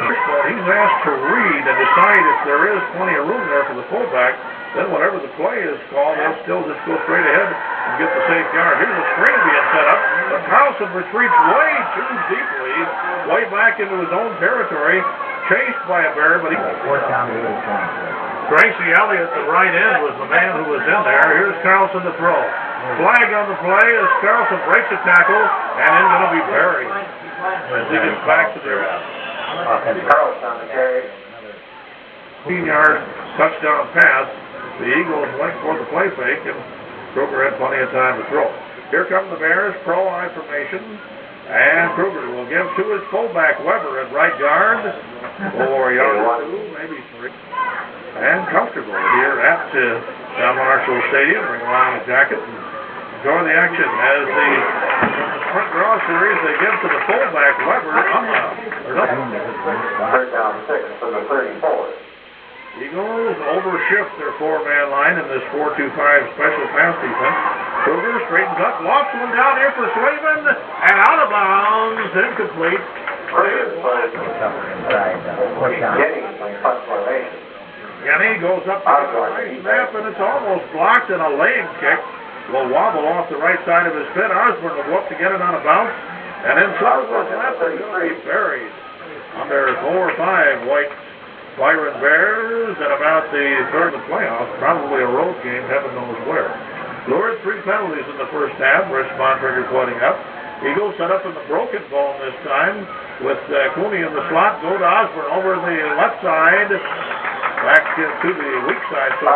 He's asked to read and decide if there is plenty of room there for the fullback. Then whatever the play is called, they'll still just go straight ahead and get the safe yard. Here's a screen being set up, but Carlson retreats way too deeply, way back into his own territory, chased by a bear, but he... 4th down, really strong. Tracy Elliott, the right end, was the man who was in there. Here's Carlson to throw. Flag on the play as Carlson breaks a tackle and is going to be buried as he gets back to their Carlson on the carry. 15-yard touchdown pass. The Eagles went for the play fake, and Kruger had plenty of time to throw. Here come the Bears, pro-I formation, and Kruger will give to his fullback Weber at right guard. 4 yards, 2, maybe 3. And comfortable here at John Marshall Stadium. Bring along a jacket and enjoy the action as the front draw series they give to the fullback Weber. 3rd down 6 from the 34. Eagles overshift their 4-man line in this 4-2-5 special pass defense. Kruger straightens up, lofts one down here for Slavin, and out of bounds, incomplete. Yenny goes up to the right snap, and it's almost blocked, and a laying kick will wobble off the right side of his pit. Osborne will go up to get it on a bounce, and then Silver's left is going to be buried under 4 or 5 white Byron Bears at about the third of the playoffs, probably a road game, heaven knows where. Lured 3 penalties in the first half, Rich Bontrager pointing up. Eagles set up in the broken bone this time with Cooney in the slot. Go to Osborne over the left side, back to the weak side. So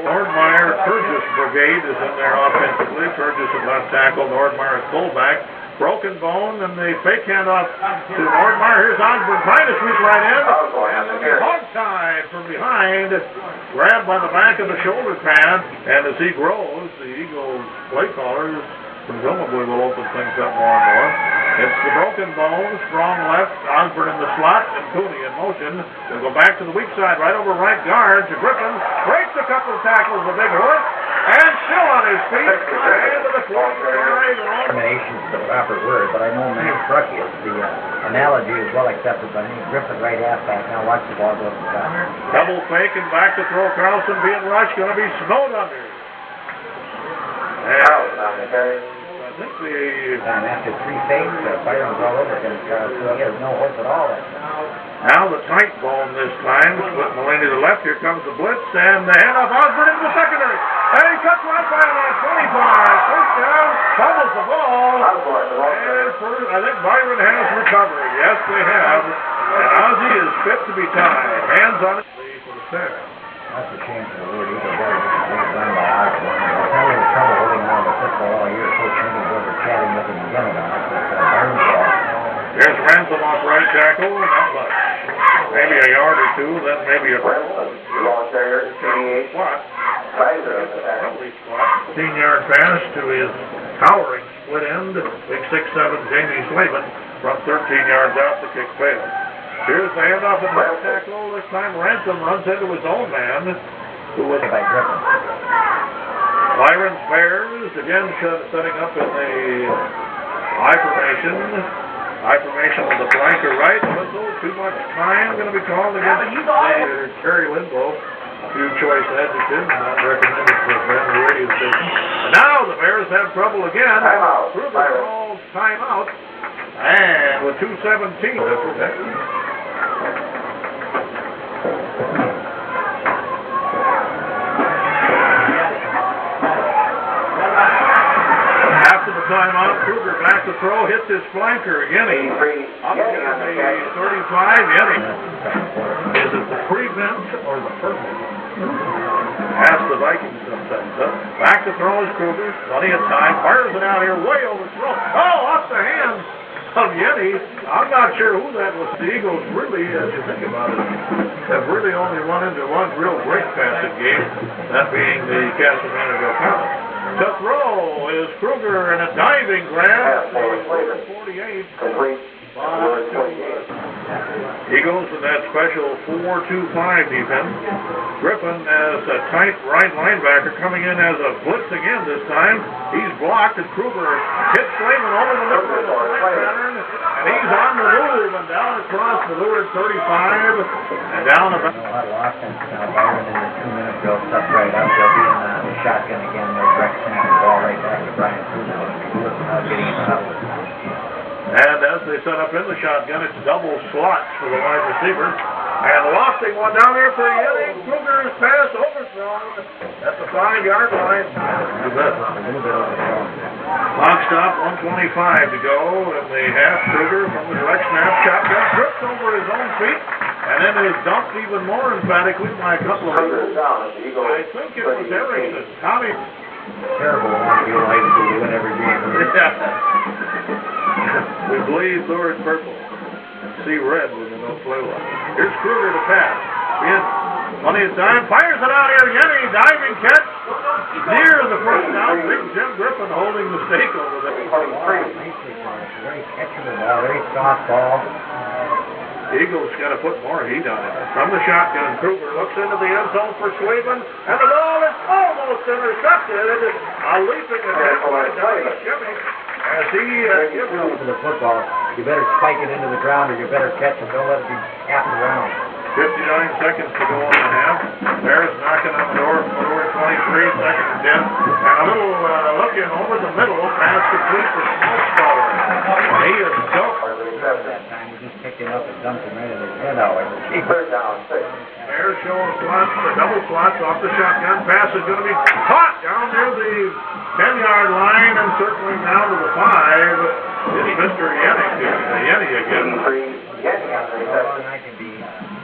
Nordmeyer, Turgis brigade is in there offensively. Turgis at left tackle, Nordmeyer at fullback. Broken bone, and the fake handoff to Nordmeyer. Here's Osborne trying to sweep right in. And then the hog tie from behind, grabbed by the back of the shoulder pad. And as he grows, the Eagles play callers presumably will open things up more and more. It's the broken bone, strong left, Osborne in the slot, and Cooney in motion. They'll go back to the weak side, right over right guard to Griffin. Breaks a couple of tackles, a big horse, and still on his feet. Into the 45. Termination is the proper word, but I know Matt Fruckius, the analogy is well accepted by me. Griffin right halfback, now watch the ball go to the top. Double fake and back to throw. Carlson being rushed, going to be snowed under. Carlson on the carry. I think the... And after 3 fakes, Byron's all over against Carlson. He has no hope at all. Now the tight bone this time, split Mulaney to the left. Here comes the blitz, and the handoff Osborne into the secondary. And he cuts right by him on 25. First down, fumbles the ball. And first, I think Byron has recovered. Yes, they have. And Ozzie is fit to be tied. Hands on it for the sack. That's a shame for the Lord. He's a very great run by Osborne. I've had a little trouble holding on to football all year. Coach Minnie's over chatting with him again about it. But Byron's ball. Here's Ransom off right tackle. Not much. Maybe a yard or two, then maybe a... Long there, 88. What? 15-yard pass to his towering split end, big 6'7" Jamie Slavin from 13 yards out. The kick failed. Here's the handoff at left tackle. This time Ransom runs into his own man, who was by Griffin. Byron's Bears again setting up in the I formation. I formation with the flanker right. Whistle. Too much time going to be called against Terry Limbo. Few choice adjectives not recommended for a family radio station. And now the Bears have trouble again. Kruger calls timeout. And with 2:17 to protect. After the timeout, Kruger back to throw, hits his flanker. Yenny up to the 35. Yenny. Is it the prevent or the perfect? Ask the Vikings sometimes. Back to throw is Kruger. Plenty of time. Fires it out here way overthrown. Oh, off the hands of Yenny. I'm not sure who that was. The Eagles really, as you think about it, have really only run into one real great passing game, that being the Castleman Comets. To throw is Kruger and a diving grab. 48. Complete. Eagles in that special 4-2-5 defense. Griffin as a tight right linebacker coming in as a blitz again this time. He's blocked and Kruger hits Slayman over the middle of the pattern. And he's on the move and down across the Lure 35 and down about. No huddle offense now. Byron in the 2-minute drill stuff right up. They'll be in the shotgun again. They'll direct snap the ball right back to Brian Kruger. Getting in the huddle. And as they set up in the shotgun, it's double slots for the wide receiver. And lofting one down there for Yenny. Kruger's pass overthrown at the 5-yard line. Clock stop, 1:25 to go in the half. Kruger from the direct snap shotgun trips over his own feet. And then is dumped even more emphatically by a couple of Eagles. I think it was Erickson. Tommy. Terrible one to high school to win every game. We bleed lurid purple and see red when they don't play well. Here's Kruger to pass. He has plenty of time. Fires it out here. Yenny diving catch. Near the first down. Big Jim Griffin holding the stake over there. Very catchable ball. Very soft ball. Eagles got to put more heat on it. From the shotgun, Kruger looks into the end zone for Sweven. And the ball is almost intercepted. A leaping attack by Johnny Jimmy. As he gives to the football, you better spike it into the ground or you better catch it. Don't let it be tapped around. 59 seconds to go in the half. Bears knocking on the door for Lure 23, second and 10. And a little looking over the middle, pass complete for Smokestower. And he is jumped. That time he just picked him up and dumped him right in his head out. Bears showing slots for double slots off the shotgun. Pass is going to be caught down near the 10-yard line and circling down to the 5. It's Mr. Yenny again. I can be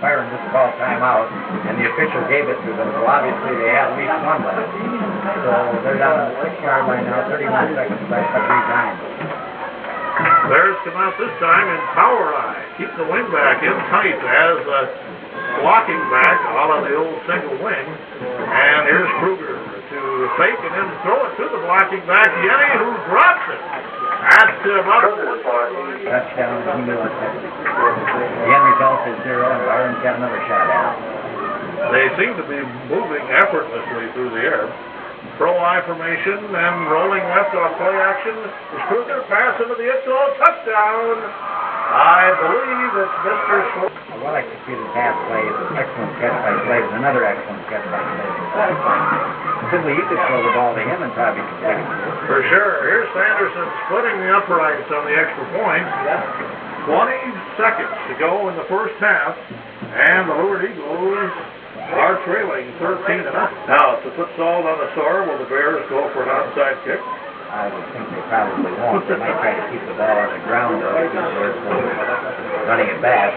firing this ball timeout, and the official gave it to them, so obviously they had at least one left. So they're down on the 6-yard line now, 31 seconds left, 3 times. Bears come out this time in power eye. Keep the wing back in tight as blocking back all of the old single wing. And here's Kruger to fake and then throw it to the blocking back. Yenny who drops it. That's about touchdown. The end result is 0, and Byron's got another shot at it. They seem to be moving effortlessly through the air. Pro I formation and rolling left on play action. Is Kruger pass into the end zone. Touchdown. I believe it's Mr. Schwartz. A well-executed pass play is an excellent catch by Slaves. Another excellent catch by Slaves. Simply, you could throw the ball to him and probably complete it. For sure. Here's Sanderson splitting the uprights on the extra point. 20 seconds to go in the first half. And the Lure Eagles are trailing 13-0. Now, to put salt on the sore, will the Bears go for an onside kick? I would think they probably won't. They might try to keep the ball on the ground, though, because they're running it back.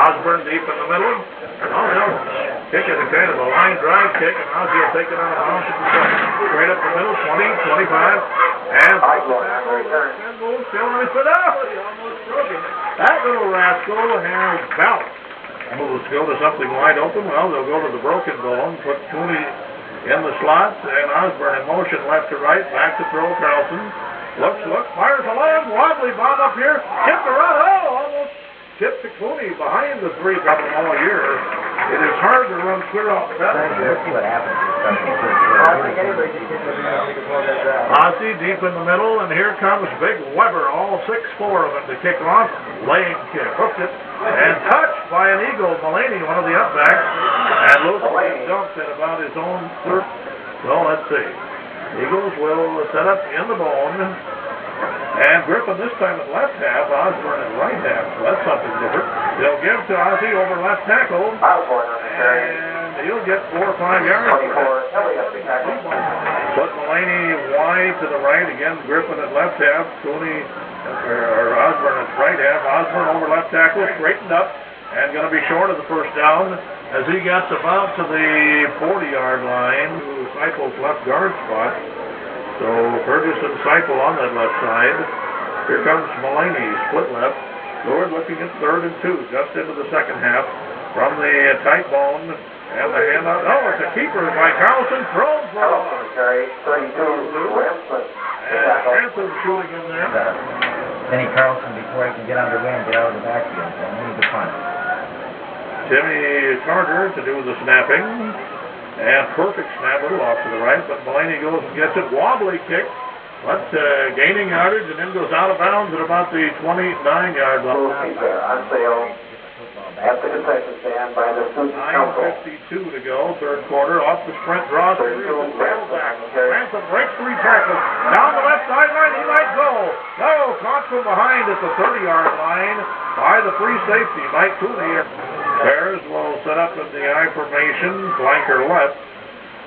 Osborne deep in the middle. Oh, no. Kick it, kind of a line drive kick, and Ozzie will take it on a bounce at the second. Straight up the middle, 20, 25. And still on his foot out. He almost broke it. That little rascal has balance. Let's go to something wide open. Well, they'll go to the broken bone, put Cooney in the slots, and Osborne in motion left to right, back to throw. Carlson looks, fires a long, wobbly bomb up here, tipped around, almost tipped to Cooney behind the 3 problem all year. It is hard to run clear off that. Let's see what happens. Ozzie deep in the middle, and here comes Big Weber, all 6'4" of them to kick off. Lane kick, hooked it, and touched by an Eagle, Mulaney, one of the upbacks, and Lewis dumped at about his own third. Well, let's see. Eagles will set up in the bone, and Griffin this time at left half, Osborne at right half, so that's something different. They'll give to Ozzie over left tackle, and he'll get 4 or 5 yards. Put Mulaney wide to the right, again Griffin at left half, Cooney or Osborne at right half, Osborne over left tackle, straightened up, and going to be short of the first down as he gets about to the 40-yard line to Seipel's left guard spot. So Ferguson, Seipel on that left side. Here comes Mulaney, split left. Lord looking at 3rd and 2, just into the second half. From the tight bone, And the handout, no, it's a keeper by Carlson, thrown for a Carlson carry 32, Ransom. and Ransom shooting in there. Denny Carlson before he can get underway and get out of the backfield. So only the punt. Timmy Carter to do the snapping. And perfect snap, little off to the right, but Mulaney goes and gets it. Wobbly kick, but gaining yardage and then goes out of bounds at about the 29-yard line. On sale at the concession stand by the student council. 9:52 to go, third quarter. Off the sprint, draws through the back. Ransom breaks 3 tackles. Down the left sideline, he might go. No, caught from behind at the 30-yard line by the free safety, Mike Cooney. Bears will set up in the I formation, flanker left.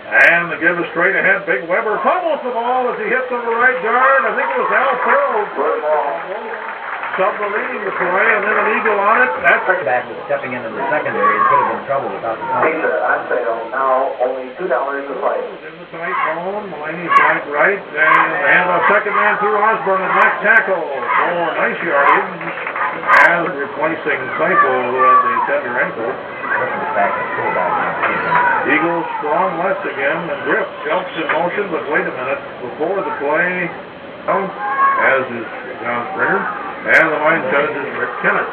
And to give a straight ahead, Big Weber fumbles the ball as he hits on the right guard. I think it was Al Farrell. Submarining the play, and then an eagle on it. That's Back was stepping into the secondary and could have been trouble without the punt. Pizza on sale now, only $2 a slice. in the tight zone. Mulaney flank right, and the handoff second man through Osborne and left tackle for nice yardage. And replacing Seifel, who had the tender ankle. Eagles strong left again, and Griff jumps in motion, but wait a minute, before the play, as is John Springer, and the line judge is Rick Kennett.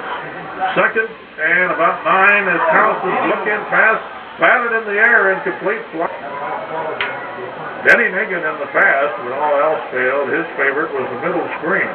Second and about 9 as Carlson's look-in pass, batted in the air, incomplete fly. Denny Megan in the pass, when all else failed, his favorite was the middle screen.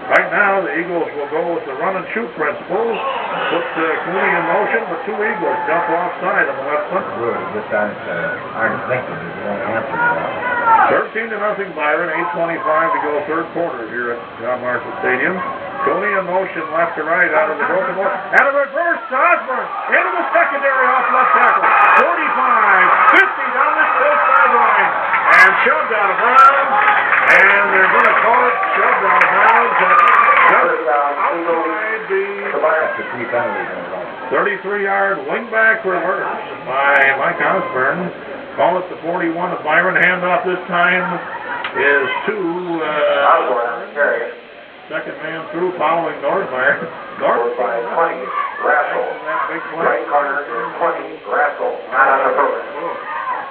Right now, the Eagles will go with the run-and-shoot principle. Put Cooney in motion, but 2 Eagles jump offside on the left foot. This aren't thinking he won't answer that. 13-0 Byron, 8:25 to go, third quarter here at John Marshall Stadium. Cooney in motion, left to right, out of the broken ball. And a reverse to Osborne, into the secondary off left tackle. 45, 50 down this close sideline. And shoved out of bounds. And they're going to call it shoved out of bounds. Outside the 33-yard wingback reverse by Mike Osborne. Call it the 41 of Byron. Handoff this time is to second man through following Nordmeyer. By 20, Rassel. Right corner, 20, Rassel. Not on the program.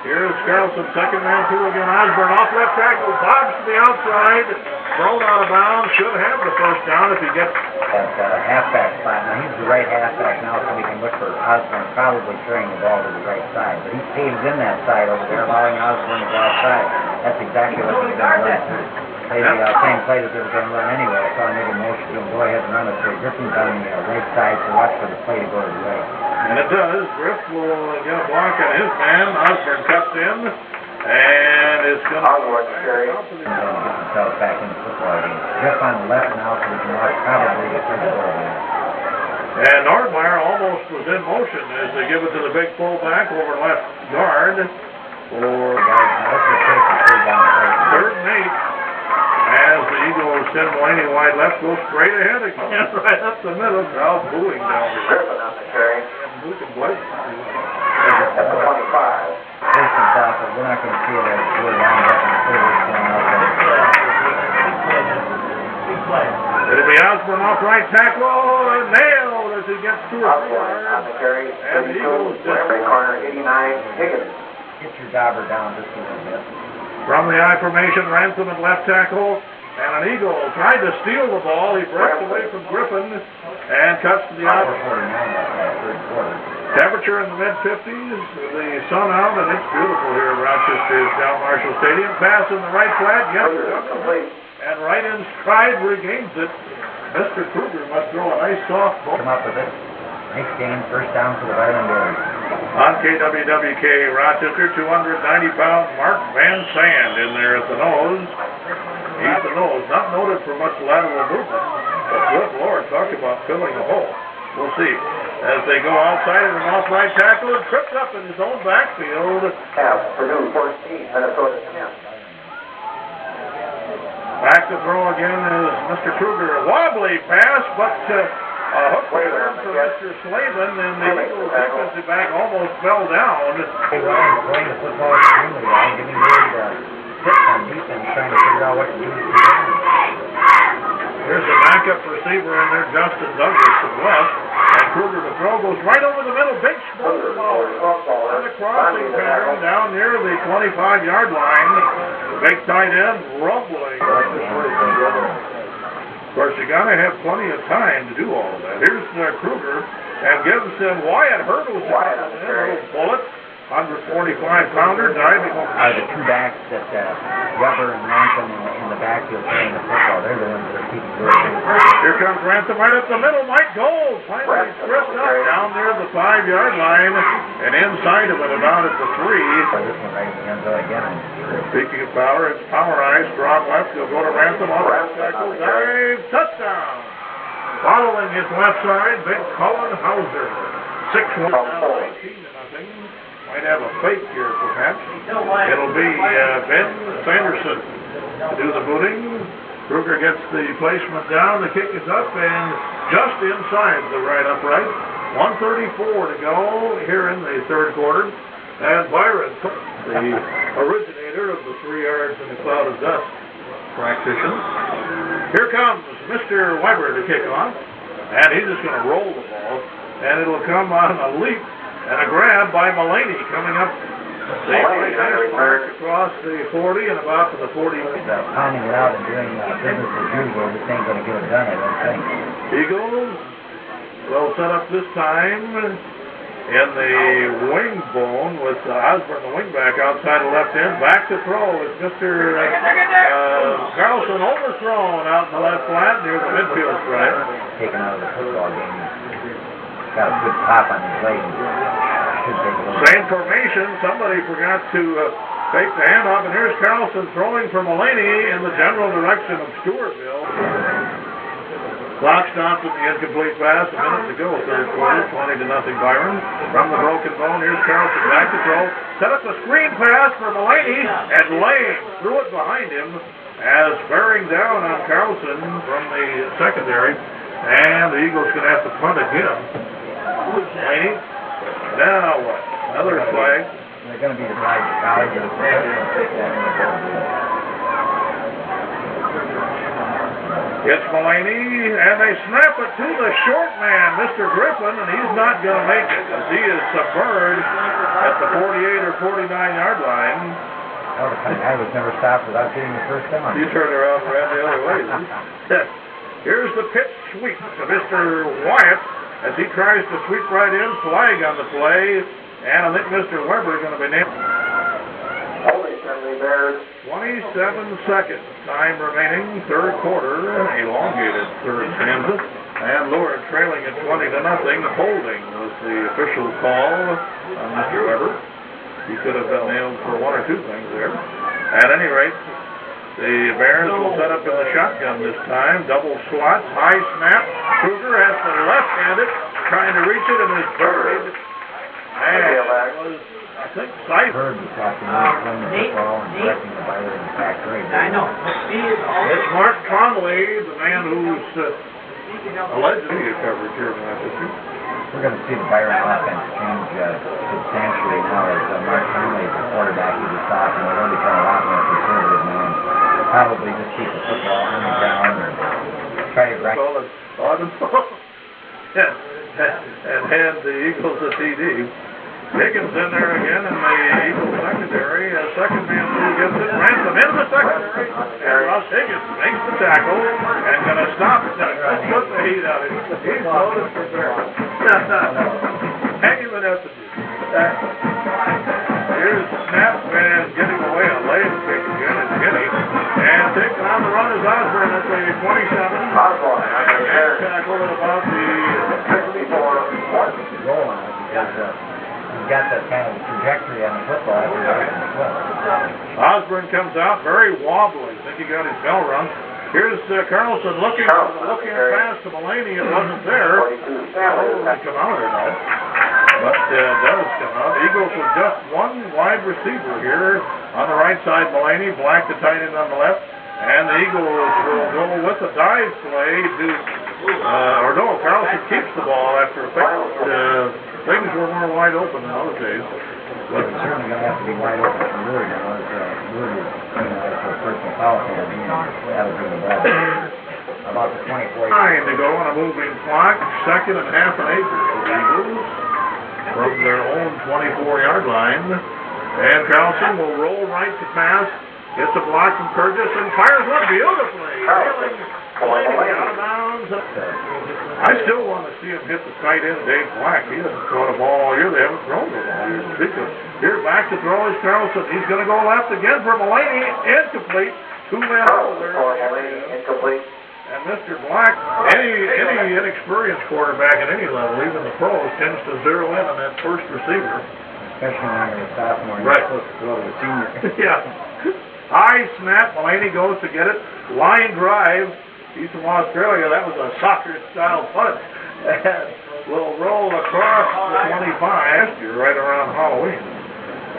Here's Carlson, second man through again. Osborne off left tackle, bobs to the outside, thrown out of bounds. Should have the first down if he gets that halfback spot. Now he's the right halfback now, so we can look for Osborne probably carrying the ball to the right side. But he stays in that side over there, allowing Osborne to go outside. That's exactly what he's going to run. Play the same play that they were going to run anyway. I saw a nigga motion to go ahead and run it. So Griffin's on the right side, so watch for the play to go to the right. And it does. Griff will get a block on his man. Osborne cuts in, and it's going to carry. Get himself back in the football game. Griff on the left now, so we can watch probably the third goal game. And Nordmeyer almost was in motion as they give it to the big fullback over left guard for third and 8. As the Eagles send Mulaney wide left, goes straight ahead again, right up the middle. Crowd booing down here. Griffin on the carry. Who can blame? At the 25. First and top, but we're not going to see it as we're lined up in the forward going out there. It'll be Osborne off right tackle, and nailed as he gets 2 or 3 Osborne on the carry. And the Eagles Right corner, 89, Higgins. Get your dauber down just a little bit. From the I formation, Ransom at left tackle, and an Eagle tried to steal the ball. He breaks away from Griffin and cuts to the out. Temperature in the mid-50s, the sun out, and it's beautiful here at Rochester's John Marshall Stadium. Pass in the right flat, yes, and right in stride regains it. Mr. Kruger must throw a nice soft ball. Come up with it. Nice game, first down for the Violent Bears. On KWWK Rochester, 290-pound Mark Van Sand in there at the nose. He's the nose, not noted for much lateral movement, but good Lord, talk about filling the hole. We'll see. As they go outside and an off-right tackle and tripped up in his own backfield. Purdue 14, Minnesota 10. Back to throw again is Mr. Kruger. A wobbly pass, but a hook return for Mr. Slavin, and the Eagles defensive back almost fell down. Hey, Ryan's playing the football extremely well, giving good hits on defense, trying to figure out what to do with the game. Here's the backup receiver in there, Justin Douglas from West, and Kruger to throw, goes right over the middle, big smoke ball. On the crossing pattern down near the 25-yard line. The big tight end rumbling. Of course, you gotta have plenty of time to do all of that. Here's Kruger and gives him Wyatt Hurdles a little bullet. 145-pounder diving over. The two backs that Weber and Ransom in the backfield playing the football, they're the ones that are keeping good. Here comes Ransom right up the middle. Mike Gold finally stripped up down near the 5-yard line and inside of it about at the 3. This one right in the end zone again. Speaking of power, it's power eye, strong left. He'll go to Ransom off the tackle. Dive, touchdown. Following his left side, big Colin Hauser. 6-1 now, 19-0. Might have a fake here, perhaps. It'll be Ben Sanderson to do the booting. Kruger gets the placement down. The kick is up and just inside the right upright. 1:34 to go here in the third quarter. And Byron, the originator of the 3 yards in the cloud of dust practitioner. Here comes Mr. Weber to kick off. And he's just going to roll the ball. And it'll come on a leap and a grab by Mulaney coming up the right mark across the 40 and about to the 40. Pounding it out and doing business as usual, this ain't going to get it done, I don't think. Eagles well set up this time in the wing bone with Osborne, the wingback, outside the left end. Back to throw is Mr. Carlson, overthrown out in the left flat near the midfield stripe. Taken out of the football game. Got a good pop on his leg. Same formation. Somebody forgot to take the handoff, and here's Carlson throwing for Mulaney in the general direction of Stewartville. Clock stops at the incomplete pass. A minute to go. Third quarter, 20-0 Byron. From the broken bone, here's Carlson back to throw. Set up the screen pass for Mulaney, and Lane threw it behind him as bearing down on Carlson from the secondary. And the Eagles going to have to punt again. Mulaney. Now what? Another flag. They're going to be obliged to college or It's Mulaney, and they snap it to the short man, Mr. Griffin, and he's not going to make it as he is submerged at the 48 or 49-yard line. Oh, the kind of guy was never stopped without getting the first down. You turned around the other way. Here's the pitch sweep to Mr. Wyatt as he tries to sweep right in, flag on the play, and I think Mr. Weber is going to be named. Holy friendly Bears. 27 seconds, time remaining, third quarter, elongated third stanza, and Lord trailing at 20-0. Holding was the official call on Mr. Weber. He could have been nailed for one or two things there. At any rate, the Bears will set up in the shotgun this time. Double slots, high snap. Kruger has to left-hand it, trying to reach it, and is buried. And it was, I think, Seifert. Bird was talking about playing the football and directing the Byron in the factory. I know. It's Mark Conley, the man who's allegedly a coverage here in Massachusetts. We're going to see the Byron offense change substantially now as Mark Conley is the quarterback. He was talking. We're going to become a lot more conservative now. Probably just keep the football on the ground and try to wreck it. And hand the Eagles a TD. Higgins in there again in the Eagles secondary. Second man through gets it. Ransom into the secondary. And Russ Higgins makes the tackle and going to stop it. Let's put the heat out of it. He's loaded for there. Hang him it up to do. Here's Snap and getting away a leg kick again. It's Giddy. And taking on the run is Osborne at the 27. Osborne. Tackle at about the 64. Roll on it because he's got that kind of trajectory on the football as well. Osborne comes out very wobbly. I think he got his bell rung. Here's Carlson looking for the looking pass to Mulaney. It wasn't there. Come out or not. But does come out. Eagles with just one wide receiver here on the right side. Mulaney, Black the tight end on the left. And the Eagles will go with a dive play to, Carlson keeps the ball after a fake. Things were more wide open than those days. But it's certainly going to have to be wide open for Lure now. Lure is, for a personal foul penalty, and that'll bring the ball. about the 24. 9 to go on a moving clock. 2nd and half an acre for the Eagles from their own 24-yard line. And Carlson will roll right to pass. Gets a block from Curtis and fires one beautifully. Out of bounds. I still want to see him hit the tight end, Dave Black. He hasn't thrown a ball all year. They haven't thrown the ball. Here back to throw is Carlson. He's going to go left again for Mulaney. Incomplete. 2 men over there. Incomplete. And Mr. Black, any inexperienced quarterback at any level, even the pros, tends to zero in on that first receiver. Especially when you're a sophomore and Right. you're supposed to throw to a senior. Yeah. High snap. Mulaney goes to get it. Line drive. He's from Australia. That was a soccer-style punt. Will roll across the 25. You're right around Halloween.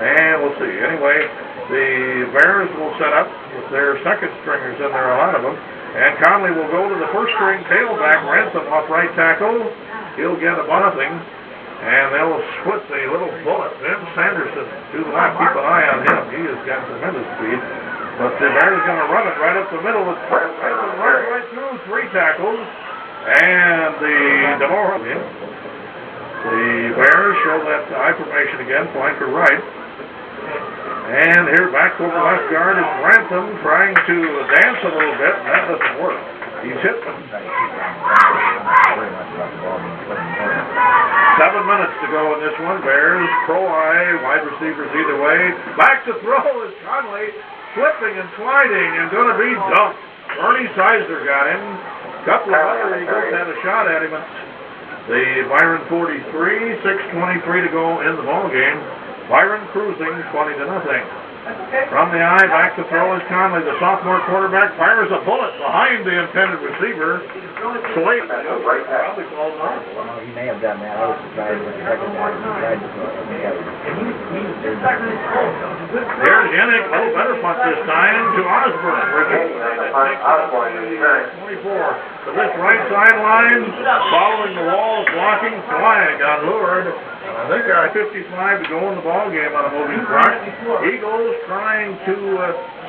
And we'll see. Anyway, the Bears will set up with their second stringers in there, a lot of them. And Conley will go to the first string tailback, Ransom off right tackle. He'll get a nothing. And they'll split the little bullet. Jim Sanderson to the left. Keep an eye on him. He has got tremendous speed. But the Bears are going to run it right up the middle. It's right through 3 tackles. And the Bears show that I formation again, flanker right. And here back over left guard is Ransom trying to dance a little bit, and that doesn't work. He's hit them. 7 minutes to go in this one. Bears, pro eye, wide receivers either way. Back to throw is Conley, slipping and sliding and going to be dumped. Bernie Sizer got him. A couple of other Eagles had a shot at him. The Byron 43, 6:23 to go in the ball game. Byron cruising 20-0. From the eye, back to throw is Conley. The sophomore quarterback fires a bullet behind the intended receiver. Slate probably falls off. Well, he may have done that. I was surprised when the second one tried to throw it. Here's Yannick, a little better punt this time to Osborne. 24. To this right sideline, following the walls, blocking, flag on Lured. I think 55 to go in the ball game on a moving clock. Eagles trying to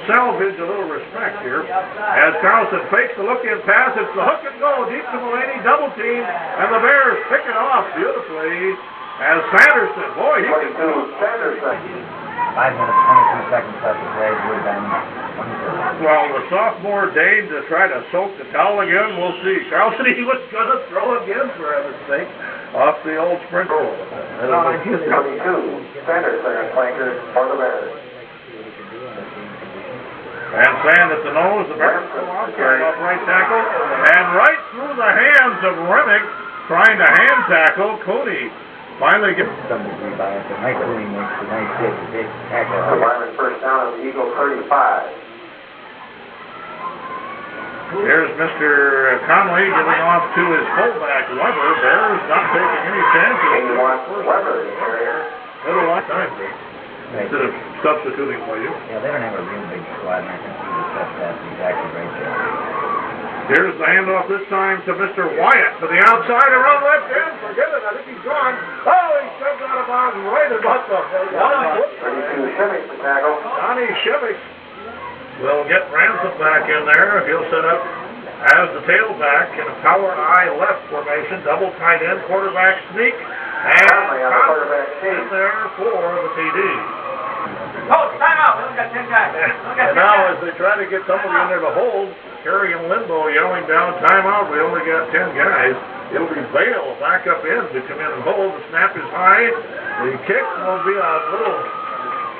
salvage a little respect here. As Carlson fakes the look-in pass, it's the hook and go deep to Mulaney, double team, and the Bears pick it off beautifully. As Sanderson, boy, he can do it. 5 minutes, 22 seconds left to play. We're done. Well, the sophomore deigned to try to soak the towel again. We'll see. Carlson, he was going to throw again, for heaven's sake, off the old sprint roll. 22, Sanderson, flanker for the Bears. And Sand at the nose, the Bears go outside off right tackle, and right through the hands of Remick, trying to hand tackle Cody. Finally gets some degree by it, but Mike Cooney makes a nice hit, a big tackle. The Wyman first down of the Eagle 35. Here's Mr. Conley giving off to his fullback, Weber. Bears not taking any chances. 81, Weber, the carrier. Little lot of time instead of substituting for you. Yeah, they don't have a real big squad, and I can see the stuff that's exactly right there. Here's the handoff this time to Mr. Wyatt to the outside around left end. Forget it, I think he's gone. Oh, he shoved out of bounds right about the 32, Shimmick to tackle. Donnie Shimmick will get Ransom back in there. He'll set up as the tailback in a power I left formation, double tight end, quarterback sneak, and quarterback in there for the TD. Coach, time out. We only got 10 guys. And now as they try to get somebody in there to hold, Kerry and Limbo yelling down timeout, we only got 10 guys. It'll be Vail back up in to come in and hold. The snap is high. The kick will be a little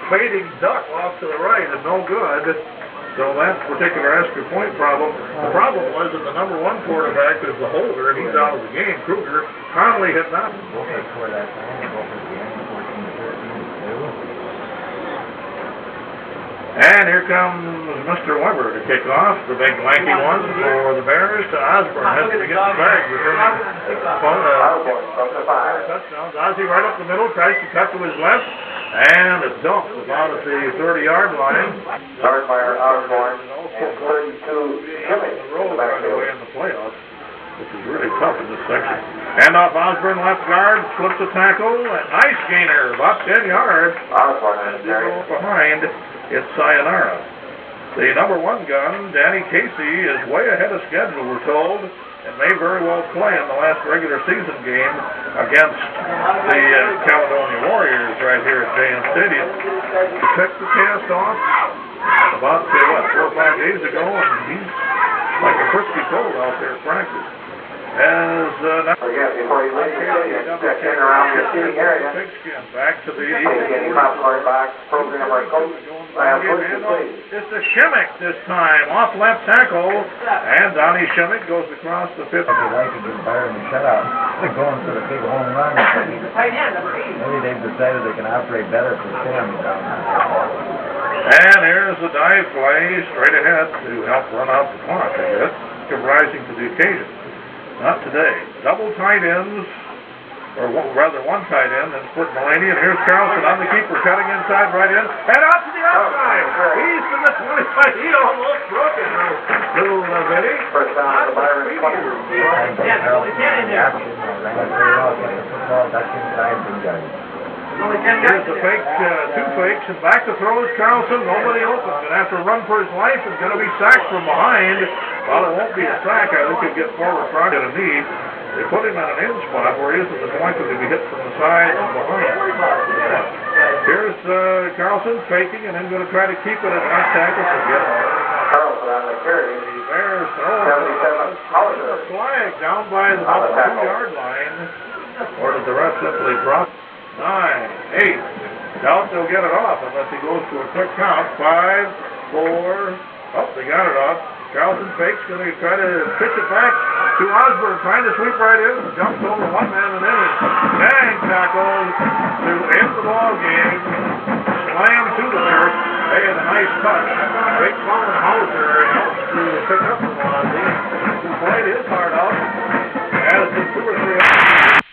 fading duck off to the right and no good. So that particular extra point problem. The problem was that the number 1 quarterback is the holder and he's out of the game. Kruger. Conley had not. And here comes Mr. Weber to kick off, the big lanky one for the Bears to Osborne. Has to get the bag returning touchdowns. Ozzie right up the middle, tries to cut to his left, and it's dumped about at the 30-yard line. Started by Osborne and 32, Shimmick. The road right away in the playoffs, which is really tough in this section. Hand off Osborne, left guard, slips a tackle, and nice gainer, about 10 yards. Osborne in the carry. Behind, it's sayonara. The number 1 gun, Danny Casey, is way ahead of schedule, we're told, and may very well play in the last regular season game against the Caledonia Warriors right here at JM Stadium. He took the cast off about, 4 or 5 days ago, and he's like a frisky colt out there at practice. Before you leave the stadium, check in around your seating area. Back to the Getting popcorn box program our coach. It's the Shimmick this time, off left tackle, and Donnie Shimmick goes across the 50. If they like to get better in the shutout, they're going for the big home run. Maybe they've decided they can operate better for Sam down there. And here's the dive play straight ahead to help run out the clock, I guess, rising to the occasion. Not today. Double tight ends, or rather one tight end, and split Mulaney, and here's Carlson on the keeper, cutting inside right in, and out to the outside. He's to the 25. He almost broke it. Little Vinny. First down to Byron. Here's the fake, 2 fakes, and back to throw is Carlson. Nobody open. Gonna have to run for his life and gonna be sacked from behind. Well, it won't be a sack. I think he'll get forward front at a knee. They put him at an in spot where he isn't as likely to be hit from the side and behind. Here's Carlson faking and then going to try to keep it at that tackle. Forget it. Carlson on the carry. The Bears throwing a flag down by the 2-yard line. Or did the ref simply drop? 9, 8. Doubt they'll get it off unless he goes to a quick count. 5, 4. Oh, they got it off. Carlson fakes, going to try to pitch it back to Osborne, trying to sweep right in, jumps over one man and then is bang tackled to end the ball game. Slam to the turf. They had a nice touch. Big Coleman Hauser helps to pick up the ball. He played his heart out. Has the 2 or 3.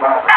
ball.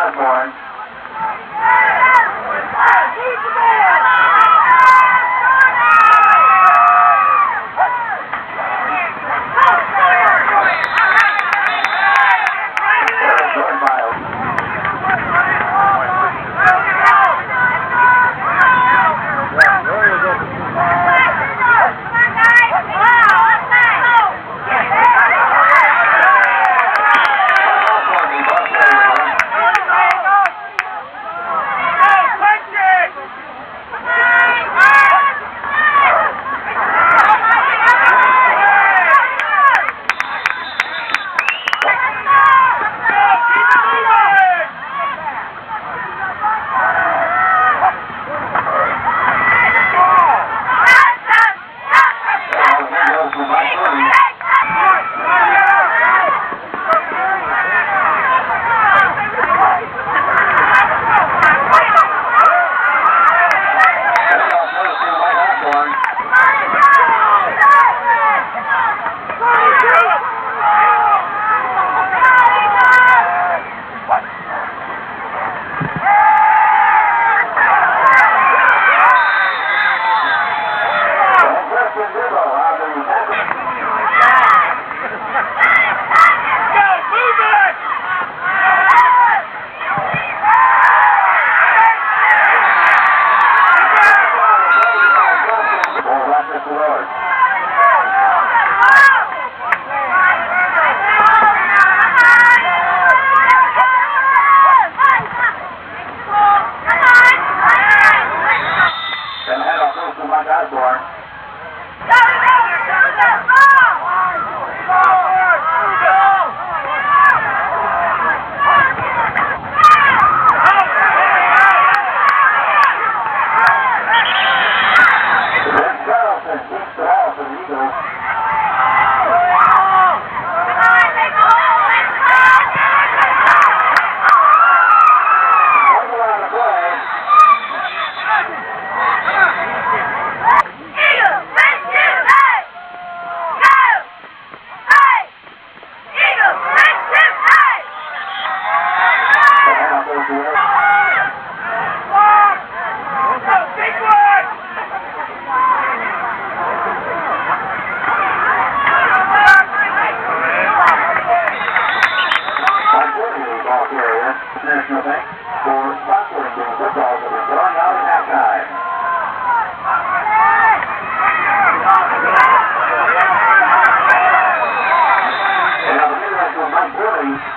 Osborne. Jordan Miles. National Bank for sponsoring the football that is going out at halftime. And on the midnight from Mike Willie.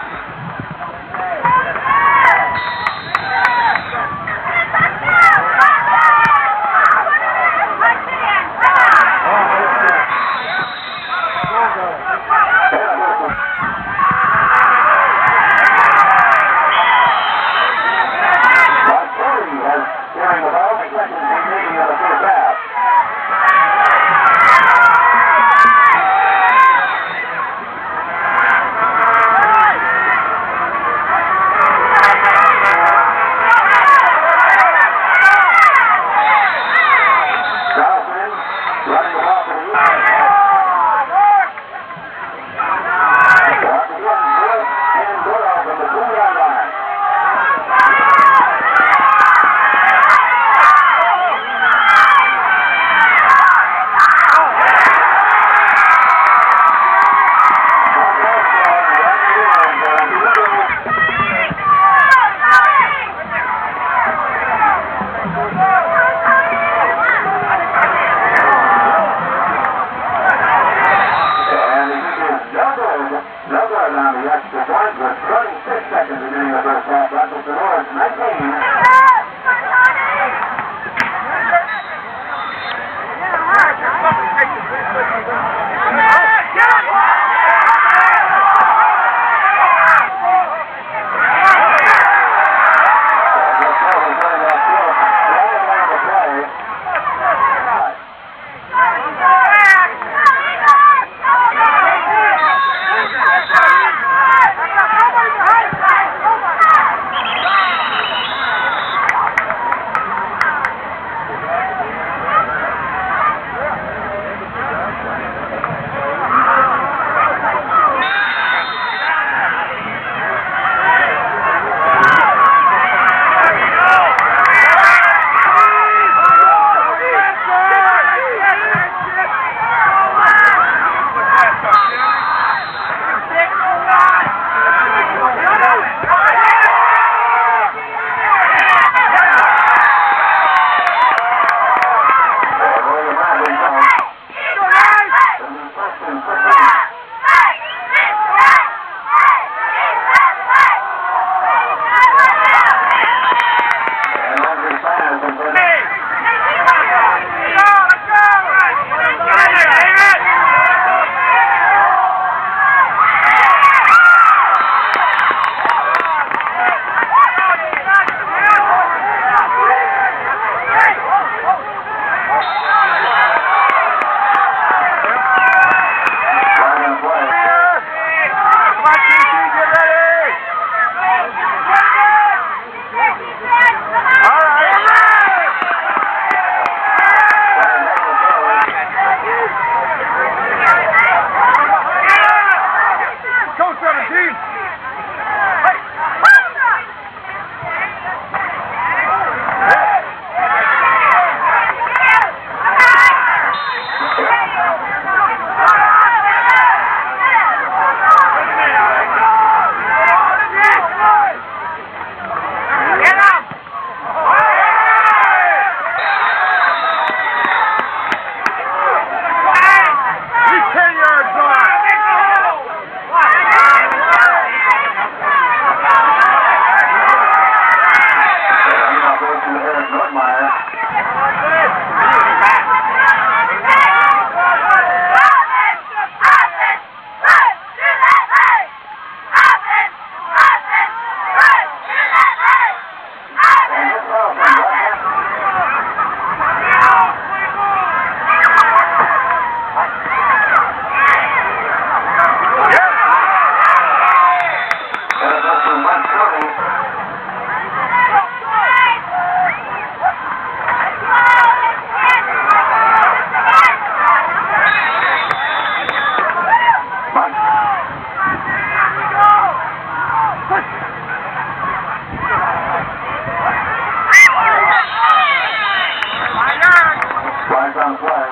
the flag.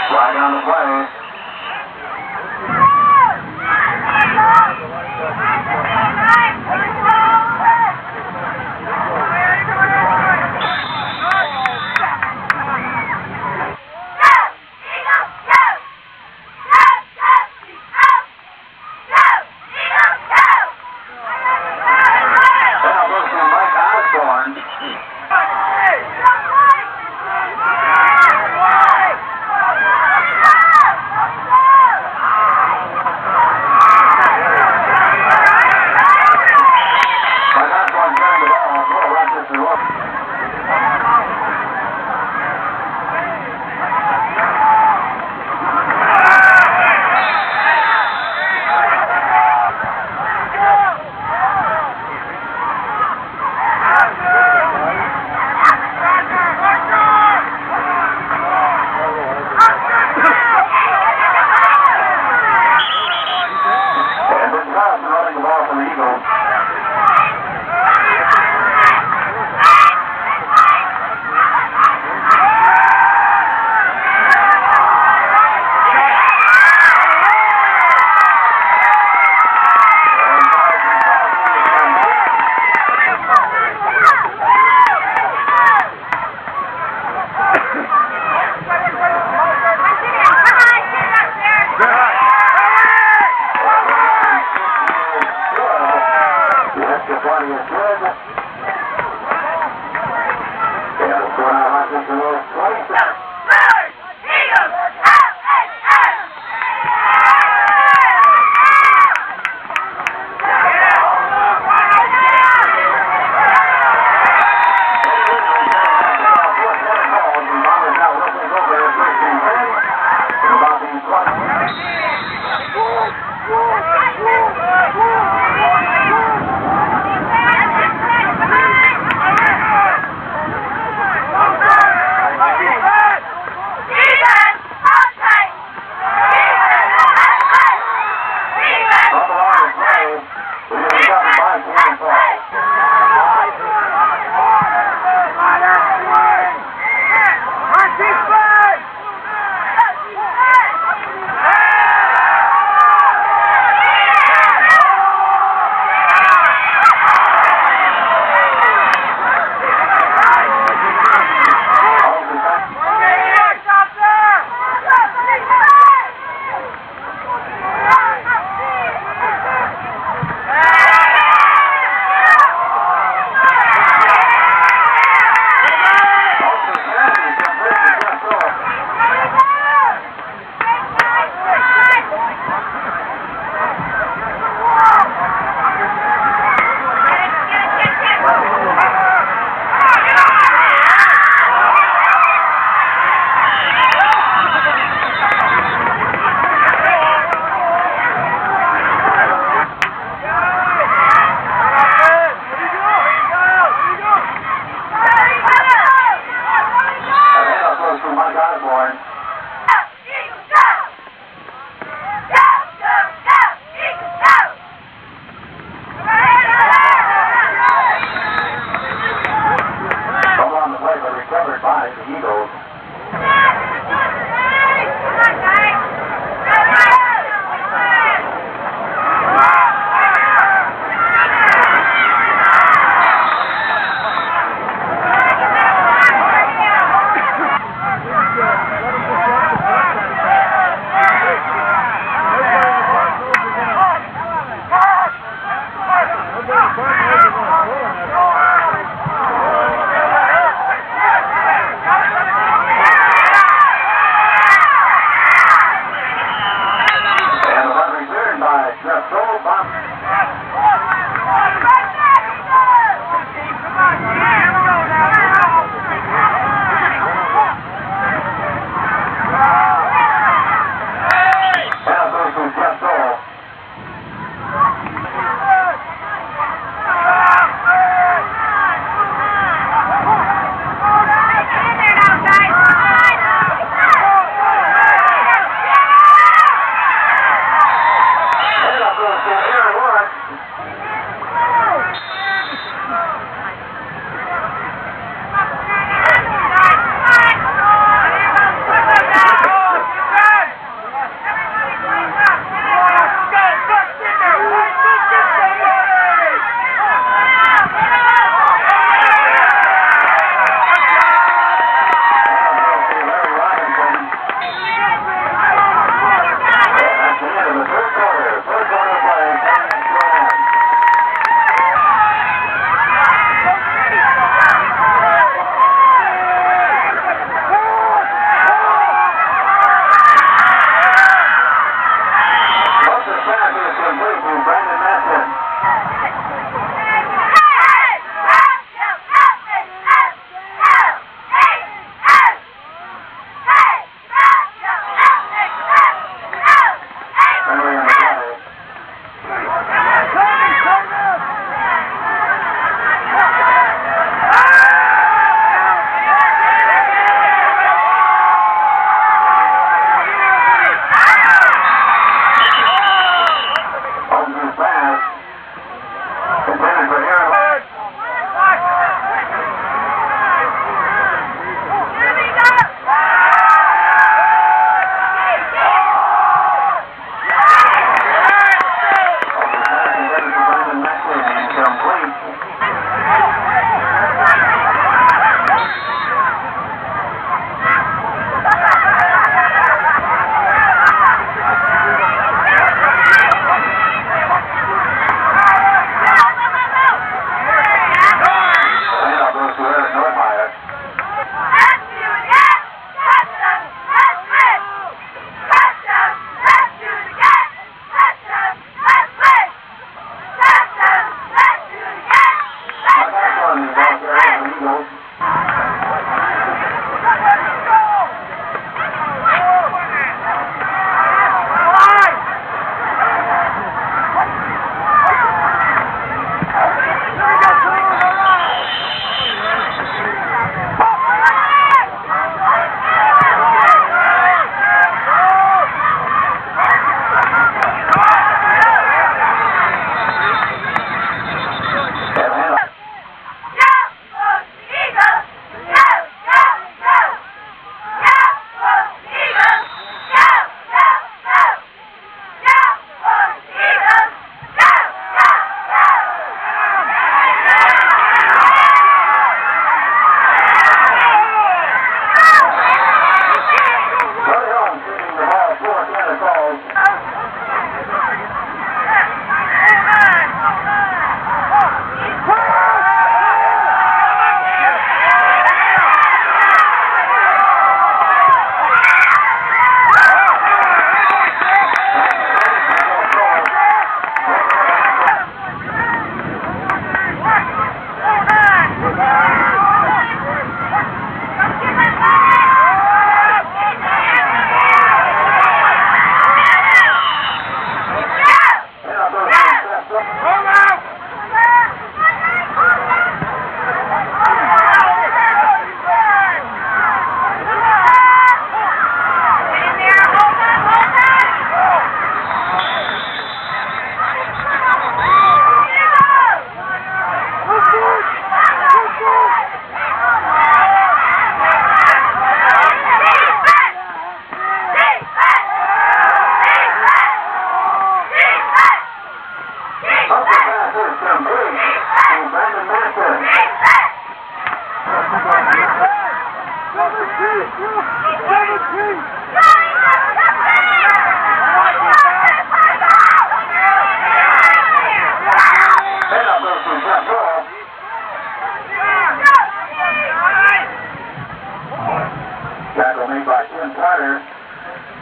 Flag on the play.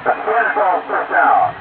Football first down.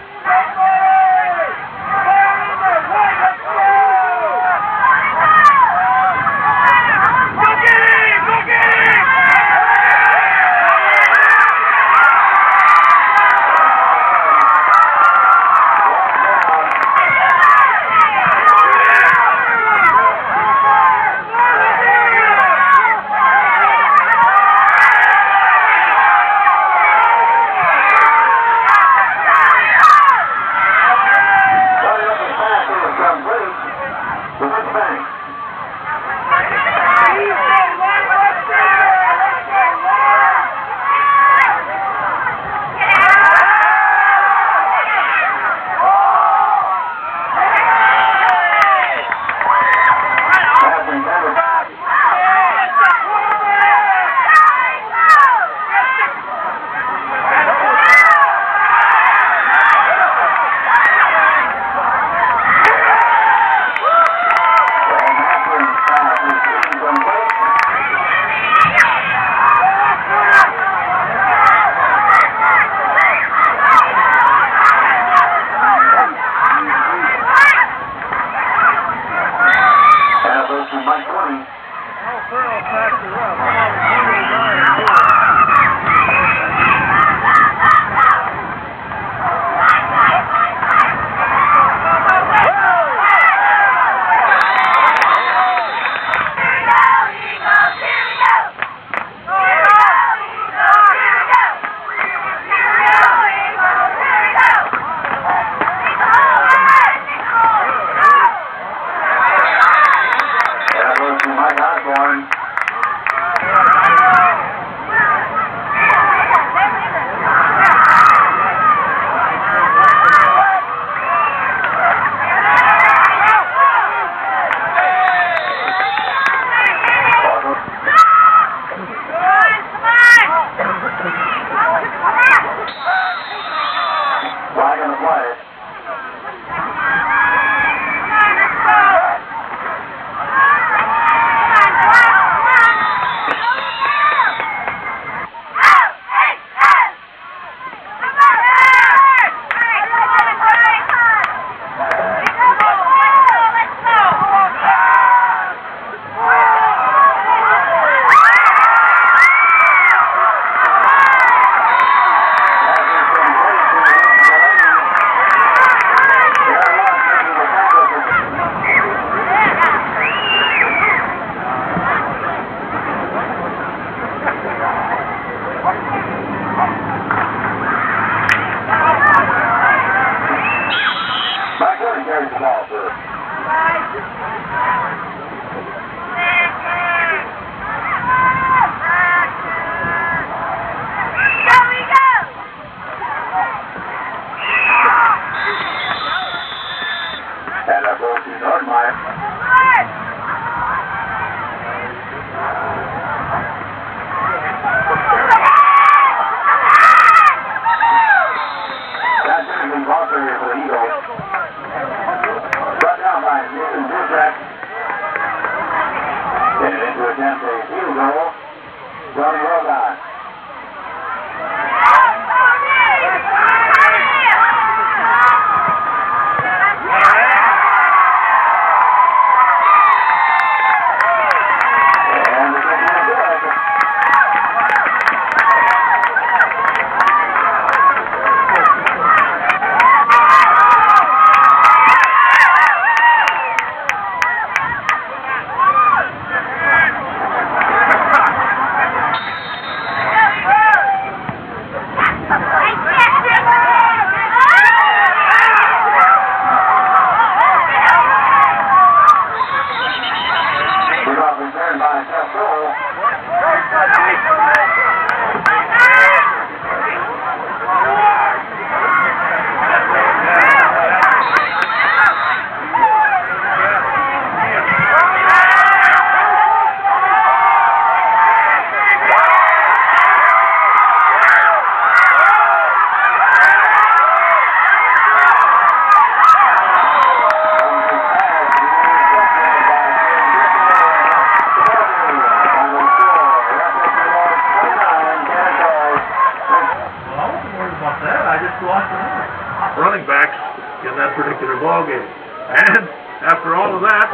chance to watch the running backs in that particular ball game. And after all of that,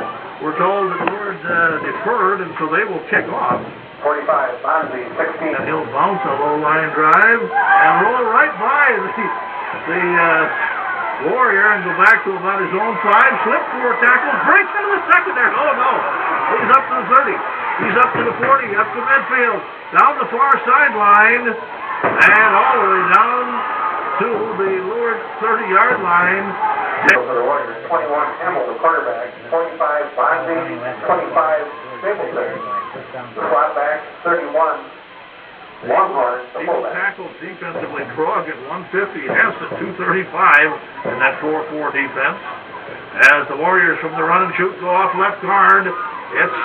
we're told that the Lord deferred, and so they will kick off. 45, Bonzi, 16. And he'll bounce a low line drive and roll right by the Warrior and go back to about his own 5, slip 4 tackles, breaks into the secondary. Oh no! He's up to the 30. He's up to the 40, up to midfield, down the far sideline, and all the way down to the Lord 30-yard line. For the Warriors, 21, Hamill, the quarterback, 25, Bonzi, 25, Stapleton, the slot back, 31, Longhorn, the Eagle fullback. tackles defensively, Krog at 150, Hess at 235 in that 4-4 defense. As the Warriors from the run and shoot go off left guard, it's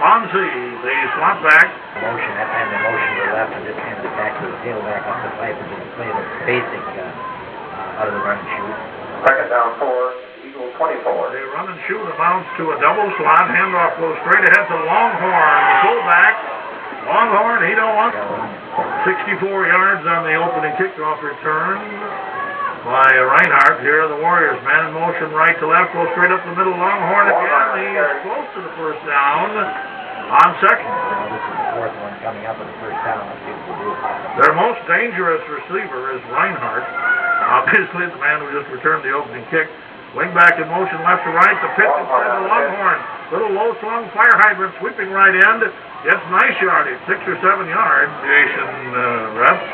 Bonzi, the slot back. Motion, that time they motion to the left and just hand it back to the tailback up the pipe, which is a play that's basic out of the run and shoot. Second down 4, Eagle 24. They run and shoot amounts to a double slot. Handoff goes straight ahead to Longhorn, the fullback. Longhorn, he don't want 64 yards on the opening kickoff return by Reinhardt. Here are the Warriors. Man in motion, right to left, goes straight up the middle. Longhorn again. He is close to the first down on second. This is the fourth one coming up with the first down. Let's see what we do. Their most dangerous receiver is Reinhardt. Obviously, the man who just returned the opening kick. Wing back in motion, left to right. The pitch inside the Longhorn. Little low slung fire hydrant sweeping right end. Gets nice yardage, 6 or 7 yards. Reps.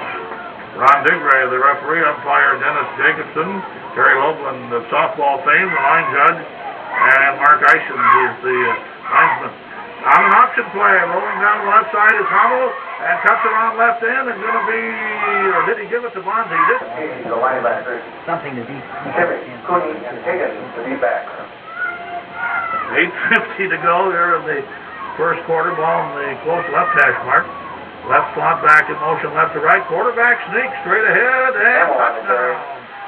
Ron Digray, the referee, umpire Dennis Jacobson, Terry Loveland, the softball fame, the line judge, and Mark Isham is the linesman. On an option play, rolling down the left side is Hummel, and cuts around left end, and going to be, or did he give it to Bonzi? He did. The linebackers, Something to be. Timmy, Cooney, and Higgins to be back. 8:50 to go here in the first quarter. Ball in the close left hash mark. Left slot back in motion, left to right. Quarterback sneaks straight ahead and touchdown.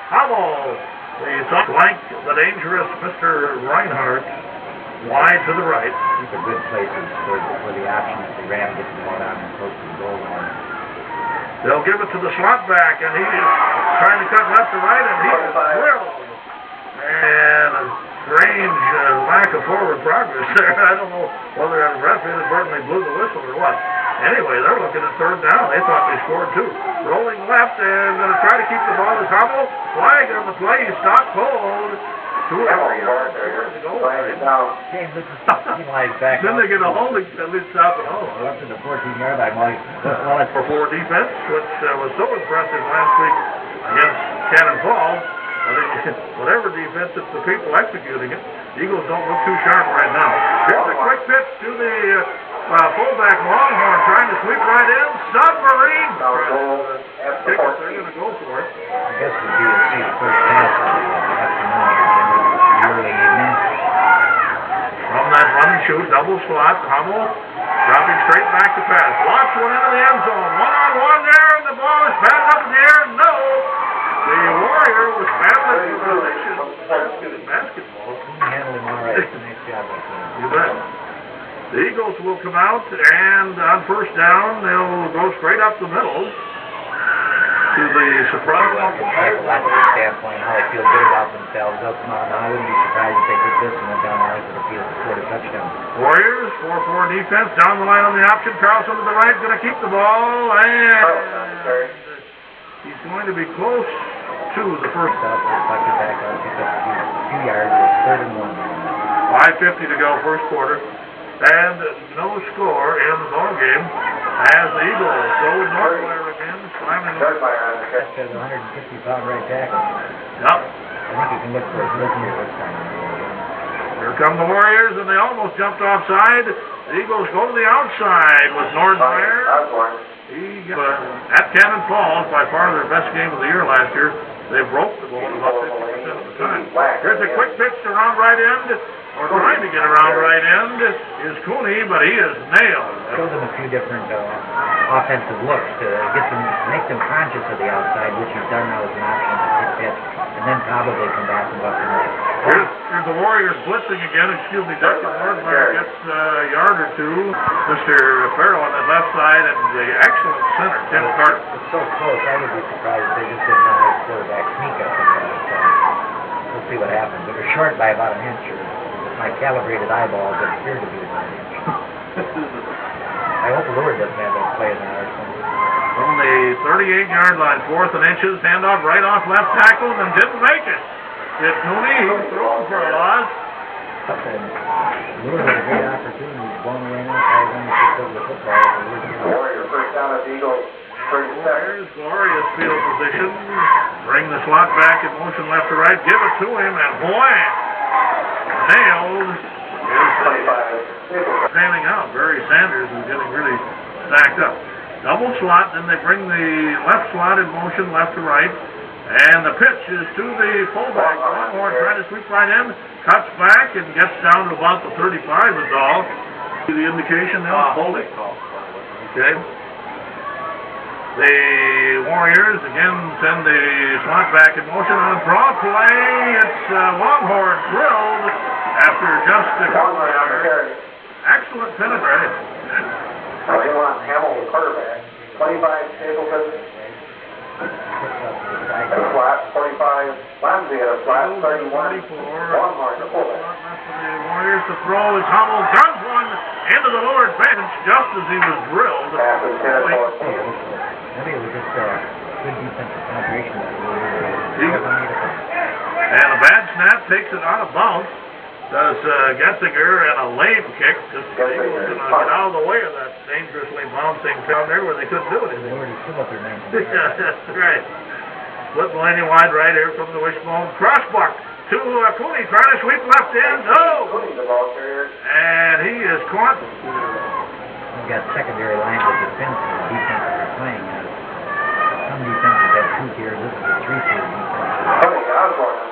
Hummel, the top flank, the dangerous Mr. Reinhardt, wide to the right. These are good places for the option if the Ram gets the ball down and close to the goal line. They'll give it to the slot back, and he is trying to cut left to right, and he is drilled. And a strange lack of forward progress there. I don't know whether the referee inadvertently blew the whistle or what. Anyway, they're looking at third down. They thought they scored 2. Rolling left and going to try to keep the ball as Hummel. Flag on the play. He stopped cold. 2 or 3 yards to go. James, this is penalized back. Then they get a holding penalty stop at home. Up to the 14-yard line. Well, it's For 4 defense, which was so impressive last week against Cannon Falls. I think whatever defense, it's the people executing it. Eagles don't look too sharp right now. Here's a quick pitch to the fullback Longhorn, trying to sweep right in. Submarine! They're going to go for it. I guess we'll see the first pass of the afternoon here, Jimmy, early evening. From that run and shoot, double slot, Hummel dropping straight back to pass. Launch one into the end zone. One-on-one there, and the ball is batted up in the air. No! The Warrior was battling for position. Basketball. Handle him all right. Nice job, I think. You bet. The Eagles will come out, and on first down, they'll go straight up the middle to the surprise. From a athletic standpoint, how they feel good about themselves. They'll come out now. I wouldn't be surprised if they took this and went down the line for the field and scored a touchdown. Warriors, 4-4 defense, down the line on the option. Carlson to the right, going to keep the ball, and he's going to be close to the first. Bucket back up, pick up a few yards. It's 3rd and 1. 5:50 to go, first quarter. And no score in the ball game as the Eagles go with Northwire again, slamming. That's a 150-pound right tackle. Yep. I think you can look for a blitz here this time. Here come the Warriors, and they almost jumped offside. The Eagles go to the outside with Northwire. At Cannon Falls, by far their best game of the year last year. They broke the ball about 50% of the time. Here's a quick pitch to around right end, or trying to get around right end, is Cooney, but he is nailed. Show them a few different offensive looks to get them, make them conscious of the outside, which he's done now as an option to quick pitch, and then probably come back and buck them up. Here's the Warriors blitzing again. Excuse me, Dr. Northmeyer gets a yard or two. Mr. Farrell on the left side, and the excellent center, Tim Carter. It's so close, I would be surprised if they just didn't know happened. They were short by about an inch, or with my calibrated eyeballs, it appeared to be about an inch. I hope the Lord doesn't have that play in there or something. From the 38-yard line, 4th and inches, handoff right off left tackle, and didn't make it. It's Mooney, who's thrown for a loss. Lord had a great opportunity. He's blown away now. I was only picked up the football. Warrior first down at the Eagles. 30 seconds. Warriors, glorious field position. Bring the slot back in motion left to right. Give it to him, and wham! Nailed. Is panning out. Barry Sanders is getting really stacked up. Double slot, then they bring the left slot in motion left to right. And the pitch is to the fullback. Longhorn trying to sweep right in. Cuts back and gets down to about the 35 is all. See the indication now? Holding. Okay. The Warriors again send the slot back in motion on a draw play. It's Longhorn drilled after just a couple of yards. Excellent penetration. They want Hamill, the quarterback. 25 Stapleton. A flat, 45. Lamsey at a flat, 31. Longhorn, the fullback. The Warriors to throw is Hummel. Guns one into the lower bench just as he was drilled. Passes 10-14. Maybe it was just good defensive penetration. And a bad snap takes it out of bounds. Does Getzinger and a lame kick. Just Eagles going to get out of the way of that dangerously bouncing down there where they couldn't do anything. They already still up their name. Yeah, that's right. Split Mulaney wide right here from the wishbone. Crossbuck to Cooney trying to sweep left end. No! And he is caught. We've got secondary lines of defense and defense are playing. Some defenses have two-tier. This is a three-tier defense.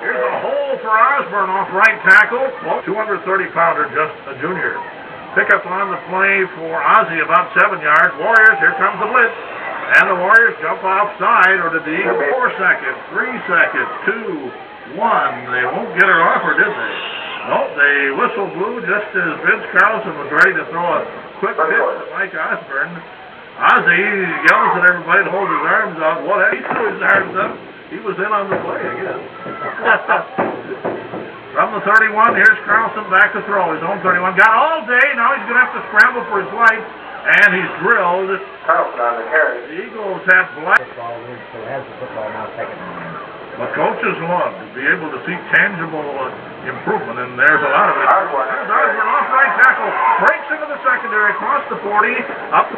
Here's a hole for Osborne off right tackle. 230-pounder, just a junior. Pickup on the play for Ozzie, about 7 yards. Warriors, here comes the blitz. And the Warriors jump offside, or did the Eagles 4 seconds, 3 seconds, 2, 1. They won't get her off, or did they? Nope, they whistle blew just as Vince Carlson was ready to throw a quick pitch to Mike Osborne. Ozzie yells at everybody to hold his arms up. What? He threw his arms up. He was in on the play, I guess. From the 31, here's Carlson back to throw. His own 31. Got all day. Now he's going to have to scramble for his life. And he's drilled. Carlson on the carry. The Eagles have black. Football still has the football now second and 9. But coaches love to be able to see tangible improvement, and there's a lot of it. There's Osborne off right tackle. Breaks into the secondary, across the 40. Up.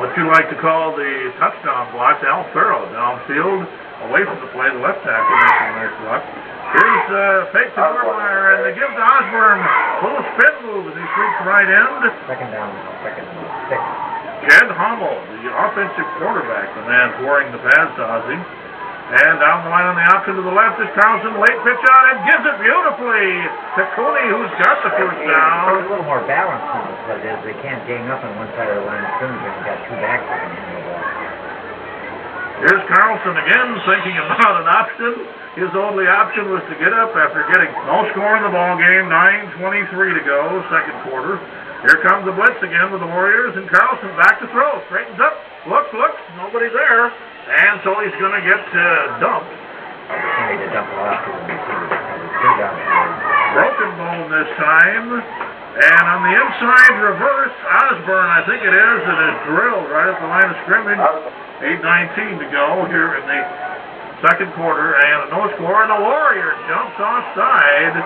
What you like to call the touchdown block, Al Farrow downfield, away from the play, the left tackle makes a nice block. Here's fake to Normeyer, and they give to Osborne a little spin move as he sweeps right end. Second down, 6. Jed Hummel, the offensive quarterback, the man pouring the pass to Ozzie. And down the line on the option to the left is Carlson, late pitch out and gives it beautifully to Cooney, who's got the first down. There's a little more balance on this, but is they can't gang up on one side of the line of scrimmage and got two backs that can handle the ball. Here's Carlson again thinking about an option. His only option was to get up after getting no score in the ball game, 9:23 to go, second quarter. Here comes the blitz again with the Warriors, and Carlson back to throw, straightens up, looks, nobody there. And so he's going to get dumped. Opportunity to dump it off to the receiver. Broken bone this time. And on the inside reverse, Osborne, I think it is drilled right at the line of scrimmage. 8:19 to go here in the second quarter. And a no score, and the Warrior jumps offside.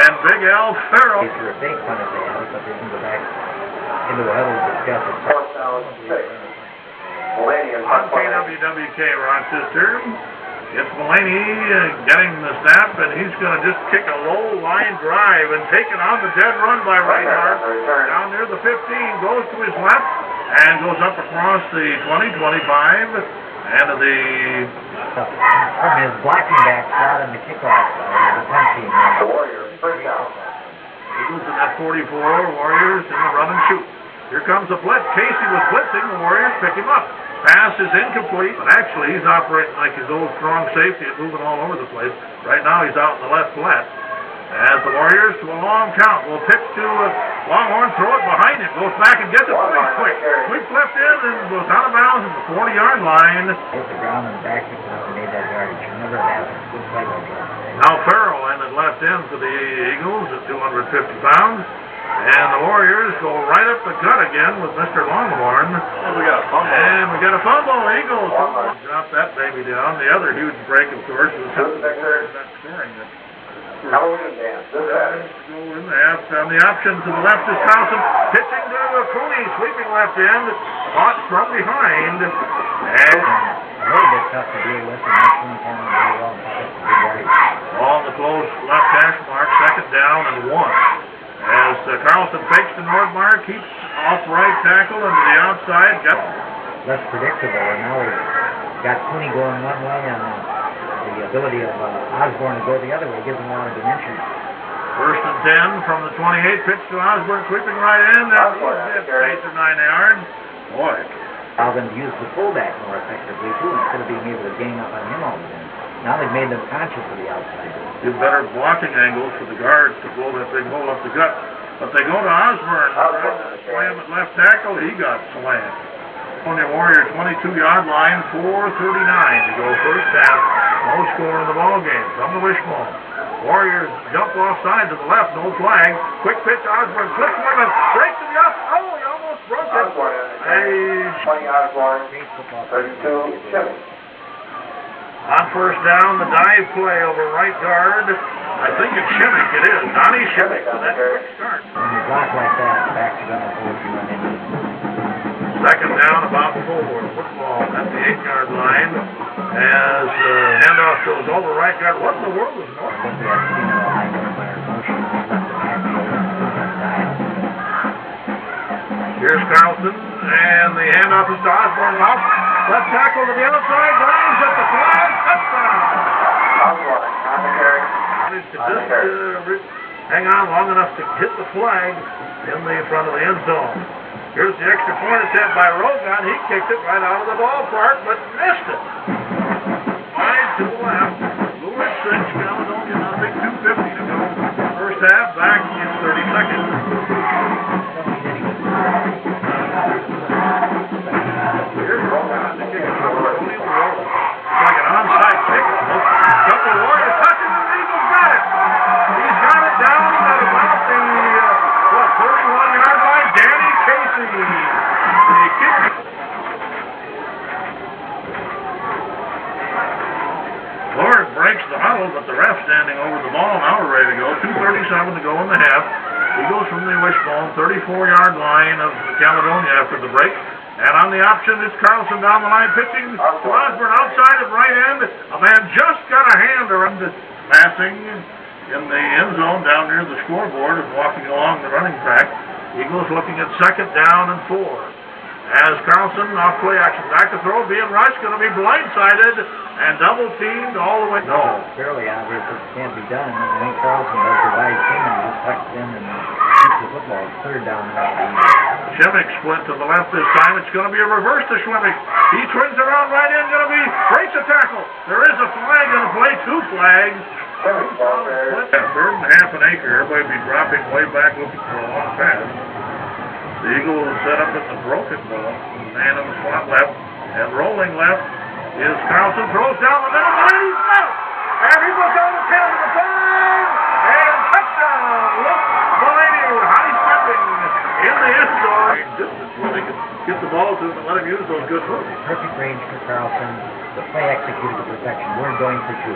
And Big Al Farrow. It's a fake punt if they have it, but they can go back into the huddle and discuss it. Fourth down, 6. On KWWK Rochester, it's Mulaney getting the snap, and he's going to just kick a low line drive and take it on the dead run by Reinhardt. Down near the 15, goes to his left, and goes up across the 20, 25, and to the... From his blocking back slot in the kickoff, the punt team. The Warriors, first down. Eagles in that 44, Warriors in the run and shoot. Here comes the blitz. Casey was blitzing, the Warriors pick him up. Pass is incomplete, but actually he's operating like his old strong safety and moving all over the place. Right now he's out in the left flat. As the Warriors to a long count will pitch to Longhorn throw it behind him, goes back and gets it quick. Sweeps left in and goes out of bounds at the 40-yard line. Hit the ground and back picked up and made that yardage. Never happened. Good play like that. Now Farrell ended left in for the Eagles at 250 pounds. And the Warriors go right up the gut again with Mr. Longhorn. And we got a fumble. And we got a fumble. Eagles drop that baby down. The other huge break, of course, was that scoring. Halloween dance, this Saturday. Go in the half. On the option to the left is Carlson. Pitching to Cooney, sweeping left end. Caught from behind. And A little bit tough to deal with. The next one can very well pick up the big yardage. on the close left hash mark, second down and 1. As Carlson fakes to Nordmeyer, keeps off right tackle into the outside. Got Less predictable, and now we've got Cooney going one way, and the ability of Osborne to go the other way gives him a lot of dimension. first and 10 from the 28. Pitch to Osborne, sweeping right in. That's 8 or 9 yards. Boy. Allow them to use the fullback more effectively, too, instead of being able to gang up on him all the time. Now they've made them conscious of the outside. Give better blocking angles for the guards to blow that big hole up the gut. But they go to Osborne. Slam at left tackle. He got slammed. On the Warrior 22-yard line, 4:39 to go first half. No score in the ball game from the wishbone. Warriors jump offside to the left, no flag. Quick pitch, Osborne flips one and breaks to the up. Oh, he almost broke it. 20 Osborne, 32 Chevy. On first down, the dive play over right guard. I think it's Shimmick, it is. Donnie Shimmick with that quick start. When you block like that, the back's going to hold you on any. Second down, about 4. Football at the 8-yard line. As handoff goes over right guard. What in the world is North? What we have seen in the line of fire motion is left the backfield and dive. Here's Carlson, and the handoff is to Osborne. Off. Left tackle to the outside. Drives at the flag. Touchdown. Osborne, on the carry. Managed to just hang on long enough to hit the flag in the front of the end zone. Here's the extra point attempt by Rogan. He kicked it right out of the ballpark, but missed it. Wide to the left. Lewis 6, Caledonia nothing. 2:50 to go. First half, back in 30 seconds. Here's Rogan to kick it. Like an onside kick. Couple of Warriors touching the Eagles got it. He's got it down at about the 31-yard line. Danny Casey. The kick. Lord breaks the huddle, but the ref standing over the ball. Now we're ready to go. 2:37 to go in the half. Eagles from the wishbone, 34-yard line of Caledonia after the break. And on the option, it's Carlson down the line, pitching to Osborne outside of right end. A man just got a hand around it, passing in the end zone down near the scoreboard and walking along the running track. Eagles looking at second down and 4. As Carlson off play action, back to throw, being rushed, going to be blindsided and double teamed all the way. No. It's fairly obvious it can't be done. I think Carlson does the right thing and just tucks in and keeps the football. It's third down now. Shimmick split to the left this time. It's going to be a reverse to Schwimmick. He twins around right in, going to be breaks a tackle. There is a flag on the play, 2 flags. Third and half an acre. Everybody be dropping way back looking for a long pass. The Eagles set up at the broken ball. Man in the slot left and rolling left is Carlson. Throws down the middle, and he's out. And he was on the 10 to the 5 and touchdown. Look, Mulaney high stepping in the end zone. Distance where they can get the ball to him and let him use those good moves. Perfect range for Carlson. The play executed to perfection. We're going for 2.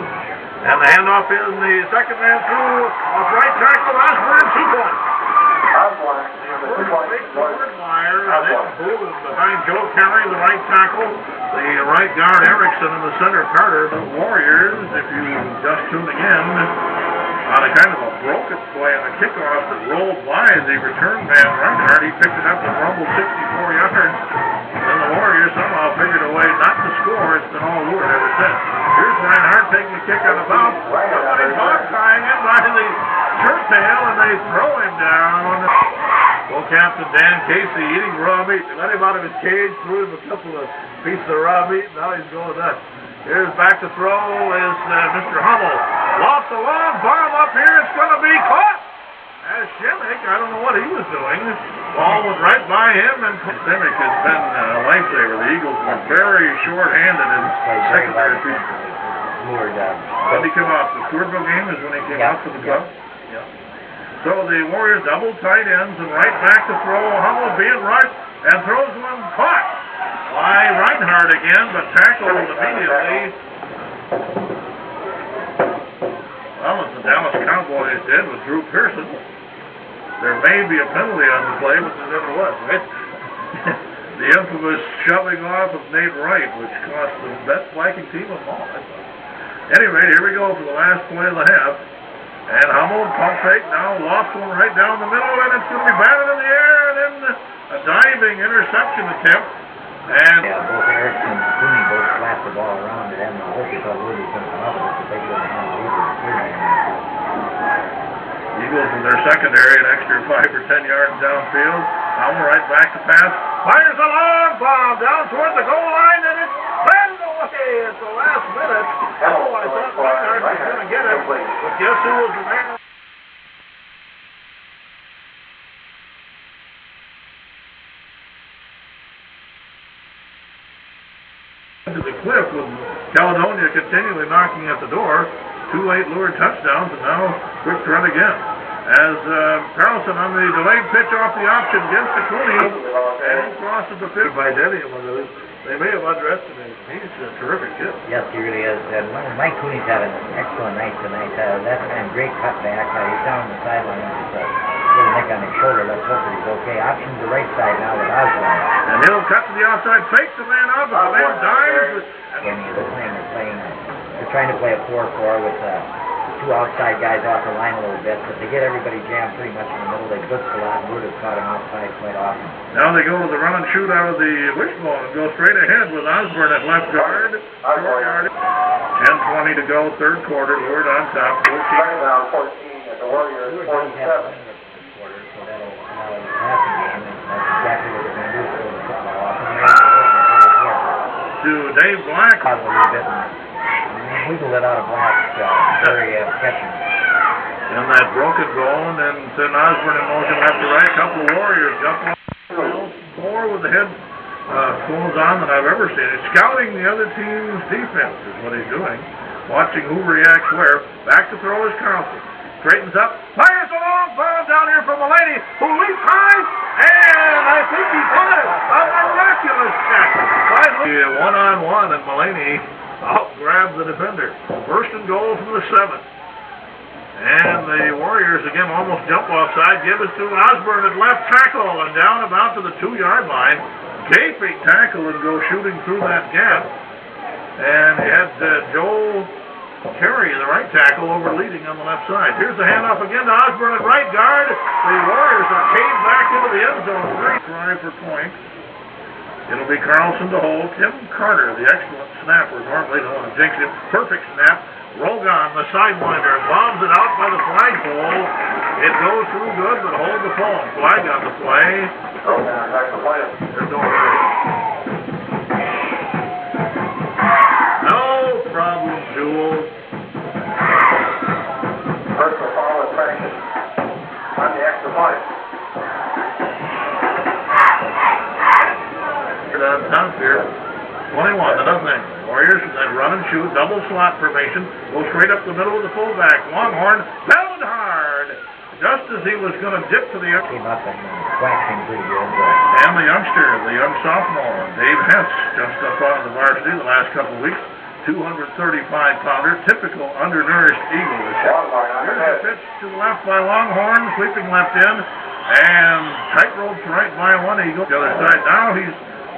And the handoff is the second man through off right tackle. Osborne 2 points. Osborne, the 2 points. Behind Joe Carey, the right tackle, the right guard Erickson in the center Carter. The Warriors, if you just tuning in, on a kind of a broken play on a kickoff that rolled by the return man Reinhardt. He picked it up and rumbled 64 yards. And the Warriors somehow figured a way not to score. It's been all lured ever since. Here's Reinhardt taking the kick out of bounds. Somebody's hog tying him by the shirt tail, and they throw him down. Well, Captain Dan Casey eating raw meat. They let him out of his cage, threw him a couple of pieces of raw meat, now he's going nuts. Here's back to throw is Mr. Hummel. Lost the long bomb up here. It's going to be caught. As Shimmick, I don't know what he was doing. Ball went right by him, and Shimmick has been a lifesaver. The Eagles were very short-handed in secondary. When he came off, the Squirtville game is when he came out for the club. Yeah. So the Warriors double tight ends and right back to throw. Hummel being rushed and throws one caught by Reinhardt again, but tackled immediately. Well, as the Dallas Cowboys did with Drew Pearson. There may be a penalty on the play, but there never was, right? The infamous shoving off of Nate Wright, which cost the best Viking team of all, I thought. Anyway, here we go for the last play of the half. And Hummel, pump fake, now lofts one right down the middle, and it's going to be batted in the air, and then a diving interception attempt. And both Erickson and Cooney both slapped the ball around it, and the Hokies thought Rudy was going to come up with it, but they couldn't handle it. Eagles in their secondary, an extra 5 or 10 yards downfield. Hummel right back to pass. Fires a long bomb down toward the goal line, and it's batted away at the last minute. Oh, I thought Reinhardt was going to get it, but guess who was the man? To the cliff with Caledonia continually knocking at the door. 2 late lured touchdowns, and now quick run again. As Carlson on the delayed pitch off the option gets to Cooney, and he crosses the pitch by Denny. They may have underestimated him. He's a terrific kid. Yes, he really is. Mike Cooney's having an excellent night tonight. That time, great cutback. He's down on the sideline with a little nick on his shoulder. Let's hope that he's okay. Option to the right side now with Osborne. And he'll cut to the outside, fakes the man up, and the man dives. They're trying to play a 4-4 with 2 outside guys off the line a little bit, but they get everybody jammed pretty much in the middle. They blitz a lot, and Wood has caught him outside quite often. Now they go to the run and shoot out of the wishbone and go straight ahead with Osborne at left guard. 10:20 to go, third quarter. Lord on top. 14 down 14 at the Warriors, 47. So that'll allow the passing game, and that's exactly what they're going to do. Throw the football off. To Dave Black. A little bit and wiggle it out of Black's catching. And that broken goal, and then send Osborne in motion left to right. Couple of Warriors jump on. More with the head close on than I've ever seen. He's scouting the other team's defense is what he's doing. Watching who reacts where. Back to throw is Carlson. Straightens up. Fires a long bomb down here from Mulaney, who leaps high, and I think he caught it. A miraculous catch. One-on-one, and Mulaney out-grabs the defender. First and goal from the 7. And the Warriors again almost jump offside. Give us to Osborne at left tackle, and down about to the 2-yard line. Gaping tackle and go shooting through that gap. And he had Joel Terry, the right tackle, over leading on the left side. Here's the handoff again to Osborne at right guard. The Warriors are caved back into the end zone. Great try for points. It'll be Carlson to hold. Tim Carter, the excellent snapper, normally don't want to jinx him. Perfect snap. Rogan, the sidewinder, bombs it out by the flagpole. It goes through good, but hold the phone. Flag on the play. There's no hurry. No problem, Jewel. Personal foul in practice on the extra point. Down here. 21 to nothing. Warriors then run and shoot, double slot formation, go straight up the middle of the fullback. Longhorn belted hard, just as he was going to dip to the up. Came up and whacked him pretty good. And the youngster, the young sophomore, Dave Hess, just up out of the varsity the last couple of weeks. 235-pounder, typical undernourished Eagle this year. Here's a pitch to the left by Longhorn, sweeping left in, and tight ropes right by one Eagle. The other side, now he's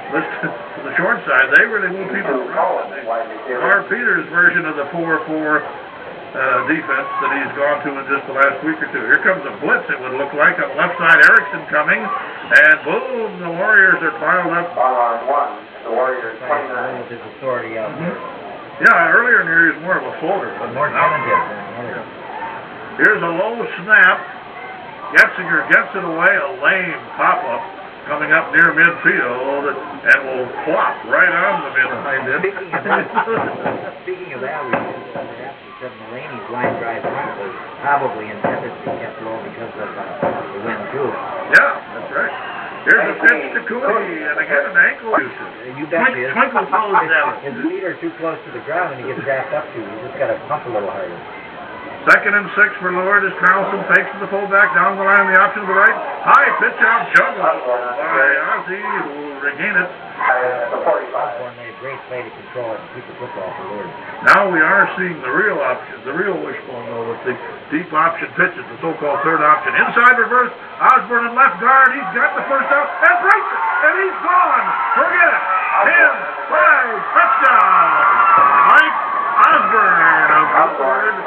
listed to the short side. They really move people around. Marv Peters' version of the 4-4 defense that he's gone to in just the last week or two. Here comes a blitz, it would look like, on the left side. Erickson coming, and boom, the Warriors are piled up. The Warriors 29. With his authority out there. Yeah, earlier in here he was more of a floater. But more talented. Here's a low snap. Getzinger gets it away, a lame pop-up. coming up near midfield and will flop right on the midline. Speaking of that, we said Mulaney's line drive front was probably intended to be kept low because of the wind too. Yeah, that's right. Here's a pitch to Cooley, and again an ankle user. You bet he is. Twinkle toes down. His feet are too close to the ground and he gets wrapped up to. You just got to pump a little harder. 2nd and 6 for Lord as Carlson fakes to the fullback down the line, the option to the right. High pitch out, juggled by Ozzie, who will regain it. Osborne made a great play to control it and keep the football for Lord. Now we are seeing the real option, the real wishbone though, with the deep option pitches, the so-called third option. Inside reverse, Osborne in left guard, he's got the first out, and breaks it, and he's gone. Forget it. 10, 5, touchdown. Mike Osborne of Woodward.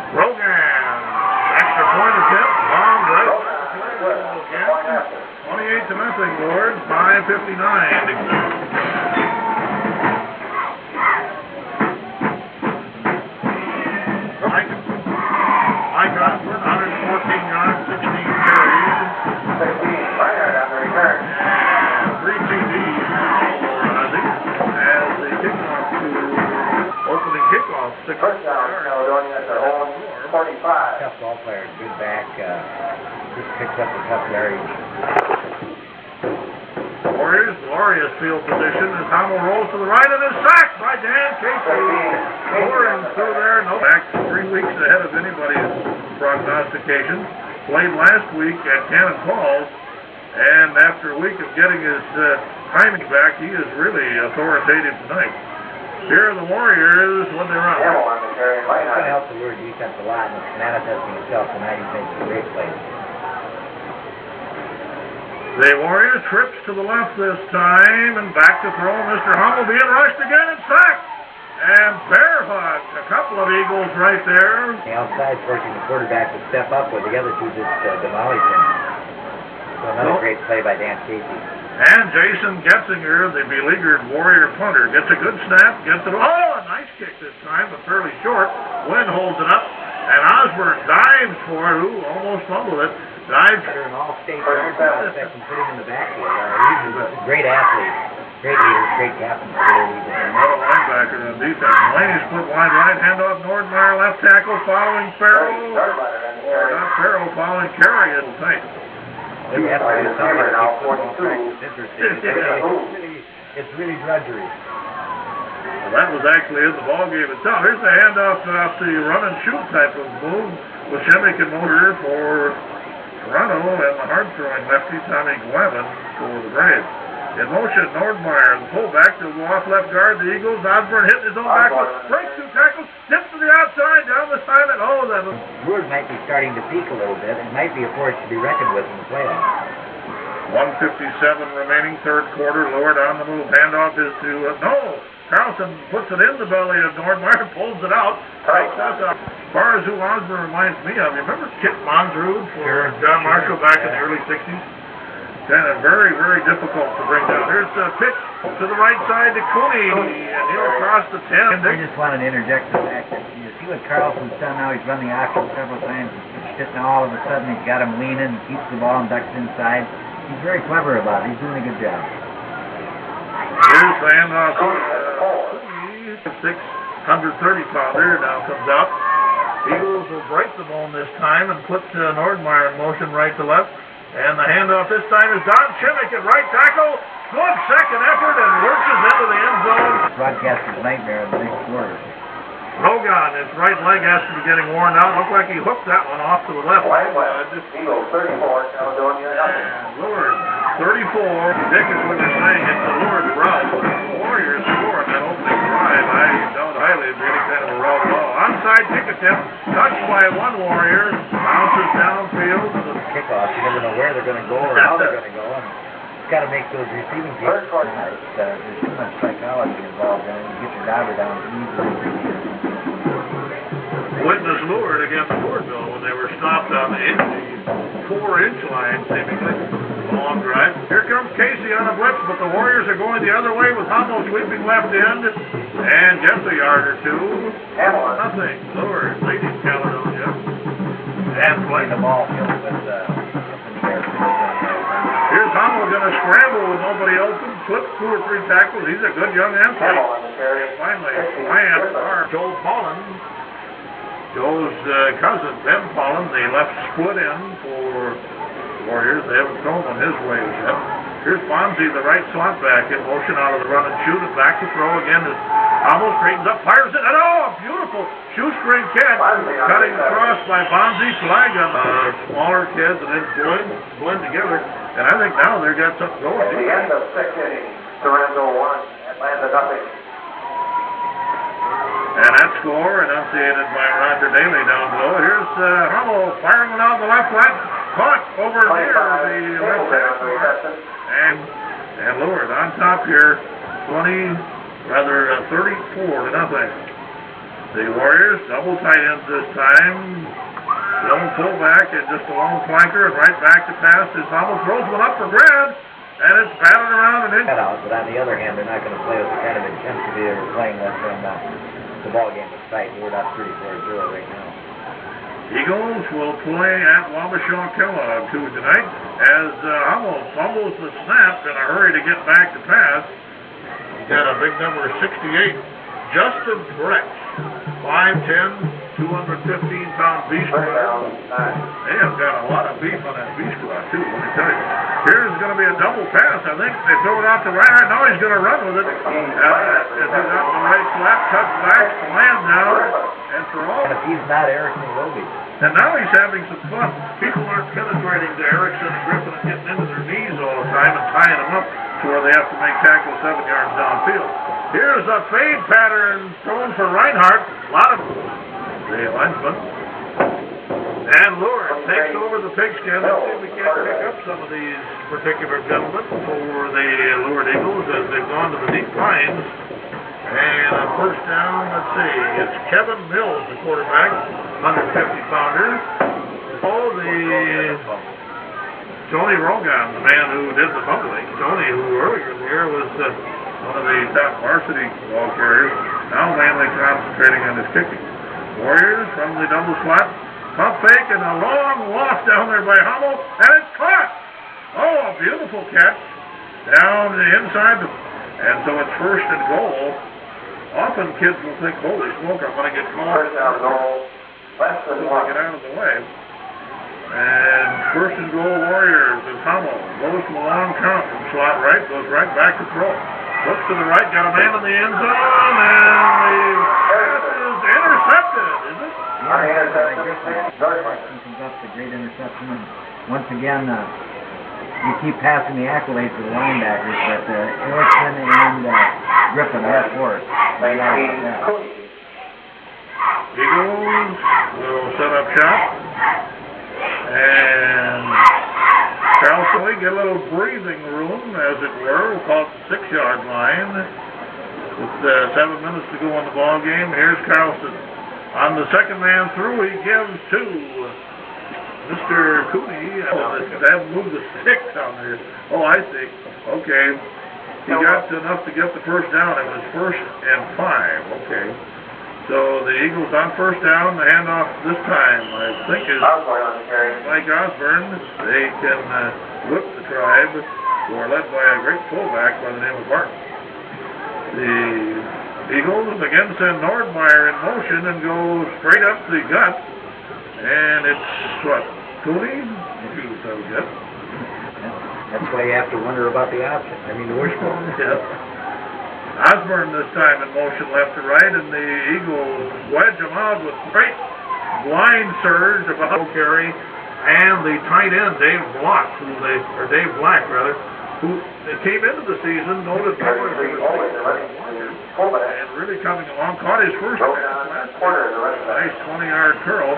Rogan, extra point attempt, long right. 28-0, Lord, 5:59. Mike Osborne, 114 yards, 16 carries. 3 TDs for Ozzie as the kickoff to opening kickoff. 6 yards. 45. Tough ball player, good back, just picks up the tough yardage. Warriors, glorious field position as Hummel rolls to the right and is sacked by Dan Casey. Pouring through there, no back 3 weeks ahead of anybody's prognostication. Played last week at Cannon Falls, and after a week of getting his timing back, he is really authoritative tonight. Here are the Warriors when they run. It's going to help the Lord defense a lot, and it's manifesting itself tonight. He's making some great plays. The Warriors trips to the left this time, and back to throw. Mr. Hummel being rushed again and sacked. And bear hugged. A couple of Eagles right there. The outside forcing the quarterback to step up, where the other two just demolished him. So another great play by Dan Casey. And Jason Getzinger, the beleaguered Warrior punter, gets a good snap, gets it. Oh, a nice kick this time, but fairly short. Wynn holds it up, and Osborne dives for it. Ooh, almost fumbled it. Dives. An all-state guard prospect and put him in the backfield. He's a great athlete, great leader, great captain for the Eagles. Another linebacker on defense. Mulaney split wide right, handoff Nordmeyer, left tackle, following Farrell. Or not Farrell, following Carey. It'll take. It's really drudgery. Well, that was actually in the ball game itself. Here's the handoff off the run and shoot type of move with Shemick and motor for Toronto and the hard throwing lefty Tommy Glavin for the Braves. In motion, Nordmeyer, the fullback, to go off left guard. The Eagles, Osborne hitting his own backfoot, breaks 2 tackles, tips to the outside, down the sideline. Oh, that was... Wood might be starting to peak a little bit. It might be a force to be reckoned with in the playoffs. 1:57 remaining, third quarter. Lord on the move. Handoff is to... no! Carlson puts it in the belly of Nordmeyer, pulls it out, takes us out. As far as who Osborne reminds me of, you remember Kip Monzrud for John Marshall back in the early 60s? Kind of very, very difficult to bring down. Here's a pitch to the right side to Cooney, and he'll cross the 10. I just wanted to interject the fact that you see what Carlson's done now. He's run the option several times. He's pitched it, and all of a sudden he's got him leaning, keeps the ball and ducks inside. He's very clever about it. He's doing a good job. Here's the handoff. Cooney, 630-pounder, now comes out. Eagles will break the bone this time and put Nordmeyer in motion right to left. And the handoff this time is Don Shemick at right tackle. Good second effort and lurches into the end zone. Broadcaster's nightmare in the next quarter. Rogan, his right leg has to be getting worn out. Looked like he hooked that one off to the left. Eagles 34, Caledonia nothing. And Lord, 34. Dick is what you're saying. It's the Lord's route. The Warriors score on that opening drive. I doubt highly it'd be any kind of a route at all. Onside kick attempt. Touched by one Warrior. Bounces downfield. Kickoff. You never know where they're going to go or how they're going to go. And it's got to make those receiving kicks. There's too much psychology involved in it. You get your diver down easily. Witness lured against Fordville when they were stopped on the 4-inch line, seemingly. Long drive. Here comes Casey on a blitz, but the Warriors are going the other way with Hummel sweeping left end and gets a yard or two. Nothing. Lured, leading Caledonia. And playing the ball filled with up in the air. a scramble with nobody open, slipped 2 or 3 tackles. He's a good young athlete. Hamill on the carry. Finally, Lance, Joe Pollen, Joe's cousin, Ben Pollen, the left split in for Warriors. They haven't thrown on his way yet. Here's Bonzi, the right slot back in motion out of the run and shoot, and back to throw again. Almost straightens up, fires it, and oh, beautiful shoestring catch. Cutting across by Bonzi, flag on smaller kids, and then blend together. And I think now they've got something going. At the end of 6 innings, Toronto 1, Atlanta nothing. And that score enunciated by Roger Daly down below. Here's Hummel firing one out the left flat, caught over near the left half mark, and lured on top here, 34 to nothing. The Warriors double tight ends this time. Lone fullback and just a lone flanker, and right back to pass as Hummel throws one up for grabs, and it's batted around and in. But on the other hand, they're not going to play with the kind of intensity they were playing with when the ball game was tight. We're up 34-0 right now. Eagles will play at Wabasha Kellogg Tuesday night as Hummel fumbles the snap in a hurry to get back to pass. He's got a big number 68, Justin Brett, 5'10", 215-pound B squad. They have got a lot of beef on that B squad too, let me tell you. Here's going to be a double pass. I think they throw it out to right. Now he's going to run with it. As he's out the right slap, cuts back, slams down, and for all. And if he's not Erickson, he will be. And now he's having some fun. People aren't penetrating to Erickson and Griffin and getting into their knees all the time and tying them up to where they have to make tackles 7 yards downfield. Here's a fade pattern thrown for Reinhardt. A lot of the linesman. And Lure takes over the pigskin. Let's see if we can't pick up some of these particular gentlemen for the Lured Eagles as they've gone to the deep pines. And on first down, let's see, it's Kevin Mills, the quarterback, 150-pounder. Oh, Tony Rogan, the man who did the fumbling. Tony, who earlier in the year was one of the top varsity ball carriers, now mainly concentrating on his kicking. Warriors from the double slot, pump fake, and a long loss down there by Hummel, and it's caught! Oh, a beautiful catch down the inside, and so it's first and goal. Often kids will think, holy smoke, I'm going to get caught. First down goal, less than 1. Get out of the way. And first and goal Warriors is Hummel. Goes from a long count from slot right, goes right back to throw. Looks to the right, got a man in the end zone, and the pass is intercepted, is it? That's a great interception. And once again, you keep passing the accolades to the linebackers, but Erickson and Griffin are for it. Eagles will set up shop. And Carlson, we get a little breathing room, as it were. We'll call it the 6-yard line. With 7 minutes to go on the ball game, here's Carlson. On the second man through, he gives to Mr. Cooney. They haven't moved the sticks down there. Oh, I see. Okay. He got enough to get the first down. It was 1st and 5. Okay. So the Eagles on first down, the handoff this time, I think, is Mike Osborne. They can whip the Tribe, who are led by a great fullback by the name of Martin. The Eagles again send Nordmeyer in motion and go straight up the gut. And it's, what, Cooney? That's why you have to wonder about the option. I mean, the wishbone. Yeah. Osborne this time in motion left to right, and the Eagles wedge him out with great blind surge of a carry, and the tight end Dave Black, who came into the season noted and really coming along, caught his first pass last year. Nice 20-yard curl.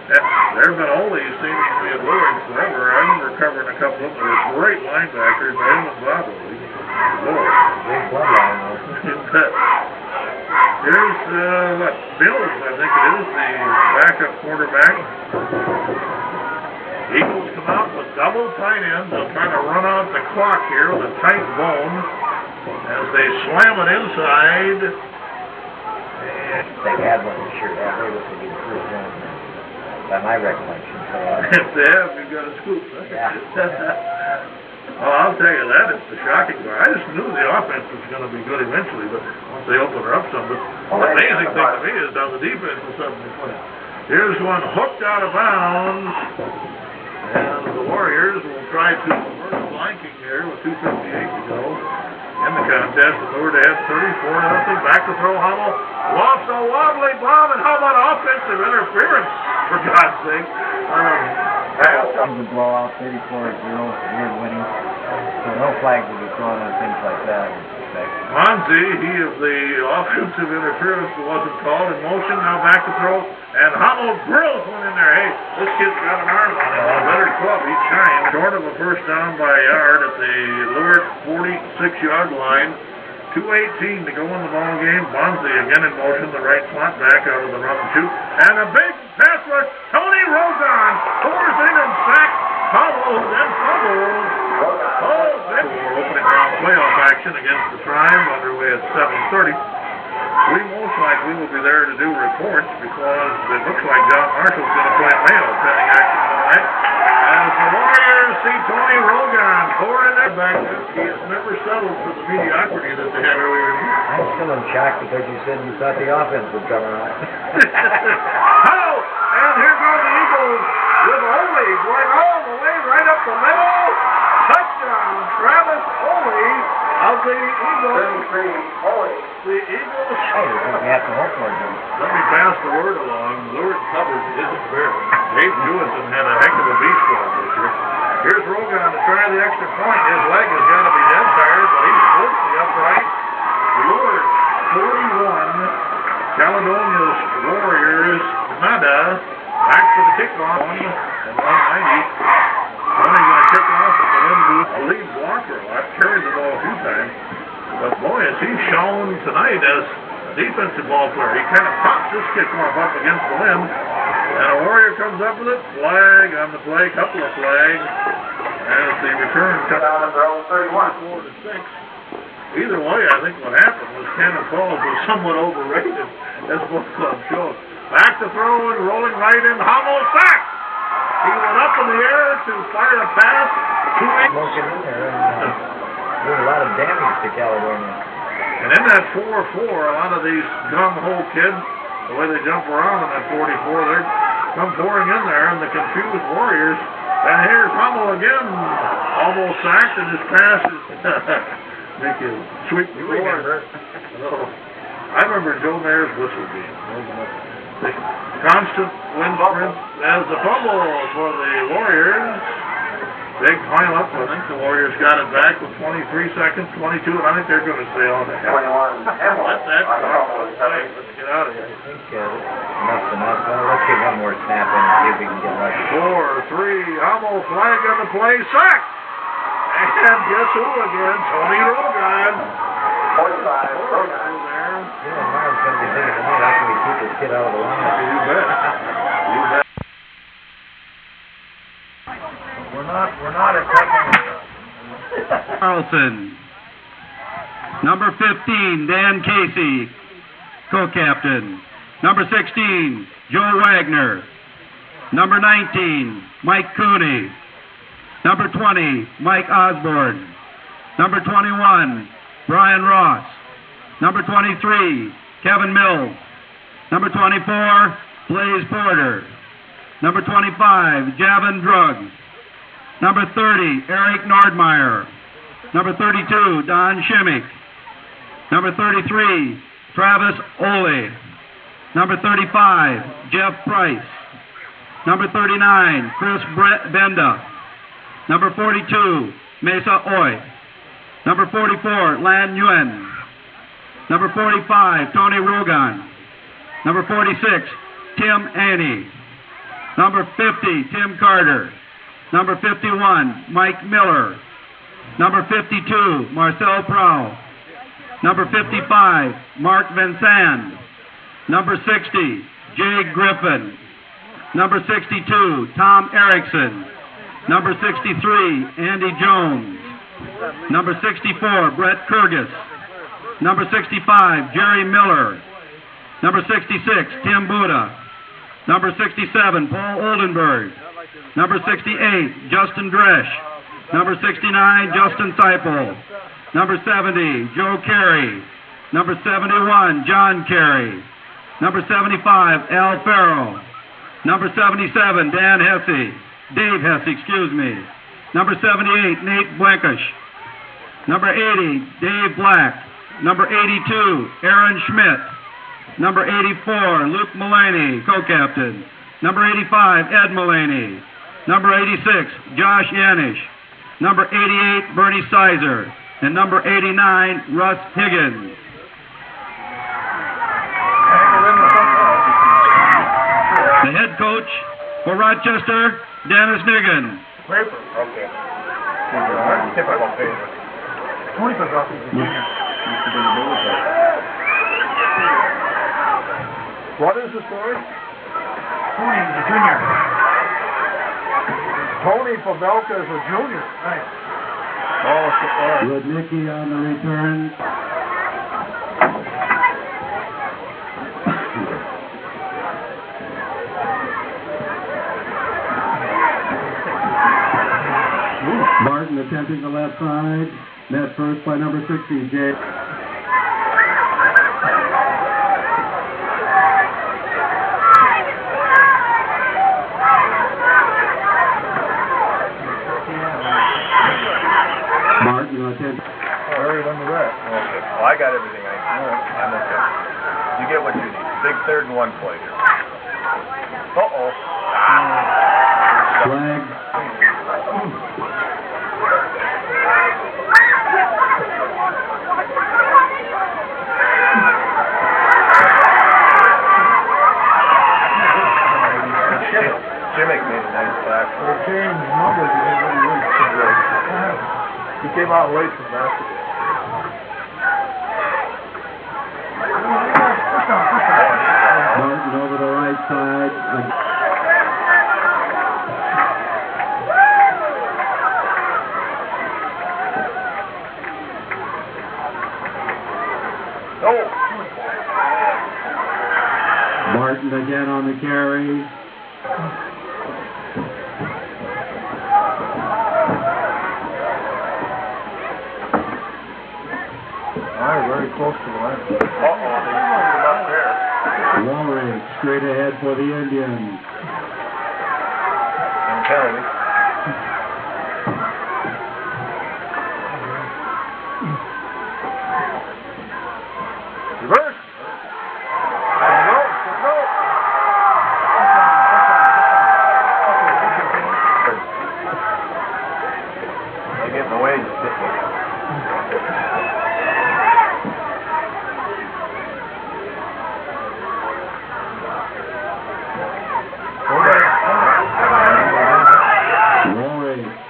There have been oldies seemingly at Lord forever. I'm recovering a couple of them. They're great linebackers, Raymond Bravo. Lord. Here's Bills, I think it is, the backup quarterback. Eagles come out with double tight ends. They'll try to run out the clock here with a tight bone as they slam it inside. And they had one this year. That way this will be the first one, by my recollection. So, if they have, you've got a scoop. Yeah. Oh, I'll tell you that, it's the shocking part. I just knew the offense was going to be good eventually, but once they open her up some. But the amazing thing to me is how the defense was suddenly playing. Here's one hooked out of bounds, and the Warriors will try to reverse flanking here with 2:58 to go in the contest. The Lord ahead 34-0. Back to throw, Hummel. Lofts a wobbly bomb, and how about offensive interference, for God's sake? It was a blowout, 34-0, we're winning. So no flags will be thrown on things like that. Monzi, he of the offensive interference wasn't called, in motion, now back to throw, and Hummel drills one in there. Hey, this kid's got an arm on him. Better club, he's shining. Short of a first down by a yard at the Lure 46-yard line. 2:18 to go in the ball game. Bonzi again in motion, the right slot back out of the run and shoot. And a big pass rush. Tony Rogan pours in and sacks Hummel, then fumbles. Oh, then we're opening round playoff action against the Tribe, underway at 7:30. We most likely will be there to do reports because it looks like John Marshall's going to play Mayo pending action tonight. As the Warriors see Tony Rogan pour in there back there. He has never settled for the mediocrity that they had earlier in the year. I'm still in shock because you said you thought the offense would come around. Oh, and here go the Eagles with Ole going all the way right up the middle. Touchdown, Travis Ole of the Eagles. The Eagles. Hey, we have to hope for it. Let me pass the word along. Lure covered isn't fair. Dave Jewison had a heck of a beast for him this year. Here's Rogan to try the extra point. His leg has got to be dead tired, but he's flipped the upright. Lure 41. Caledonia's Warriors. Nada. Back for the kickoff. 190. Tony's going to kick off at the wind booth. A lead blocker. I've carried the ball a few times. But boy, has he shown tonight as a defensive ball player. He kind of pops this kickoff up against the limb. And a Warrior comes up with it. Flag on the play. Couple of flags. As the return comes down to 31. 4-6. Either way, I think what happened was Cannon Falls was somewhat overrated, as both clubs showed. Back to throw and rolling right in. Hummel sacked. He went up in the air to fire a pass. Smoking in there and doing a lot of damage to Caledonia. And in that 4-4, a lot of these gung-ho kids, the way they jump around in that 44, they're come pouring in there, and the confused Warriors. And here's Hummel again, almost sacked, and his pass is make him sweep the floor. I remember Joe Mayer's whistle being. The constant wind sprint as the fumble for the Warriors. Big pile up. I think the Warriors got it back with 23 seconds, 22, and I think they're going to stay on it. 21. Let that go. Let's get out of here. I think enough's enough. Well, let's get one more snap in and see if we can get lucky. 4-3. Hummel flag on the play. Sack! And guess who again? Tony Rogan. 45. Rogan there. You know, Marv's going to be thinking tonight, how can we keep this kid out of the line? You bet. You bet. We're not attacking. Carlson. Number 15, Dan Casey, co-captain. Number 16, Joe Wagner. Number 19, Mike Cooney. Number 20, Mike Osborne. Number 21, Brian Ross. Number 23, Kevin Mills. Number 24, Blaze Porter. Number 25, Javin Druggs. Number 30, Eric Nordmeyer. Number 32, Don Schimmick. Number 33, Travis Ole. Number 35, Jeff Price. Number 39, Chris Benda. Number 42, Mesa Oy. Number 44, Lan Nguyen. Number 45, Tony Rogan. Number 46, Tim Annie. Number 50, Tim Carter. Number 51, Mike Miller. Number 52, Marcel Prow. Number 55, Mark Vincent. Number 60, Jay Griffin. Number 62, Tom Erickson. Number 63, Andy Jones. Number 64, Brett Kurgis. Number 65, Jerry Miller. Number 66, Tim Buda. Number 67, Paul Oldenburg. Number 68, Justin Dresch. Number 69, Justin Seipel. Number 70, Joe Carey. Number 71, John Carey. Number 75, Al Farrow. Number 77, Dan Hesse. Dave Hesse, excuse me. Number 78, Nate Blankish. Number 80, Dave Black. Number 82, Aaron Schmidt. Number 84, Luke Mulaney, co-captain. Number 85, Ed Mulaney. Number 86, Josh Yanish. Number 88, Bernie Sizer. And number 89, Russ Higgins. The head coach for Rochester, Dennis Niggin. Paper. Okay. Typical paper. Tony Pazzotti is a junior. What is the story? Tony is a junior. Tony Pavelka is a junior. Right. Oh, Rudnicki on the return. Martin attempting the left side. Net first by number 60, Jay. Martin attempting. Larry under that. Okay. Well, I got everything I need. I'm okay. You get what you need. Big third and one play here. Uh-oh. Flag. Jimmick made a nice tackle. They changed numbers. He came out late from basketball. Martin over the right side. Martin again on the carry. Very close to the line. Uh-oh, they moved him up there. Walrich straight ahead for the Indians. And penalty. Reverse. They're getting away just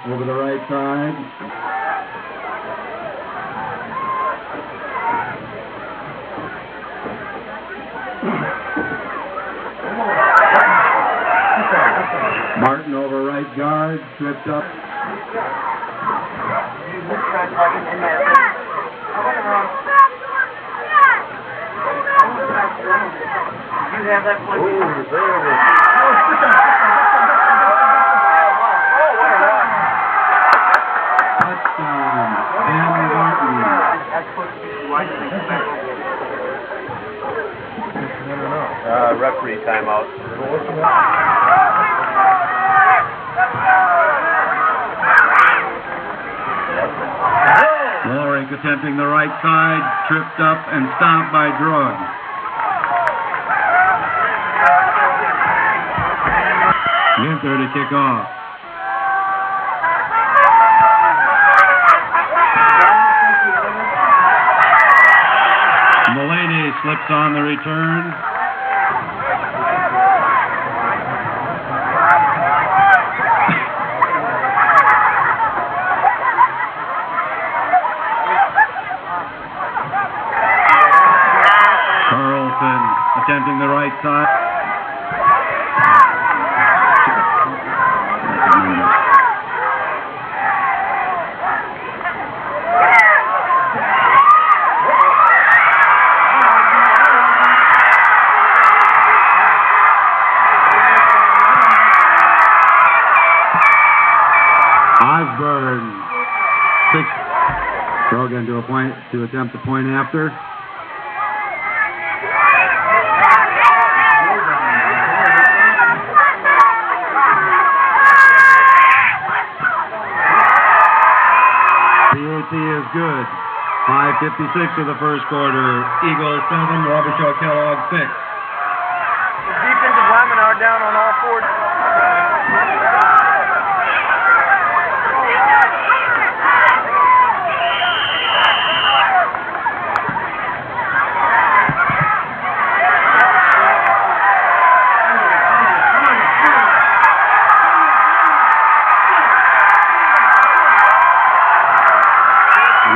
Over the right side. Martin over right guard, tripped up. You have that play. Touchdown, Ben Martin. referee timeout. Loring attempting the right side, tripped up and stomped by Drug. Ginther to kick off. Mulaney slips on the return. Carlson attempting the right side. Osborne, 6. Throw again to attempt the point after. PAT is good. 5:56 of the first quarter. Eagles 7, Wabasha Kellogg 6. The defensive linemen are down on all fours.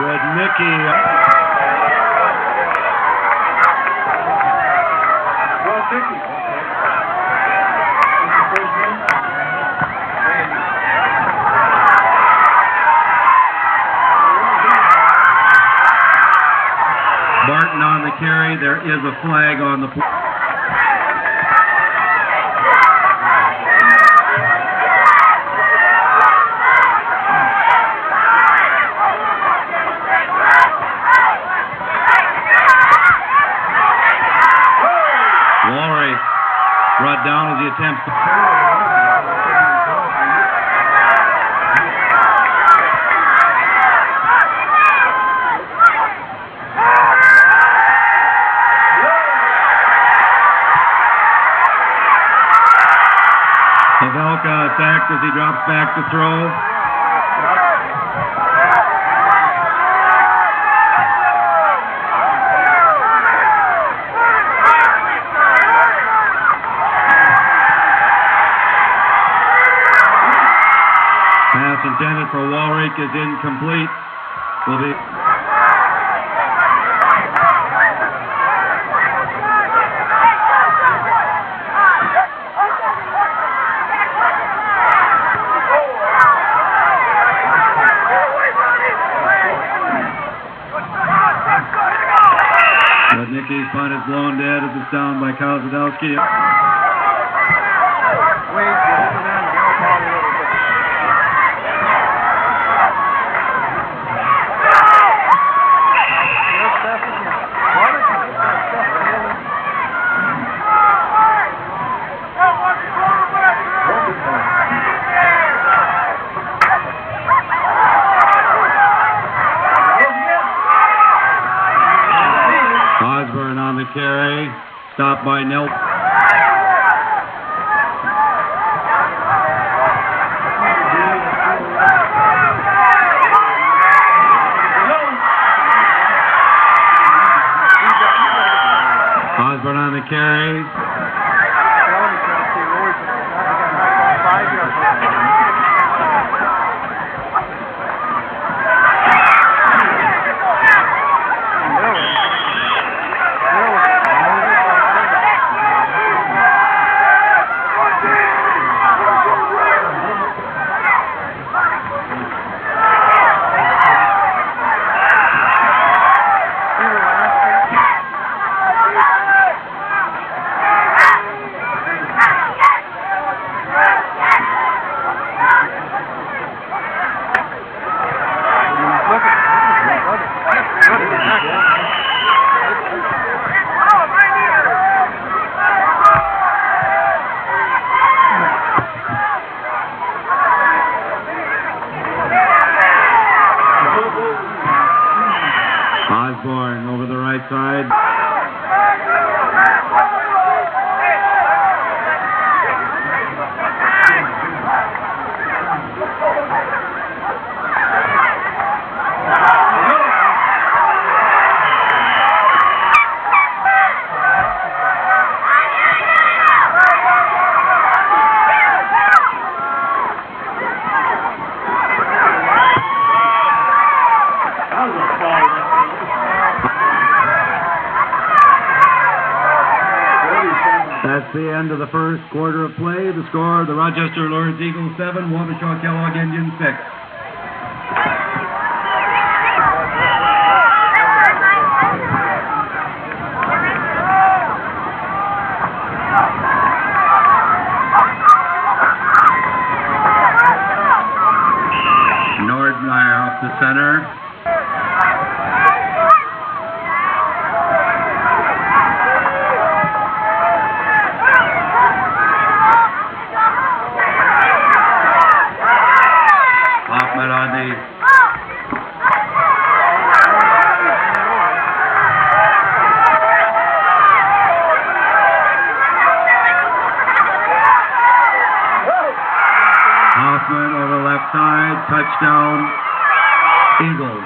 With Mickey. Barton on the carry. There is a flag on the play. Walry brought down as he attempts to. Pavelka attacked as he drops back to throw. Pass intended for Walrick is incomplete. Will be. But Nicky's punt is blown dead as it's down by Kozadowski. Osborne on the carry. Stopped by Nelson. Osborne on the carry. Osborne over the right side. That's the end of the first quarter of play. The score, the Rochester Lawrence Eagles 7, Wabasha Kellogg Indians 6. movement over left side. Touchdown, Eagles.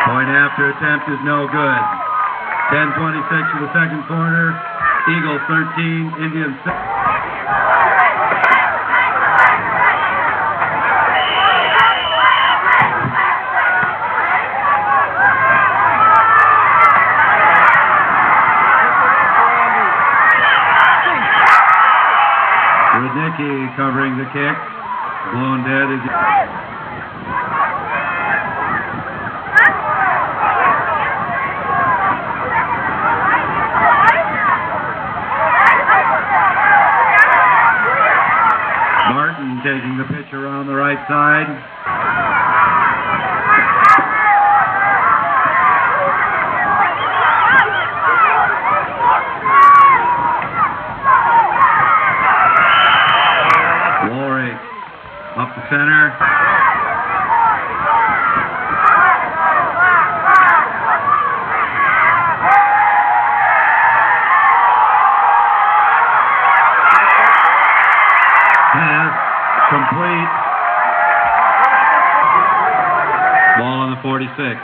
Point after attempt is no good. 10:26 of the second quarter. Eagles 13, Indians 6. Rudnicki covering the kick. Blown dead is. Martin taking the pitch around the right side. Warwick up the center. Pass complete. Ball on the 46.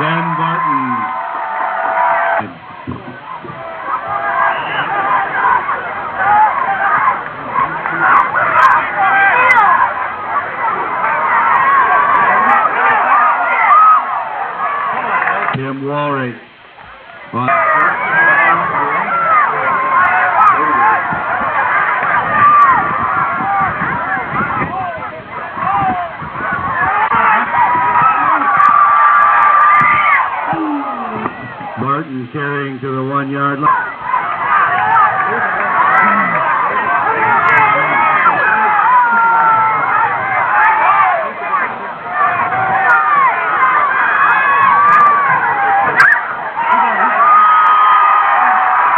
Ben Barton. Tim Warwick. Barton carrying to the 1 yard line.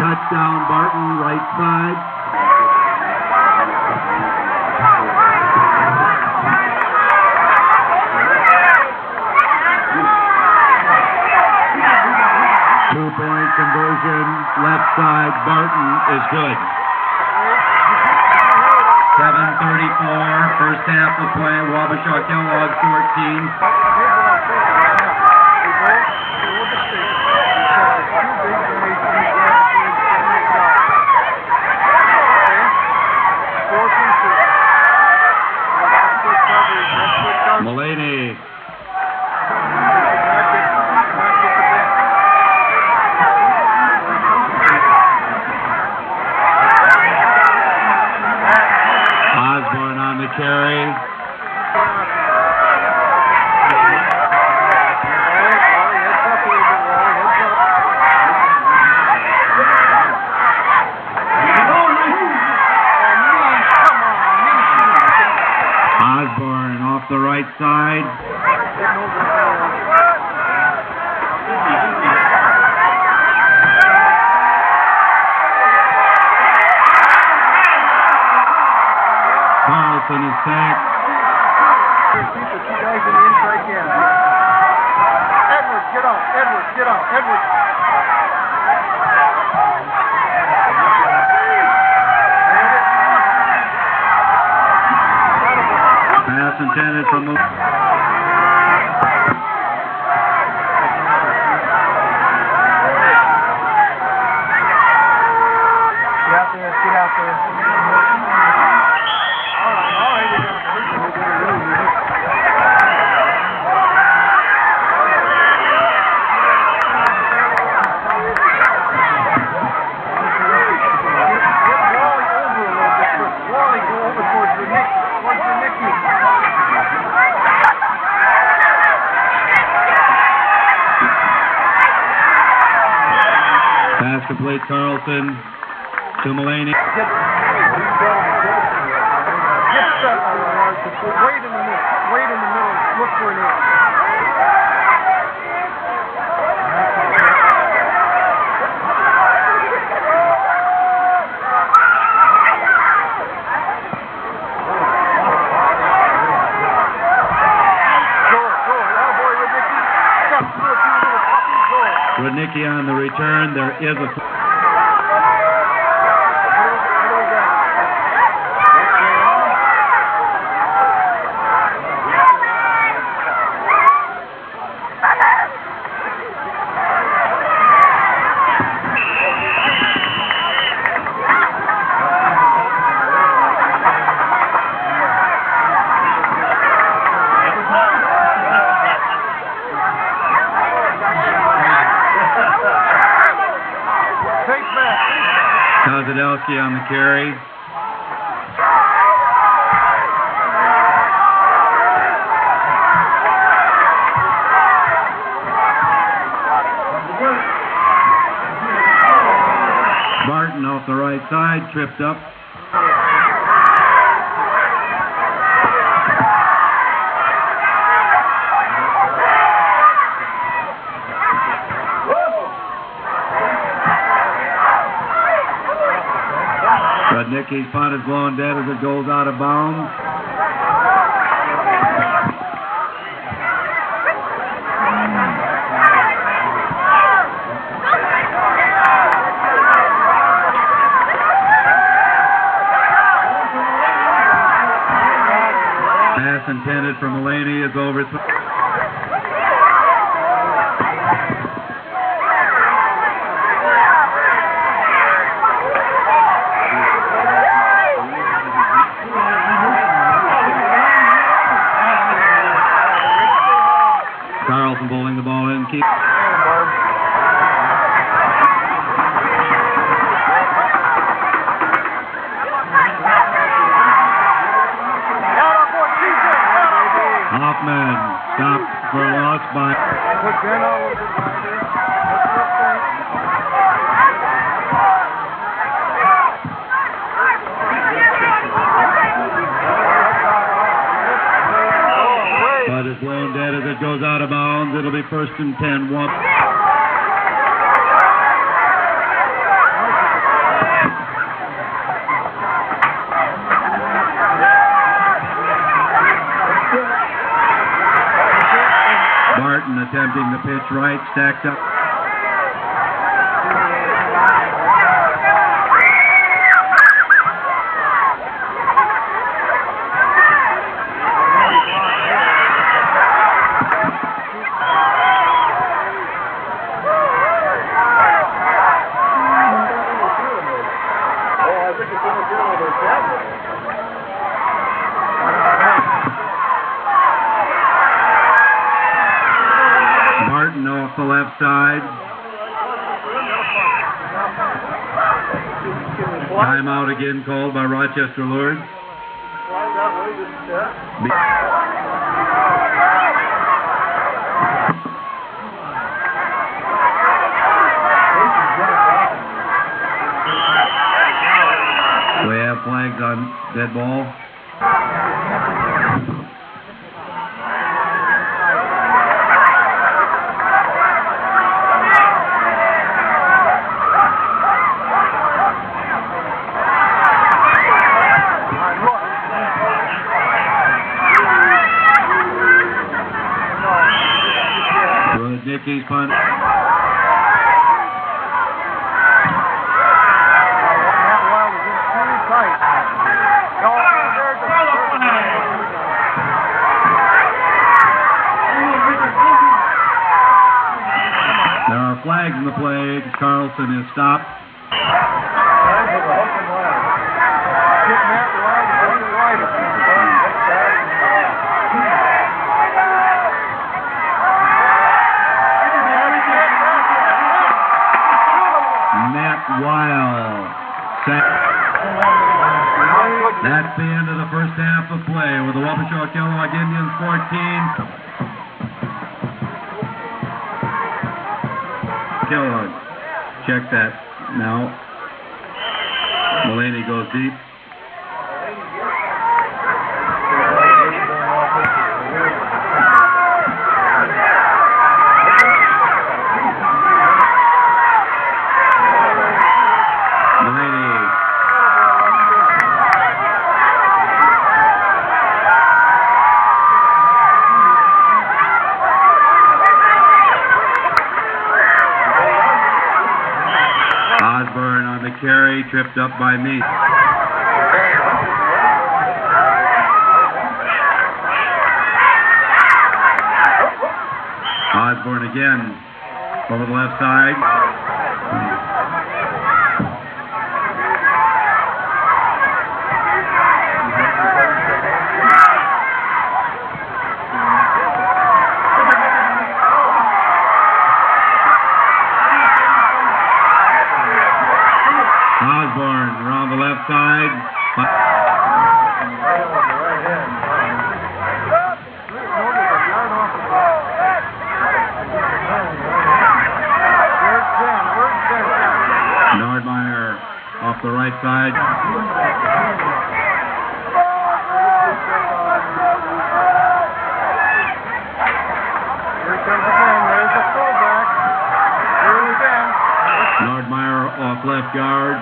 Touchdown, Barton, right side. Two-point conversion, left side, Barton is good. 7:34, first half of play, Wabasha Kellogg 14. Mulaney. Osborne on the carry. Osborne off the right side. Carlson is sacked. Edwards, get out. Edwards, get out. Edwards. Pass intended from the... Get out there, get out there. All right. Wally, go over towards the Nick. Towards the Nicky. Pass complete, Carlson to Mulaney. Get set. Wait in the middle. Wait in the middle. Look for an inch. Rudnicki on the return. There is a... Kozadelski on the carry. Martin off the right side, tripped up. Rudnicki's punt is blown dead as it goes out of bounds. Pass intended for Mulaney is over. Carlson bowling the ball in. Keep. Hoffman stopped for a loss by... But it's blown dead as it goes out of bounds. It'll be first and 10. Martin attempting the pitch right, stacked up. Martin off the left side. Timeout again called by Rochester Lourdes. We have flags on dead ball. Rudnicki's punt. There are flags in the play. Carlson is stopped. Weil. That's the end of the first half of play with the Wabasha Kellogg Indians 14. Kellogg, check that now. Mulaney goes deep. Carey tripped up by me. Osborne again over the left side. Osborne around the left side. Nordmeyer off the right side. Nordmeyer off left guard.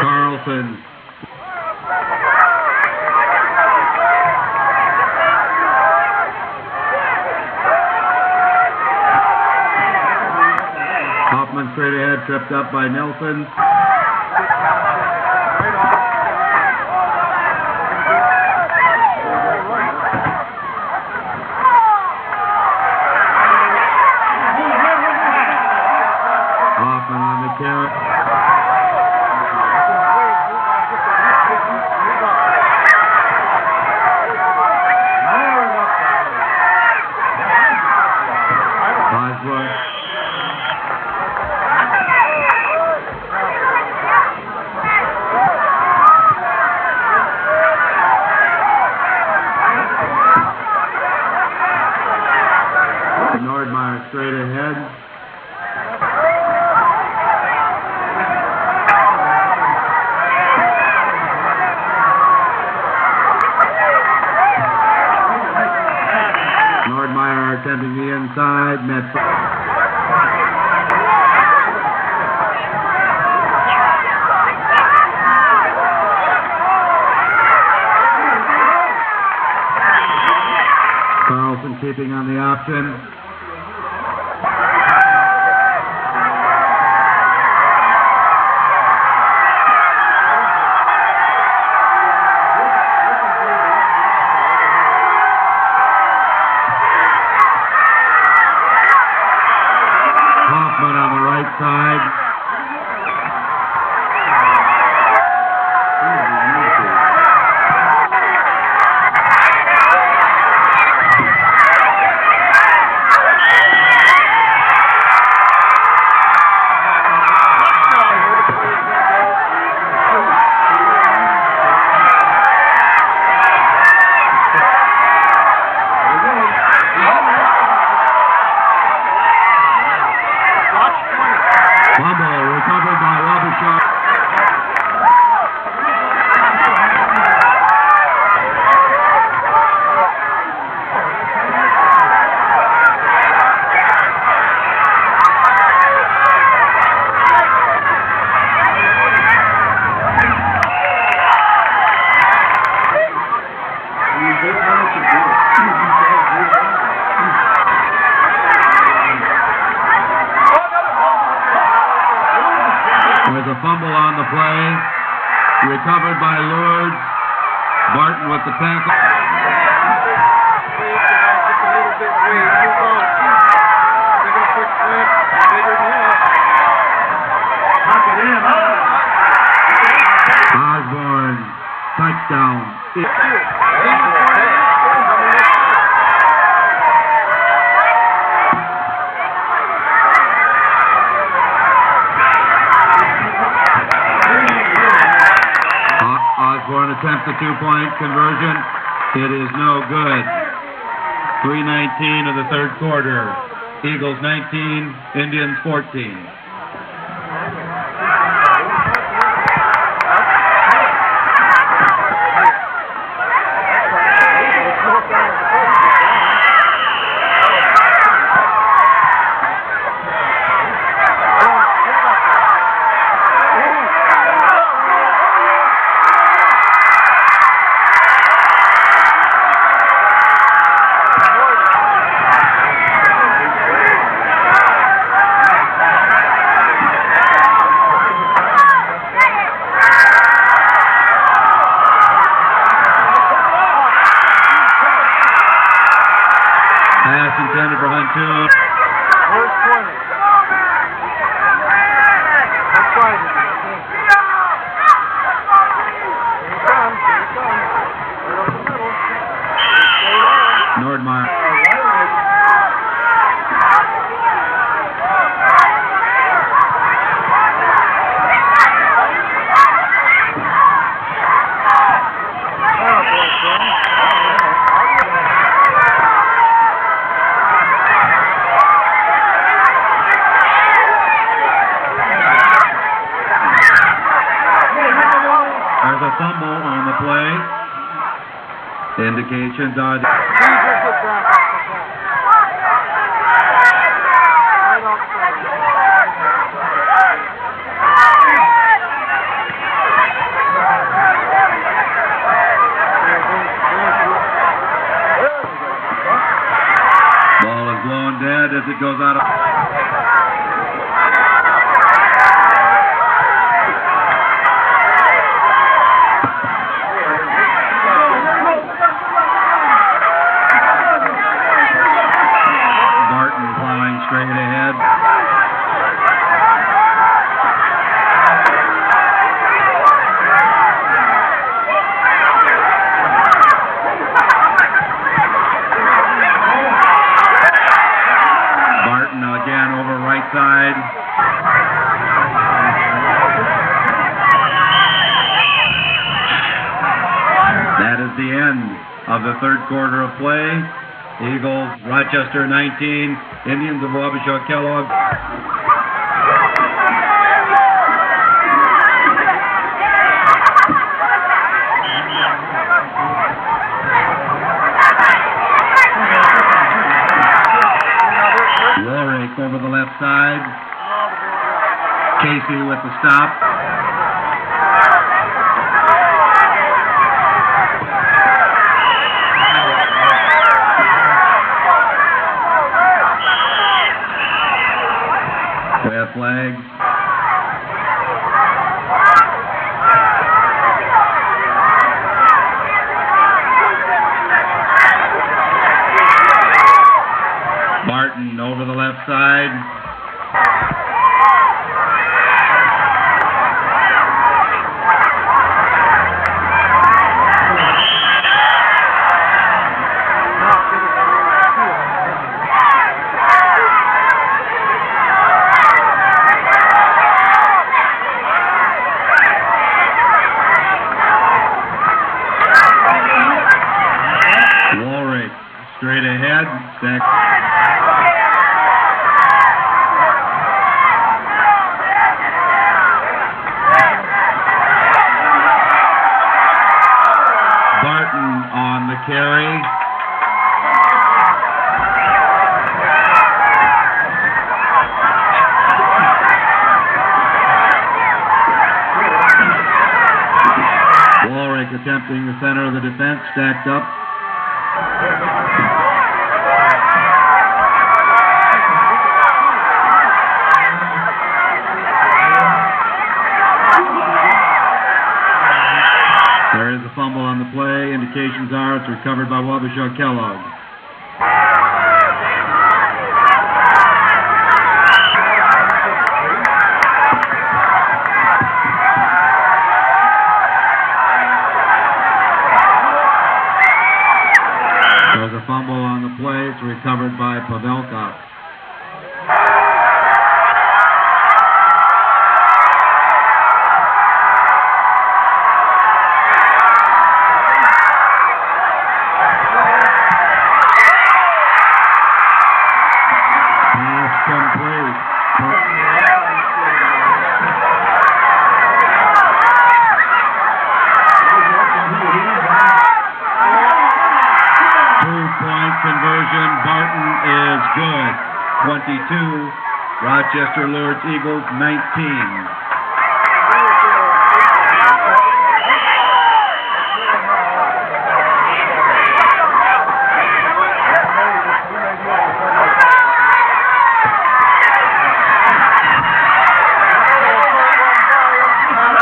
Carlson. Hoffman straight ahead, tripped up by Nelson. Hoffman on the carry. Osborne. Nordmeyer straight ahead. Nordmeyer attempting the inside, met. Carlson keeping on the option. Hoffman on the right side. Fumble recovered by Robichaud. There's a fumble on the play. Recovered by Lourdes. Barton with the tackle. Osborne, touchdown. Osborne attempts a two-point conversion. It is no good. 3:19 of the third quarter. Eagles 19, Indians 14. intended for Huntoon. Where's 20? What side is it? Here he comes. Right up the middle. Nordmeyer. There's a fumble on the play. Indications are... Ball is blown dead as it goes out of... Barton plowing straight ahead. Barton again over right side. That is the end of the third quarter of play. Eagles, Rochester 19, Indians of Wabasha Kellogg. Warwick over the left side. Casey with the stop. We have flags. Barton over the left side. Warwick straight ahead. Barton on the carry. Warwick attempting the center of the defense, stacked up. There is a fumble on the play. Indications are it's recovered by Wabasha Kellogg. There's a fumble on the play. It's recovered by Pavelka. Complete. 2-point conversion. Barton is good. 22. Rochester Lourdes Eagles 19.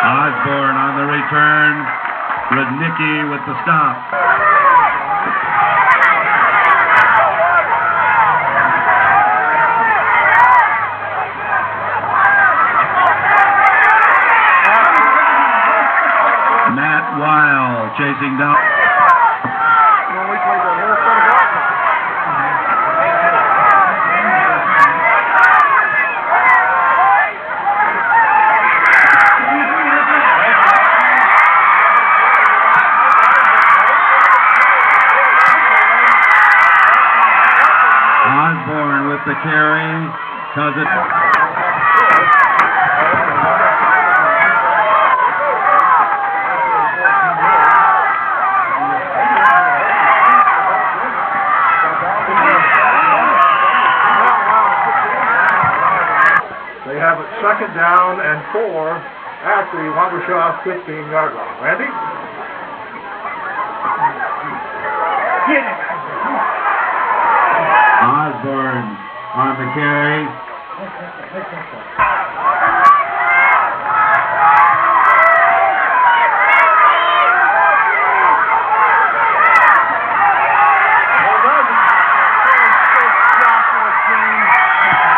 Osborne on the return. Rudnicki with the stop. chasing down. Osborne with the carry. Cousin. They have it 2nd down and 4 at the Wondershaw 15-yard line. Randy? Osborne on the carry.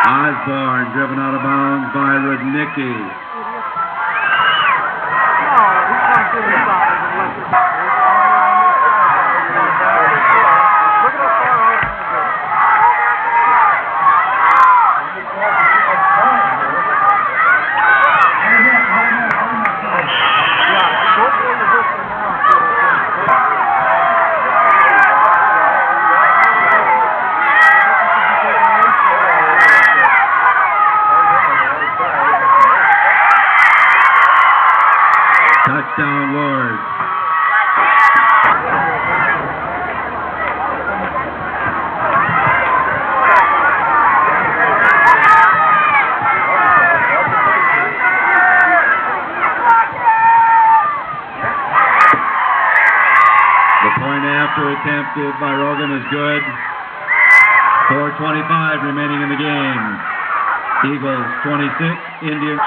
Osborne driven out of bounds by Rudnicki. Touchdown, Lord. The point after attempted by Rogan is good. 4:25 remaining in the game. Eagles 26, Indians.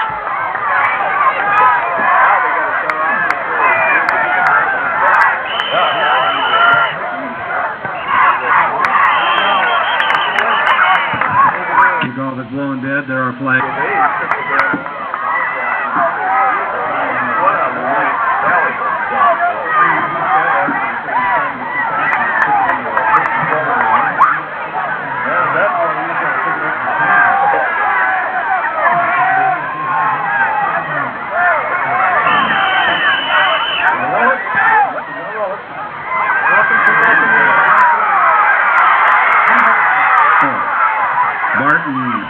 Kickoff is blown dead. There are flags. Martin.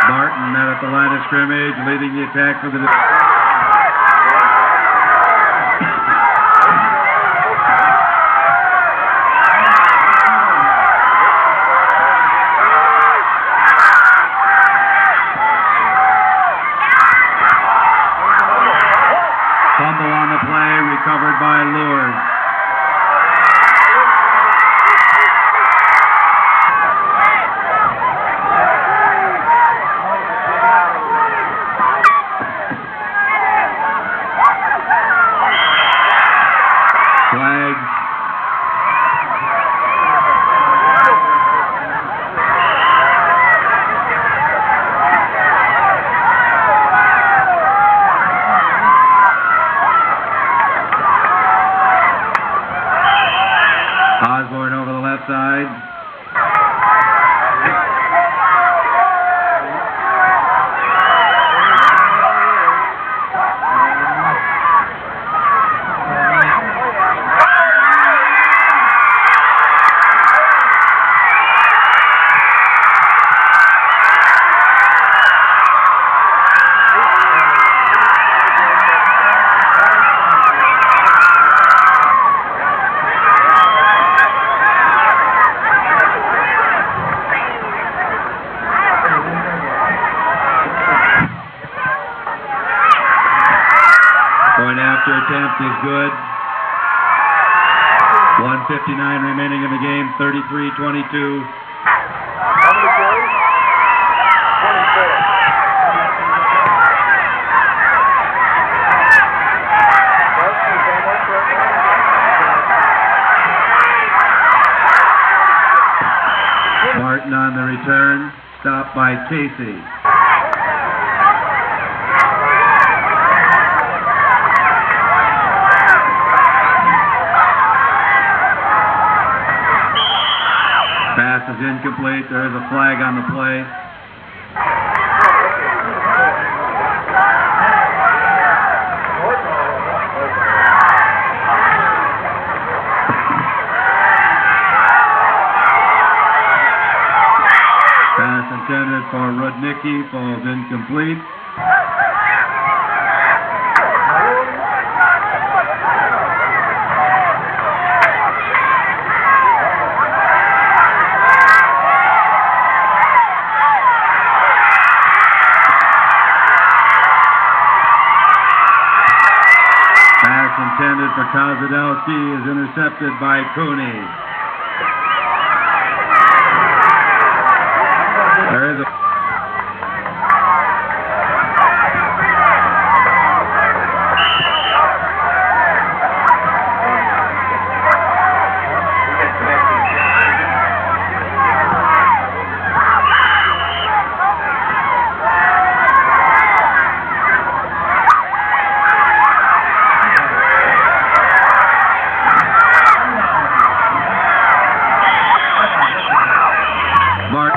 Martin met at the line of scrimmage, leading the attack for the... Fumble on the play, recovered by Lord. Flags. Osborne over the left side. Point after attempt is good. 1:59 remaining in the game, 33-22. stopped by Casey. Pass is incomplete. There is a flag on the play. Pass intended for Rudnicki falls incomplete. Pass intended for Kozadowski is intercepted by Cooney. There is a Mark.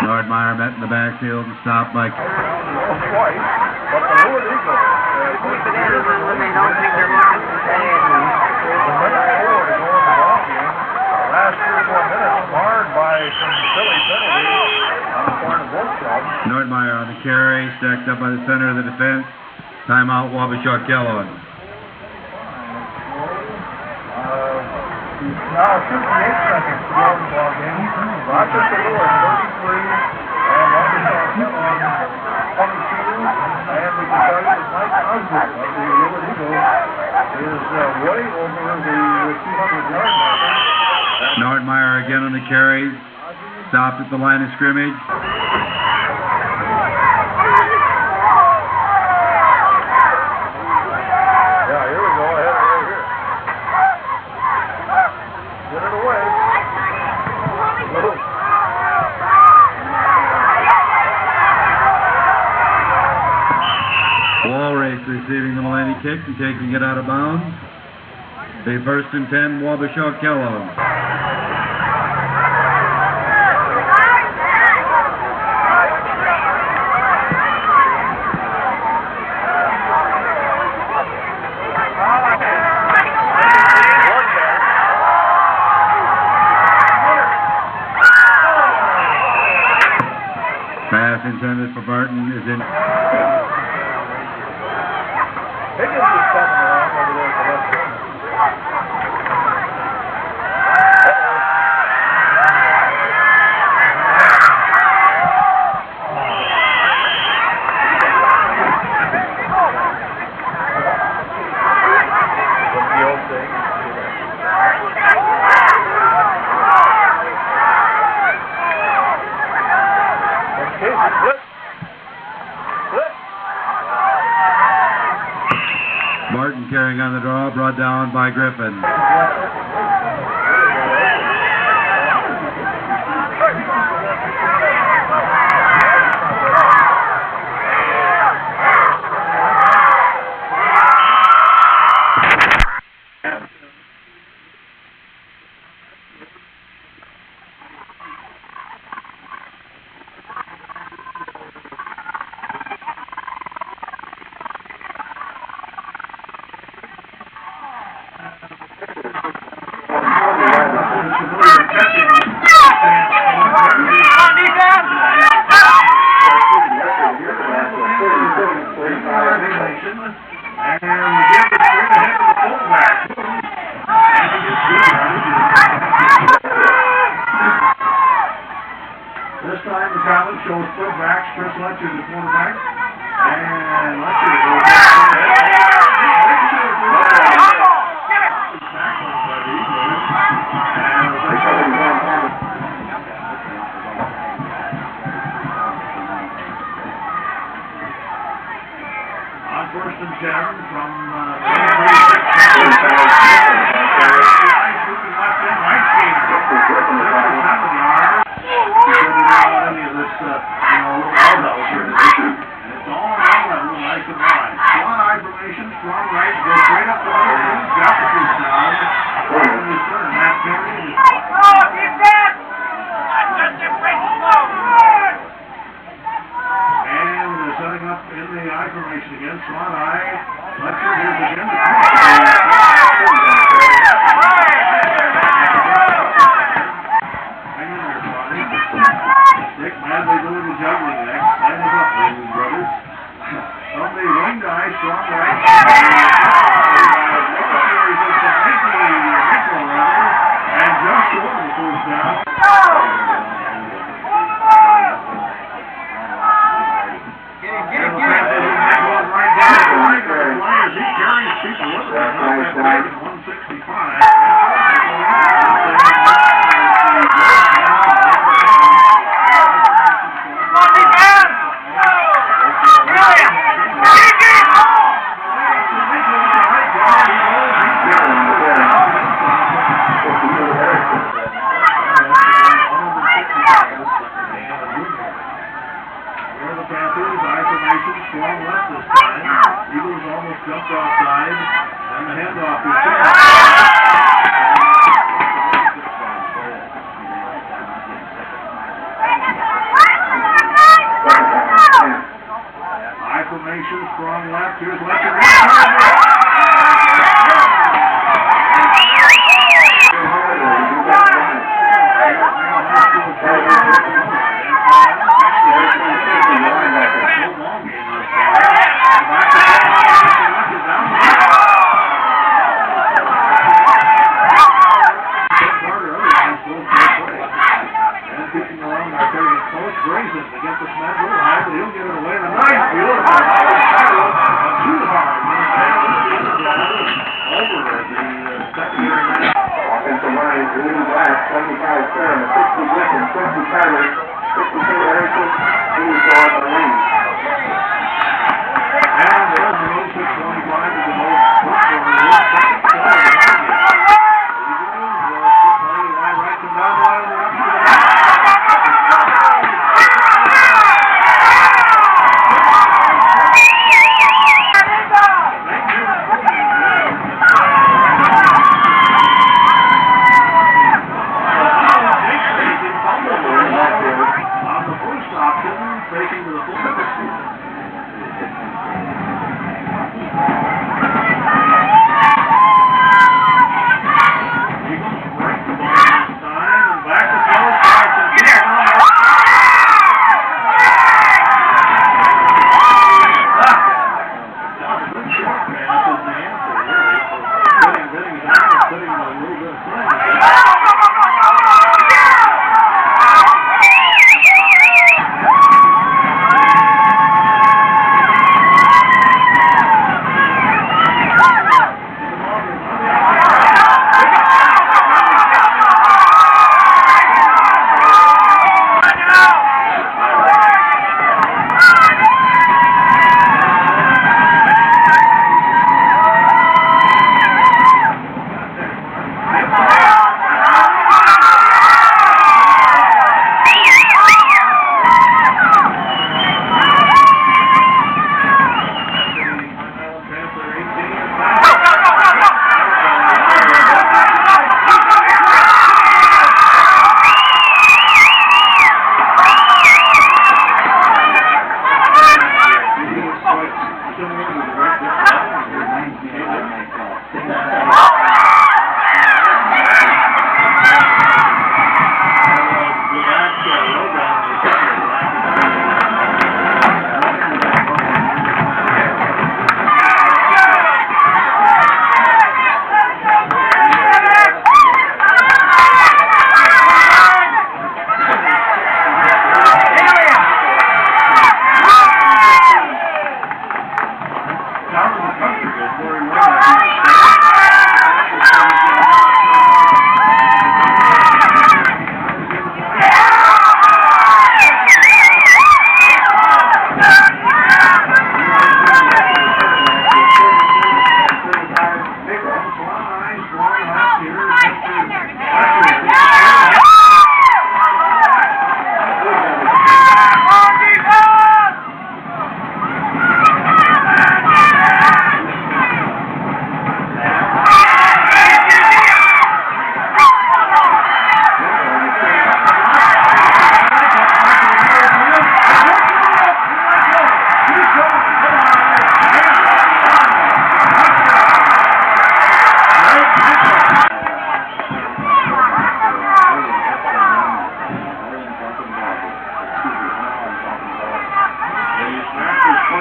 Nordmeyer met in the backfield and stopped by Twice, but the Lord Eagles, Keep it in when they don't think they're looking for the minute forward to go in the ball game. The last 3 or 4 minutes marred by some silly penalties on the part of both clubs. Nordmeyer on the carry, stacked up by the center of the defense. Timeout, Wabasha Kellogg. Now 58 seconds to go in the ball game. Rochester Lewis 33 and Wabasha Kellogg 22. And we can tell you that Mike Osborne of the Lord Eagles is way over the 200-yard marker. Nordmeyer again on the carry, stopped at the line of scrimmage. Yeah, here we go. Ahead right here. Get it away. Walrace receiving the Mulaney kick and taking it out of bounds. The 1st and 10, Wabasha Kellogg. Pass intended for Barton is in. Higgins is coming along over there at the left corner. What's the old thing? Flip. Flip. Martin carrying on the draw, brought down by Griffin. formation. And the give is straight ahead to the fullback. And he gets good yardage. This time the College shows fullbacks. Chris Letcher, the quarterback. And Letcher goes on first and 10 from strong right, goes straight up the middle, got the first down. And the turn, Matt Perry. And they're setting up in the I formation again. Swan eye. Letcher here's again. Hang in there, Swanee. Stick madly doing the juggling act. Stand it up, ladies and brothers. From the wing guy, strong right. And just short of the first down. Right down the line of the players. He carries people with him. 165. Strong left this time. Eagles almost jumped offside. And the handoff is I formation, strong left. Here's Letcher. Grayson to get the snap a little high, but he'll get it away. And a nice, beautiful too hard. Over the secondary man. Offensive line, blue, black, 75 Stern, 60 Griffin, 20 Carter, 52 Harrison, 84 the wing. And there's the 0625 is the most football in the second quarter. Right come down the line of the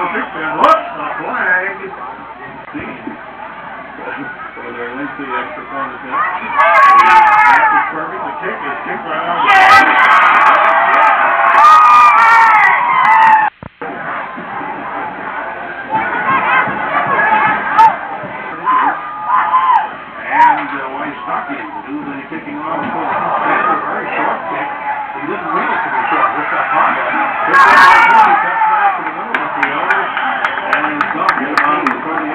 perfect, and whoops, a flag. See? So they're linked to the extra point attempt. The pass is perfect, the kick is kicked right out of the kicking off the court. That's a very short kick. He didn't mean it to be short. Just got caught. He cuts back to the middle of the field, and he's dumped it on the 30.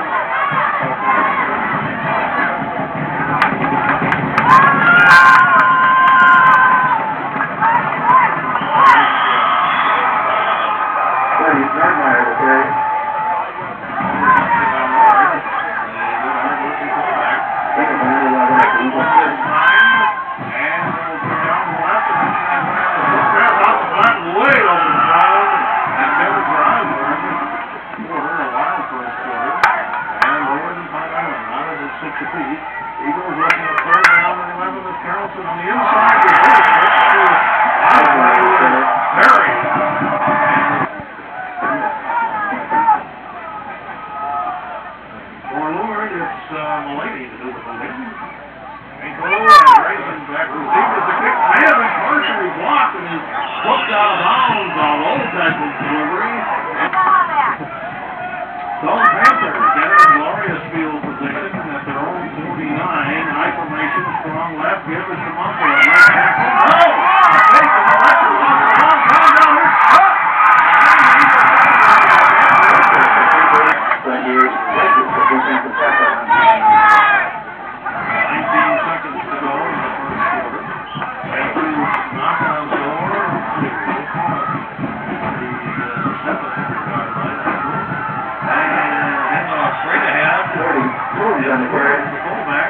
Eagles looking at third down and 11 with Carrollton on the inside. Very. For Lord, it's Mulaney to do the moving. Ankle and racing back to deep as the kick may have been partially blocked and is hooked out of bounds on low tackle delivery. So Panthers get in glorious field position at their own 49. High formation, strong left, give us the muscle at left tackle. Oh! A fake and the left is off the long down here. 19 seconds to go in the first quarter. Panthers knock on the door. The seventh yard line. Straight ahead. 30. On the fullback.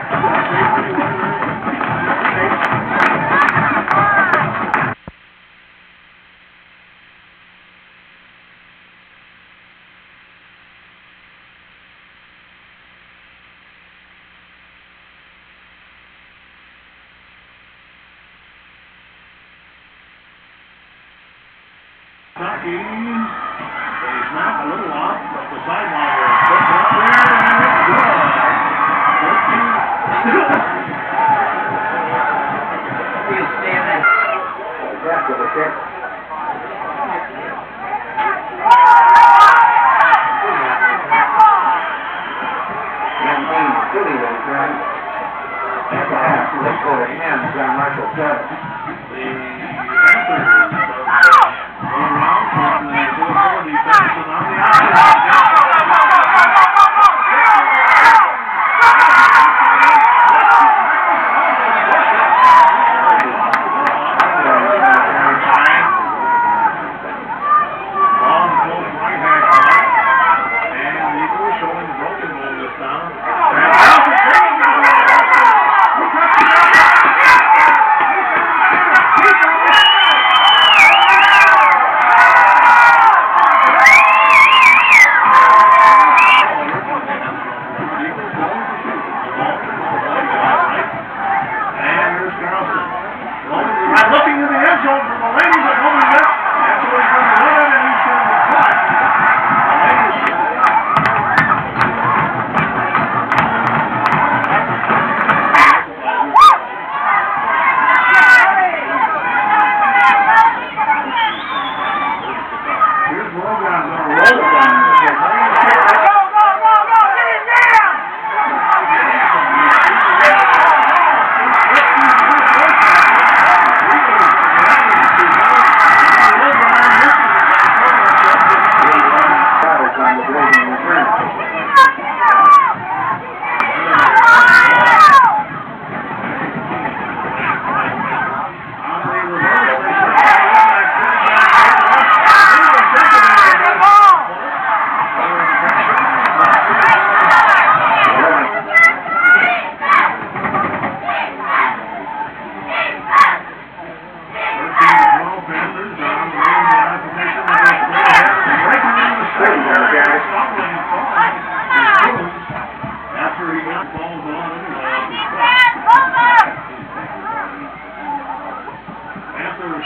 Kentucky, they snap a little off, but the sideline is put up there, and it's good. 14. You stand it. After the kick. Let's go to hands, John Marshall said. The Panthers go around from the 4-4 defense and on the outside.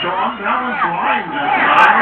So unbalanced line this time.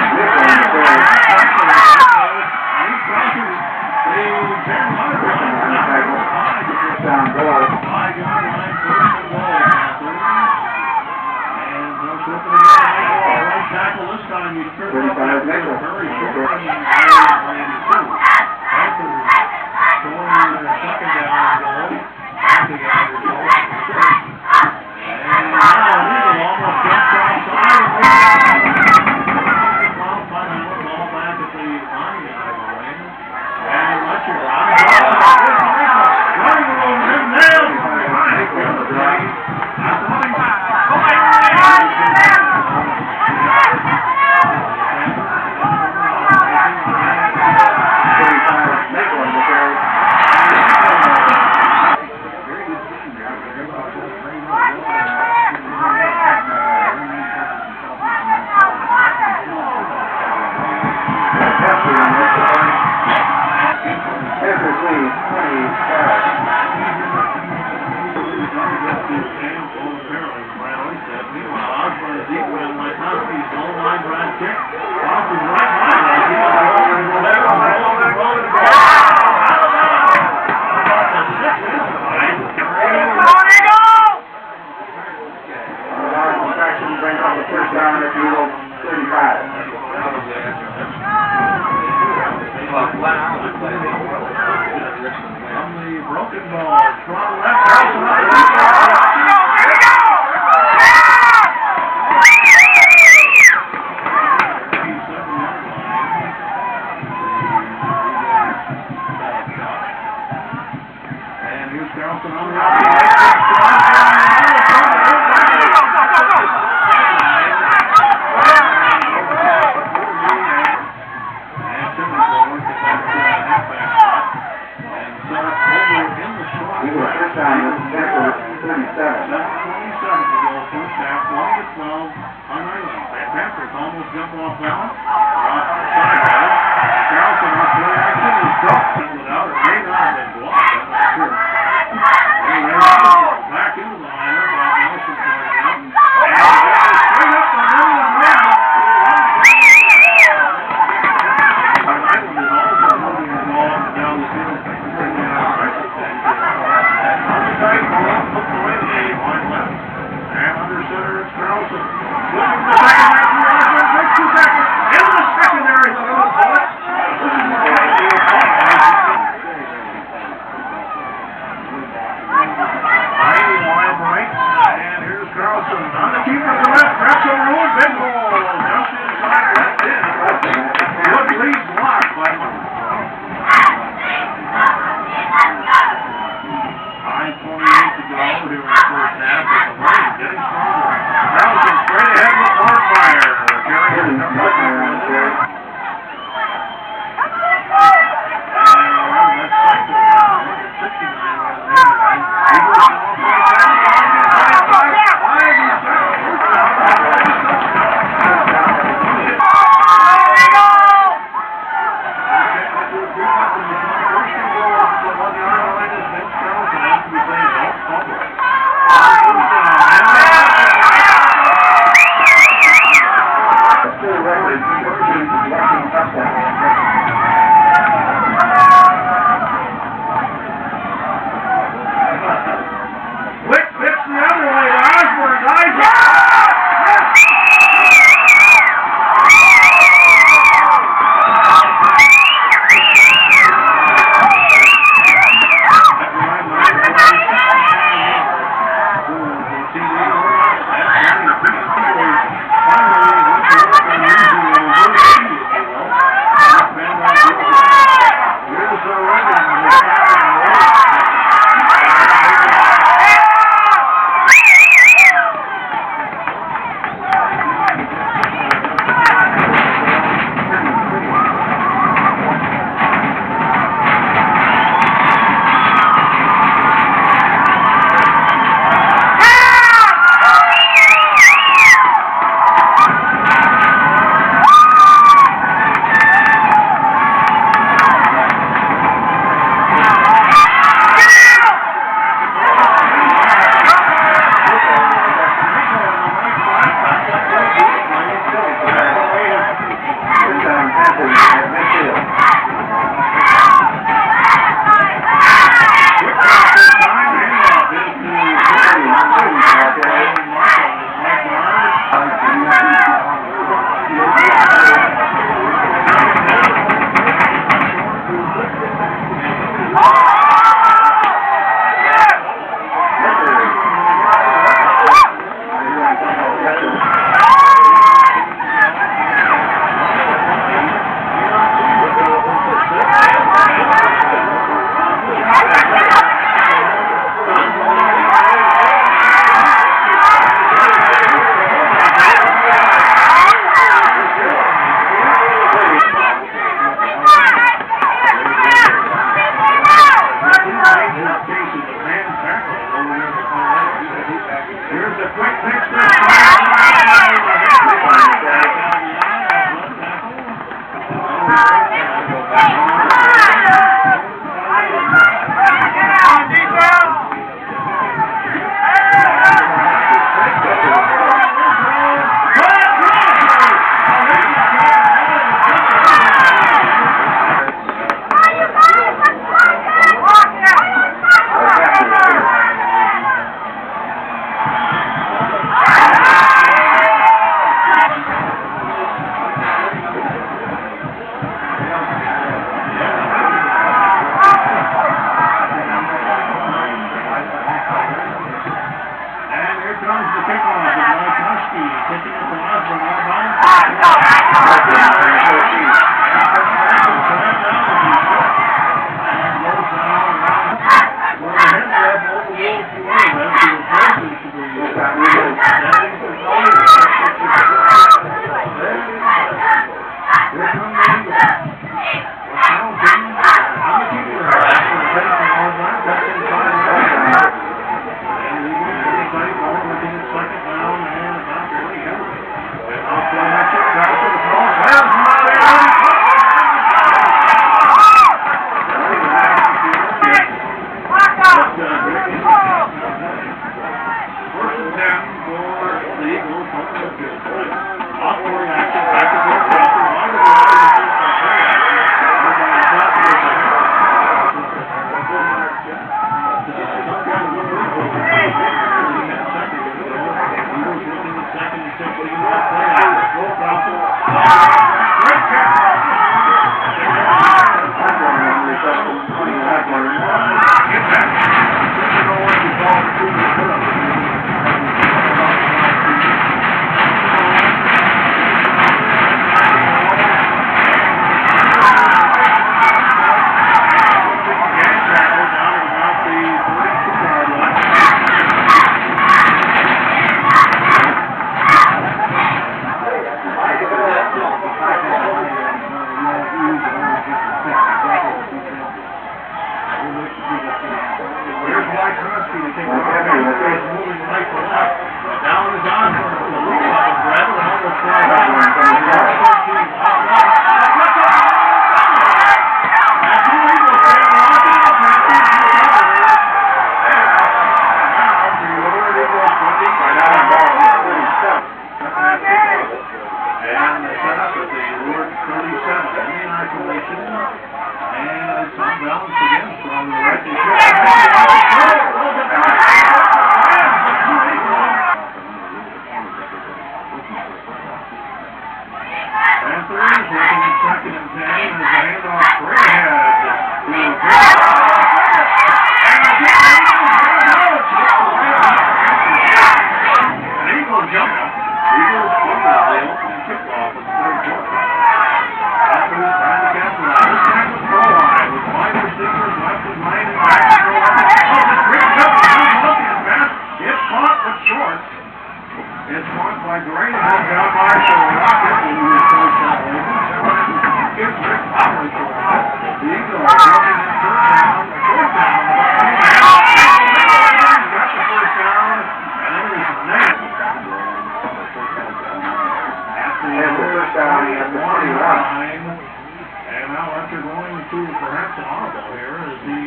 to perhaps an audible here as he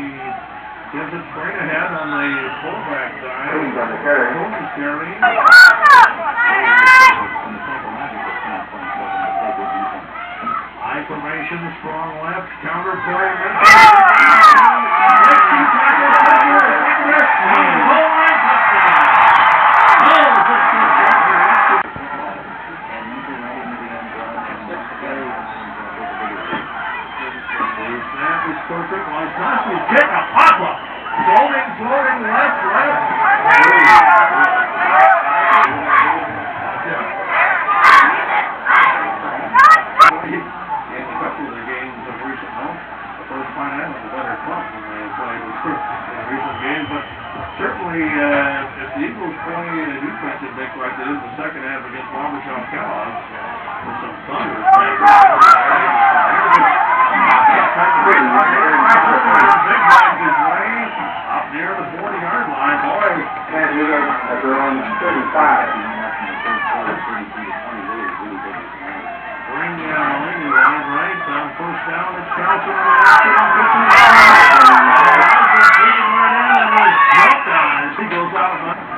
gives it straight ahead on the fullback side. Coons on the carry. Coons is carrying. High formation, strong left, counter play. Perfect. Wysocki's getting a pop-up. Floating left. In a couple of the games of recent months, the first Pine Island was a better club when they played in recent games, but certainly if the Eagles play a defensive mix like they did in the second half against Wabash Kellogg, with some thunder, up near the 40-yard line. Boy, And you're at their own 35. bring the Laney line right on first down. It's Carlson on the left. And there's jumped on as he goes out of bounds.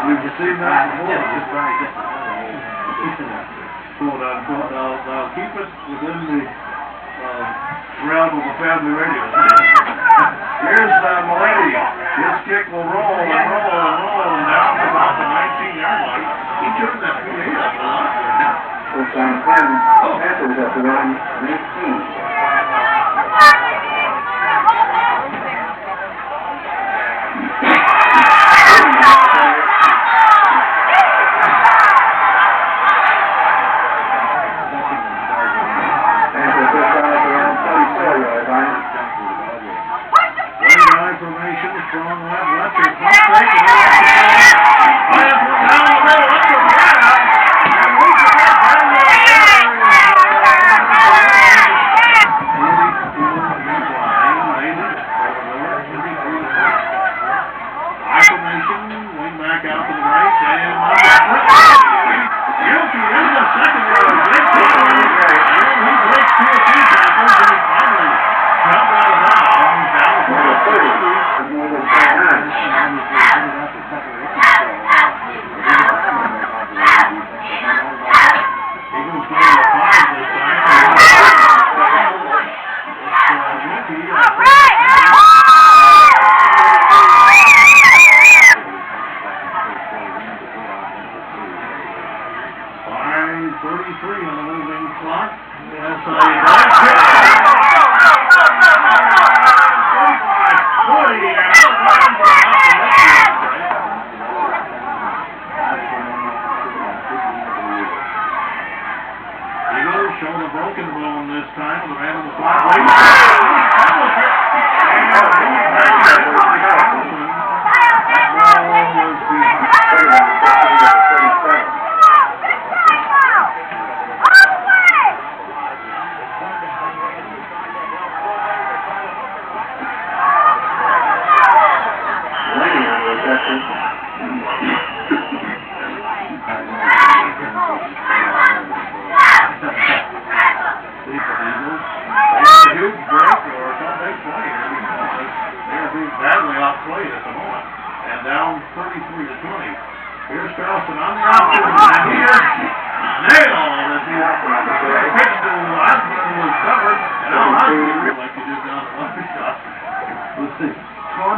We've received that before. Quote unquote. Now keep it within the realm of the family radio. Here's Milady. His kick will roll and down to about the 19-yard line. He took that 28 up a lot there. First down 10. Panthers at their own 19.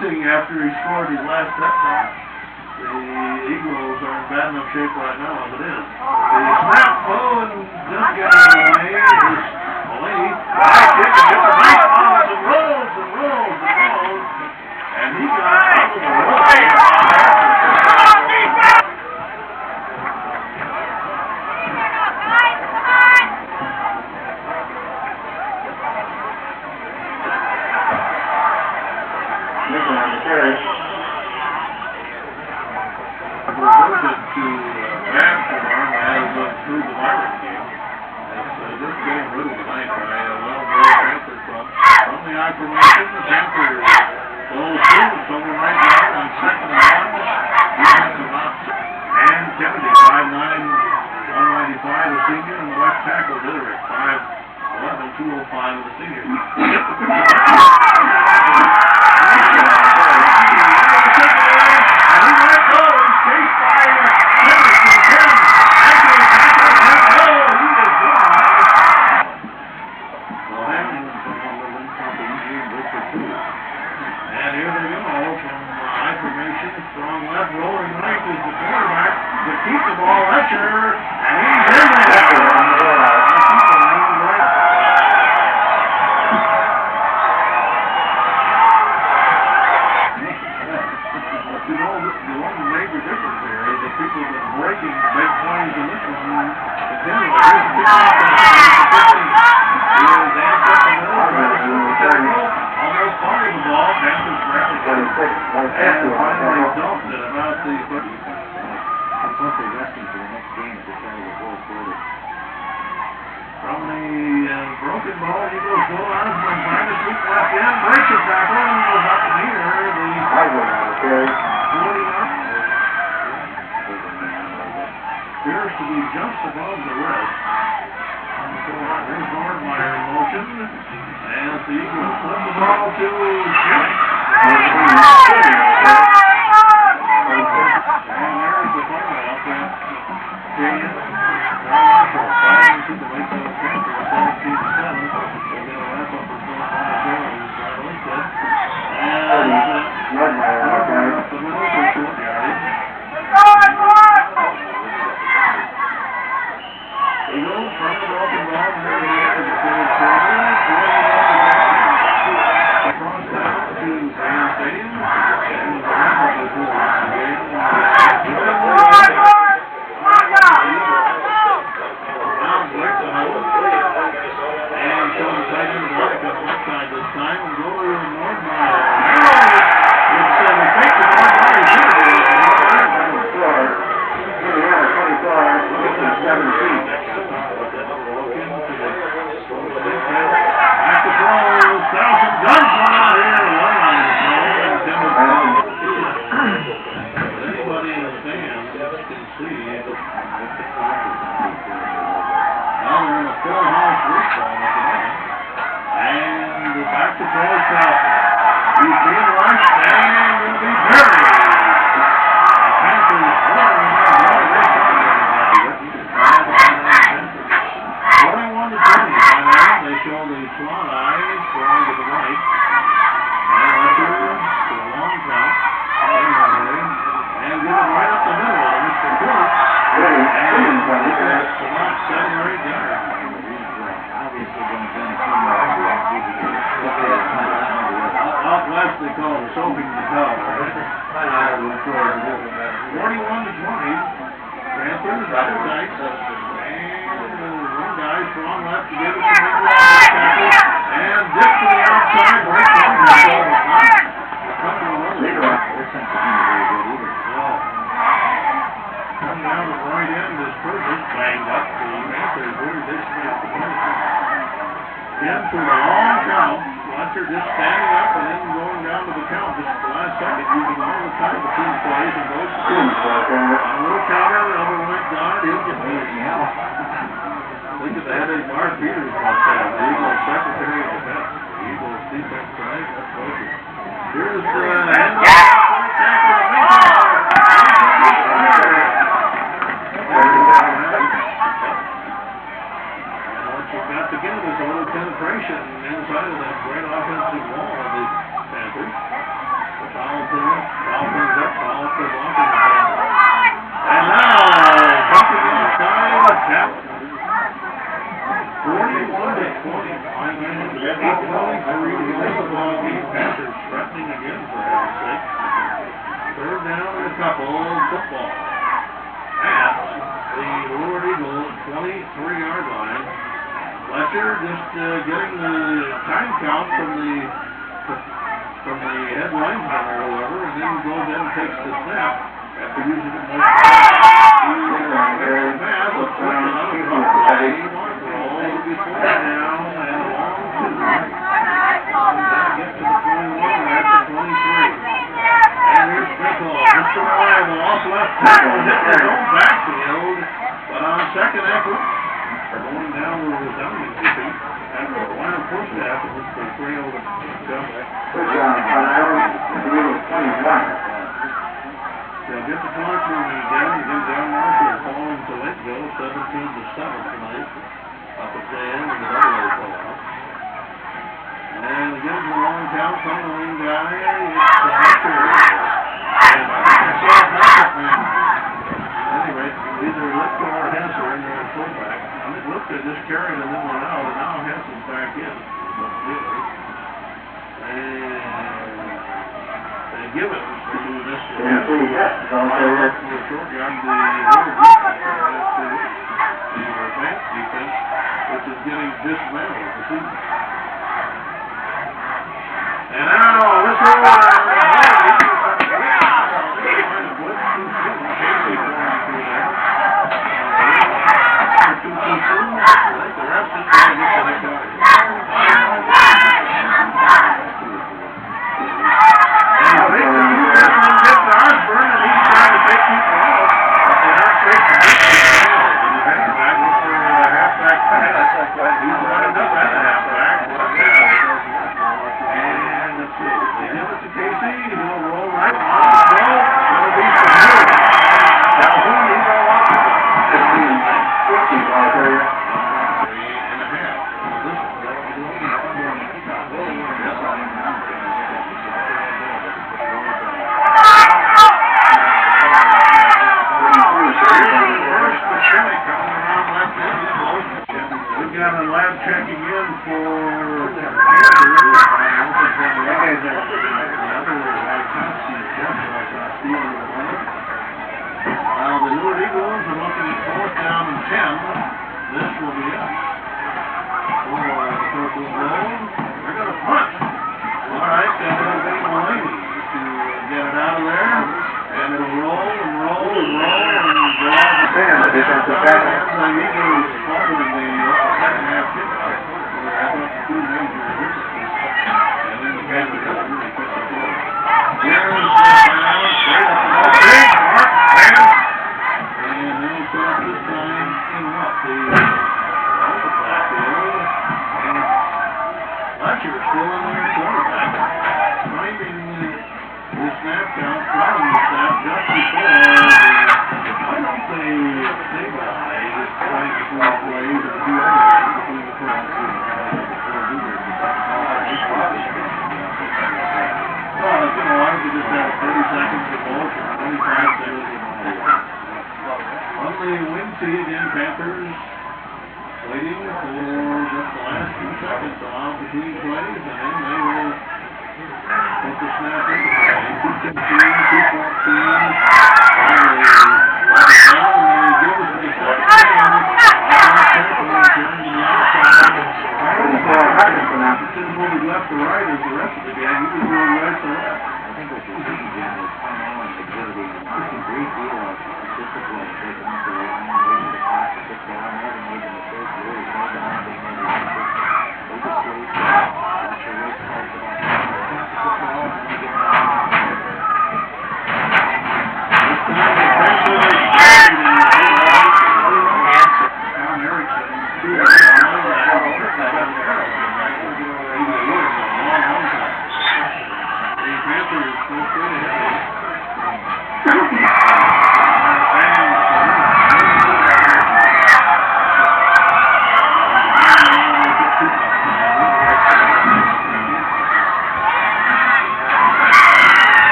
After he scored his last touchdown, the Eagles are in bad enough shape right now as it is. The snap, and just getting away. the I formation. The Panthers go through. It's over right down on 2nd and 1. Defensive option. And Kennedy, 5'9", 195, a senior, and left tackle Dillerick, 5'11", 205, a senior. first half, it was for 3-0 to comeback. They'll get the corner from the down, again down Marshall, falling to Lakeville, 17-7 tonight. Up at the end, and the double A fallout. And again, the long count from the wing guy, it's the Hunter. And I saw Hunter, anyway, either Lipko or Hess are in there at fullback. I think Lipko just carried and then went out, and now Hess is back in. And give it to this short yard, the advance defense, which is getting dismantled this evening. And now, this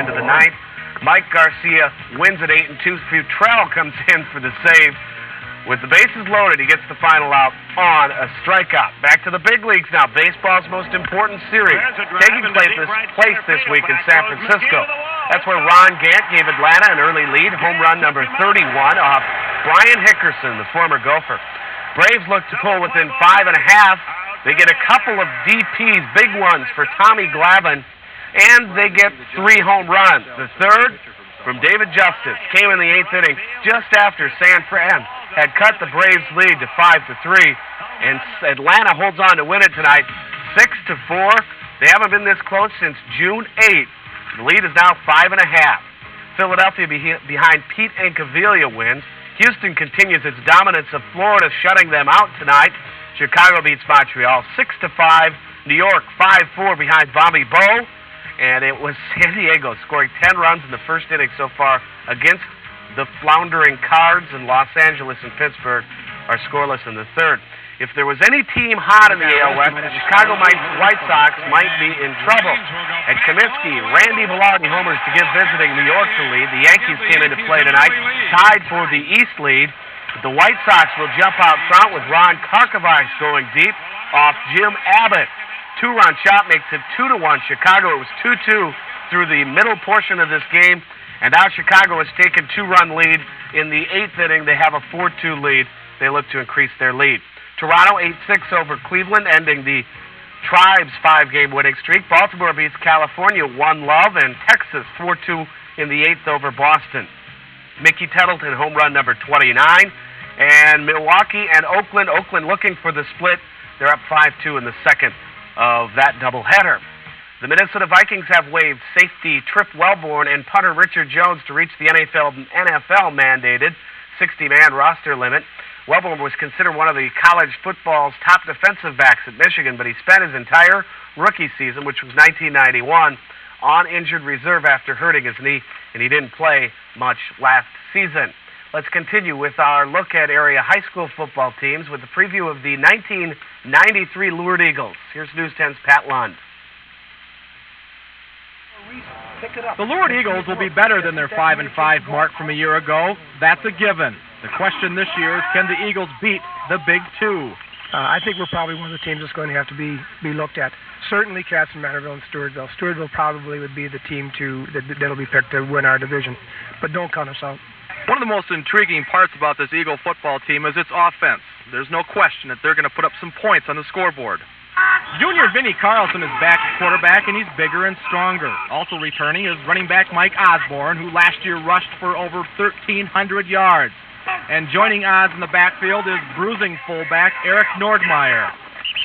into the ninth. Mike Garcia wins at 8-2. Futrell comes in for the save. With the bases loaded, he gets the final out on a strikeout. Back to the big leagues now. Baseball's most important series taking place this week in San Francisco. That's where Ron Gant gave Atlanta an early lead. Home run number 31 off Brian Hickerson, the former Gopher. Braves look to pull within 5.5. They get a couple of DPs, big ones for Tommy Glavine, and they get 3 home runs. The third from David Justice came in the 8th inning just after San Fran had cut the Braves' lead to 5-3, and Atlanta holds on to win it tonight, 6-4. They haven't been this close since June 8th. The lead is now 5.5. Philadelphia behind Pete Incaviglia wins. Houston continues its dominance of Florida, shutting them out tonight. Chicago beats Montreal 6-5. New York 5-4 behind Bobby Bow. And it was San Diego scoring 10 runs in the first inning so far against the floundering Cards, and Los Angeles and Pittsburgh are scoreless in the third. If there was any team hot in the AL West, the Chicago White Sox might be in trouble. At Comiskey, Randy Velarde homers to give visiting New York the lead. The Yankees came into play tonight, tied for the East lead. But the White Sox will jump out front with Ron Karkovice going deep off Jim Abbott. Two-run shot makes it 2-1 Chicago. It was 2-2 through the middle portion of this game. And now Chicago has taken two-run lead. In the 8th inning, they have a 4-2 lead. They look to increase their lead. Toronto 8-6 over Cleveland, ending the Tribe's 5-game winning streak. Baltimore beats California 1-0, and Texas 4-2 in the 8th over Boston. Mickey Tettleton, home run number 29. And Milwaukee and Oakland. Oakland looking for the split. They're up 5-2 in the second of that doubleheader. The Minnesota Vikings have waived safety Trip Wellborn and punter Richard Jones to reach the NFL-mandated 60-man roster limit. Wellborn was considered one of the college football's top defensive backs at Michigan, but he spent his entire rookie season, which was 1991, on injured reserve after hurting his knee, and he didn't play much last season. Let's continue with our look at area high school football teams with a preview of the 1993 Lured Eagles. Here's News 10's Pat Lund. The Lured Eagles will be better than their 5-5 mark from a year ago. That's a given. The question this year is, can the Eagles beat the Big Two? I think we're probably one of the teams that's going to have to be looked at. Certainly Casson, Manorville, and Stewartville. Stewartville probably would be the team that'll be picked to win our division. But don't count us out. One of the most intriguing parts about this Eagle football team is its offense. There's no question that they're going to put up some points on the scoreboard. Junior Vinnie Carlson is back at quarterback, and he's bigger and stronger. Also returning is running back Mike Osborne, who last year rushed for over 1,300 yards. And joining Oz in the backfield is bruising fullback Eric Nordmeyer.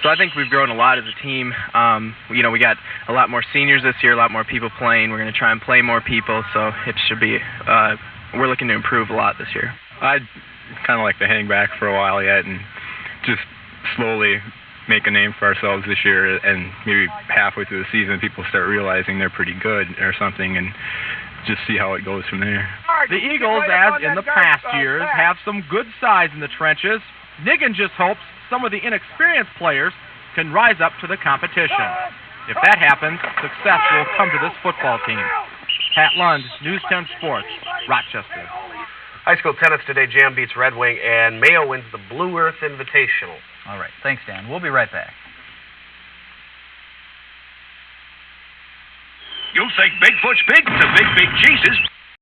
So I think we've grown a lot as a team. We got a lot more seniors this year, a lot more people playing. We're going to try and play more people, so it should be, we're looking to improve a lot this year. I'd kind of like to hang back for a while yet and just slowly make a name for ourselves this year, and maybe halfway through the season people start realizing they're pretty good or something, and just see how it goes from there. The Eagles, as in the past years, have some good size in the trenches. Niggin just hopes some of the inexperienced players can rise up to the competition. If that happens, success will come to this football team. Pat Lund, News 10 Sports, Rochester. High school tennis today, Jam beats Red Wing, and Mayo wins the Blue Earth Invitational. All right, thanks, Dan. We'll be right back. You'll think Bigfoot's big to Big Jesus.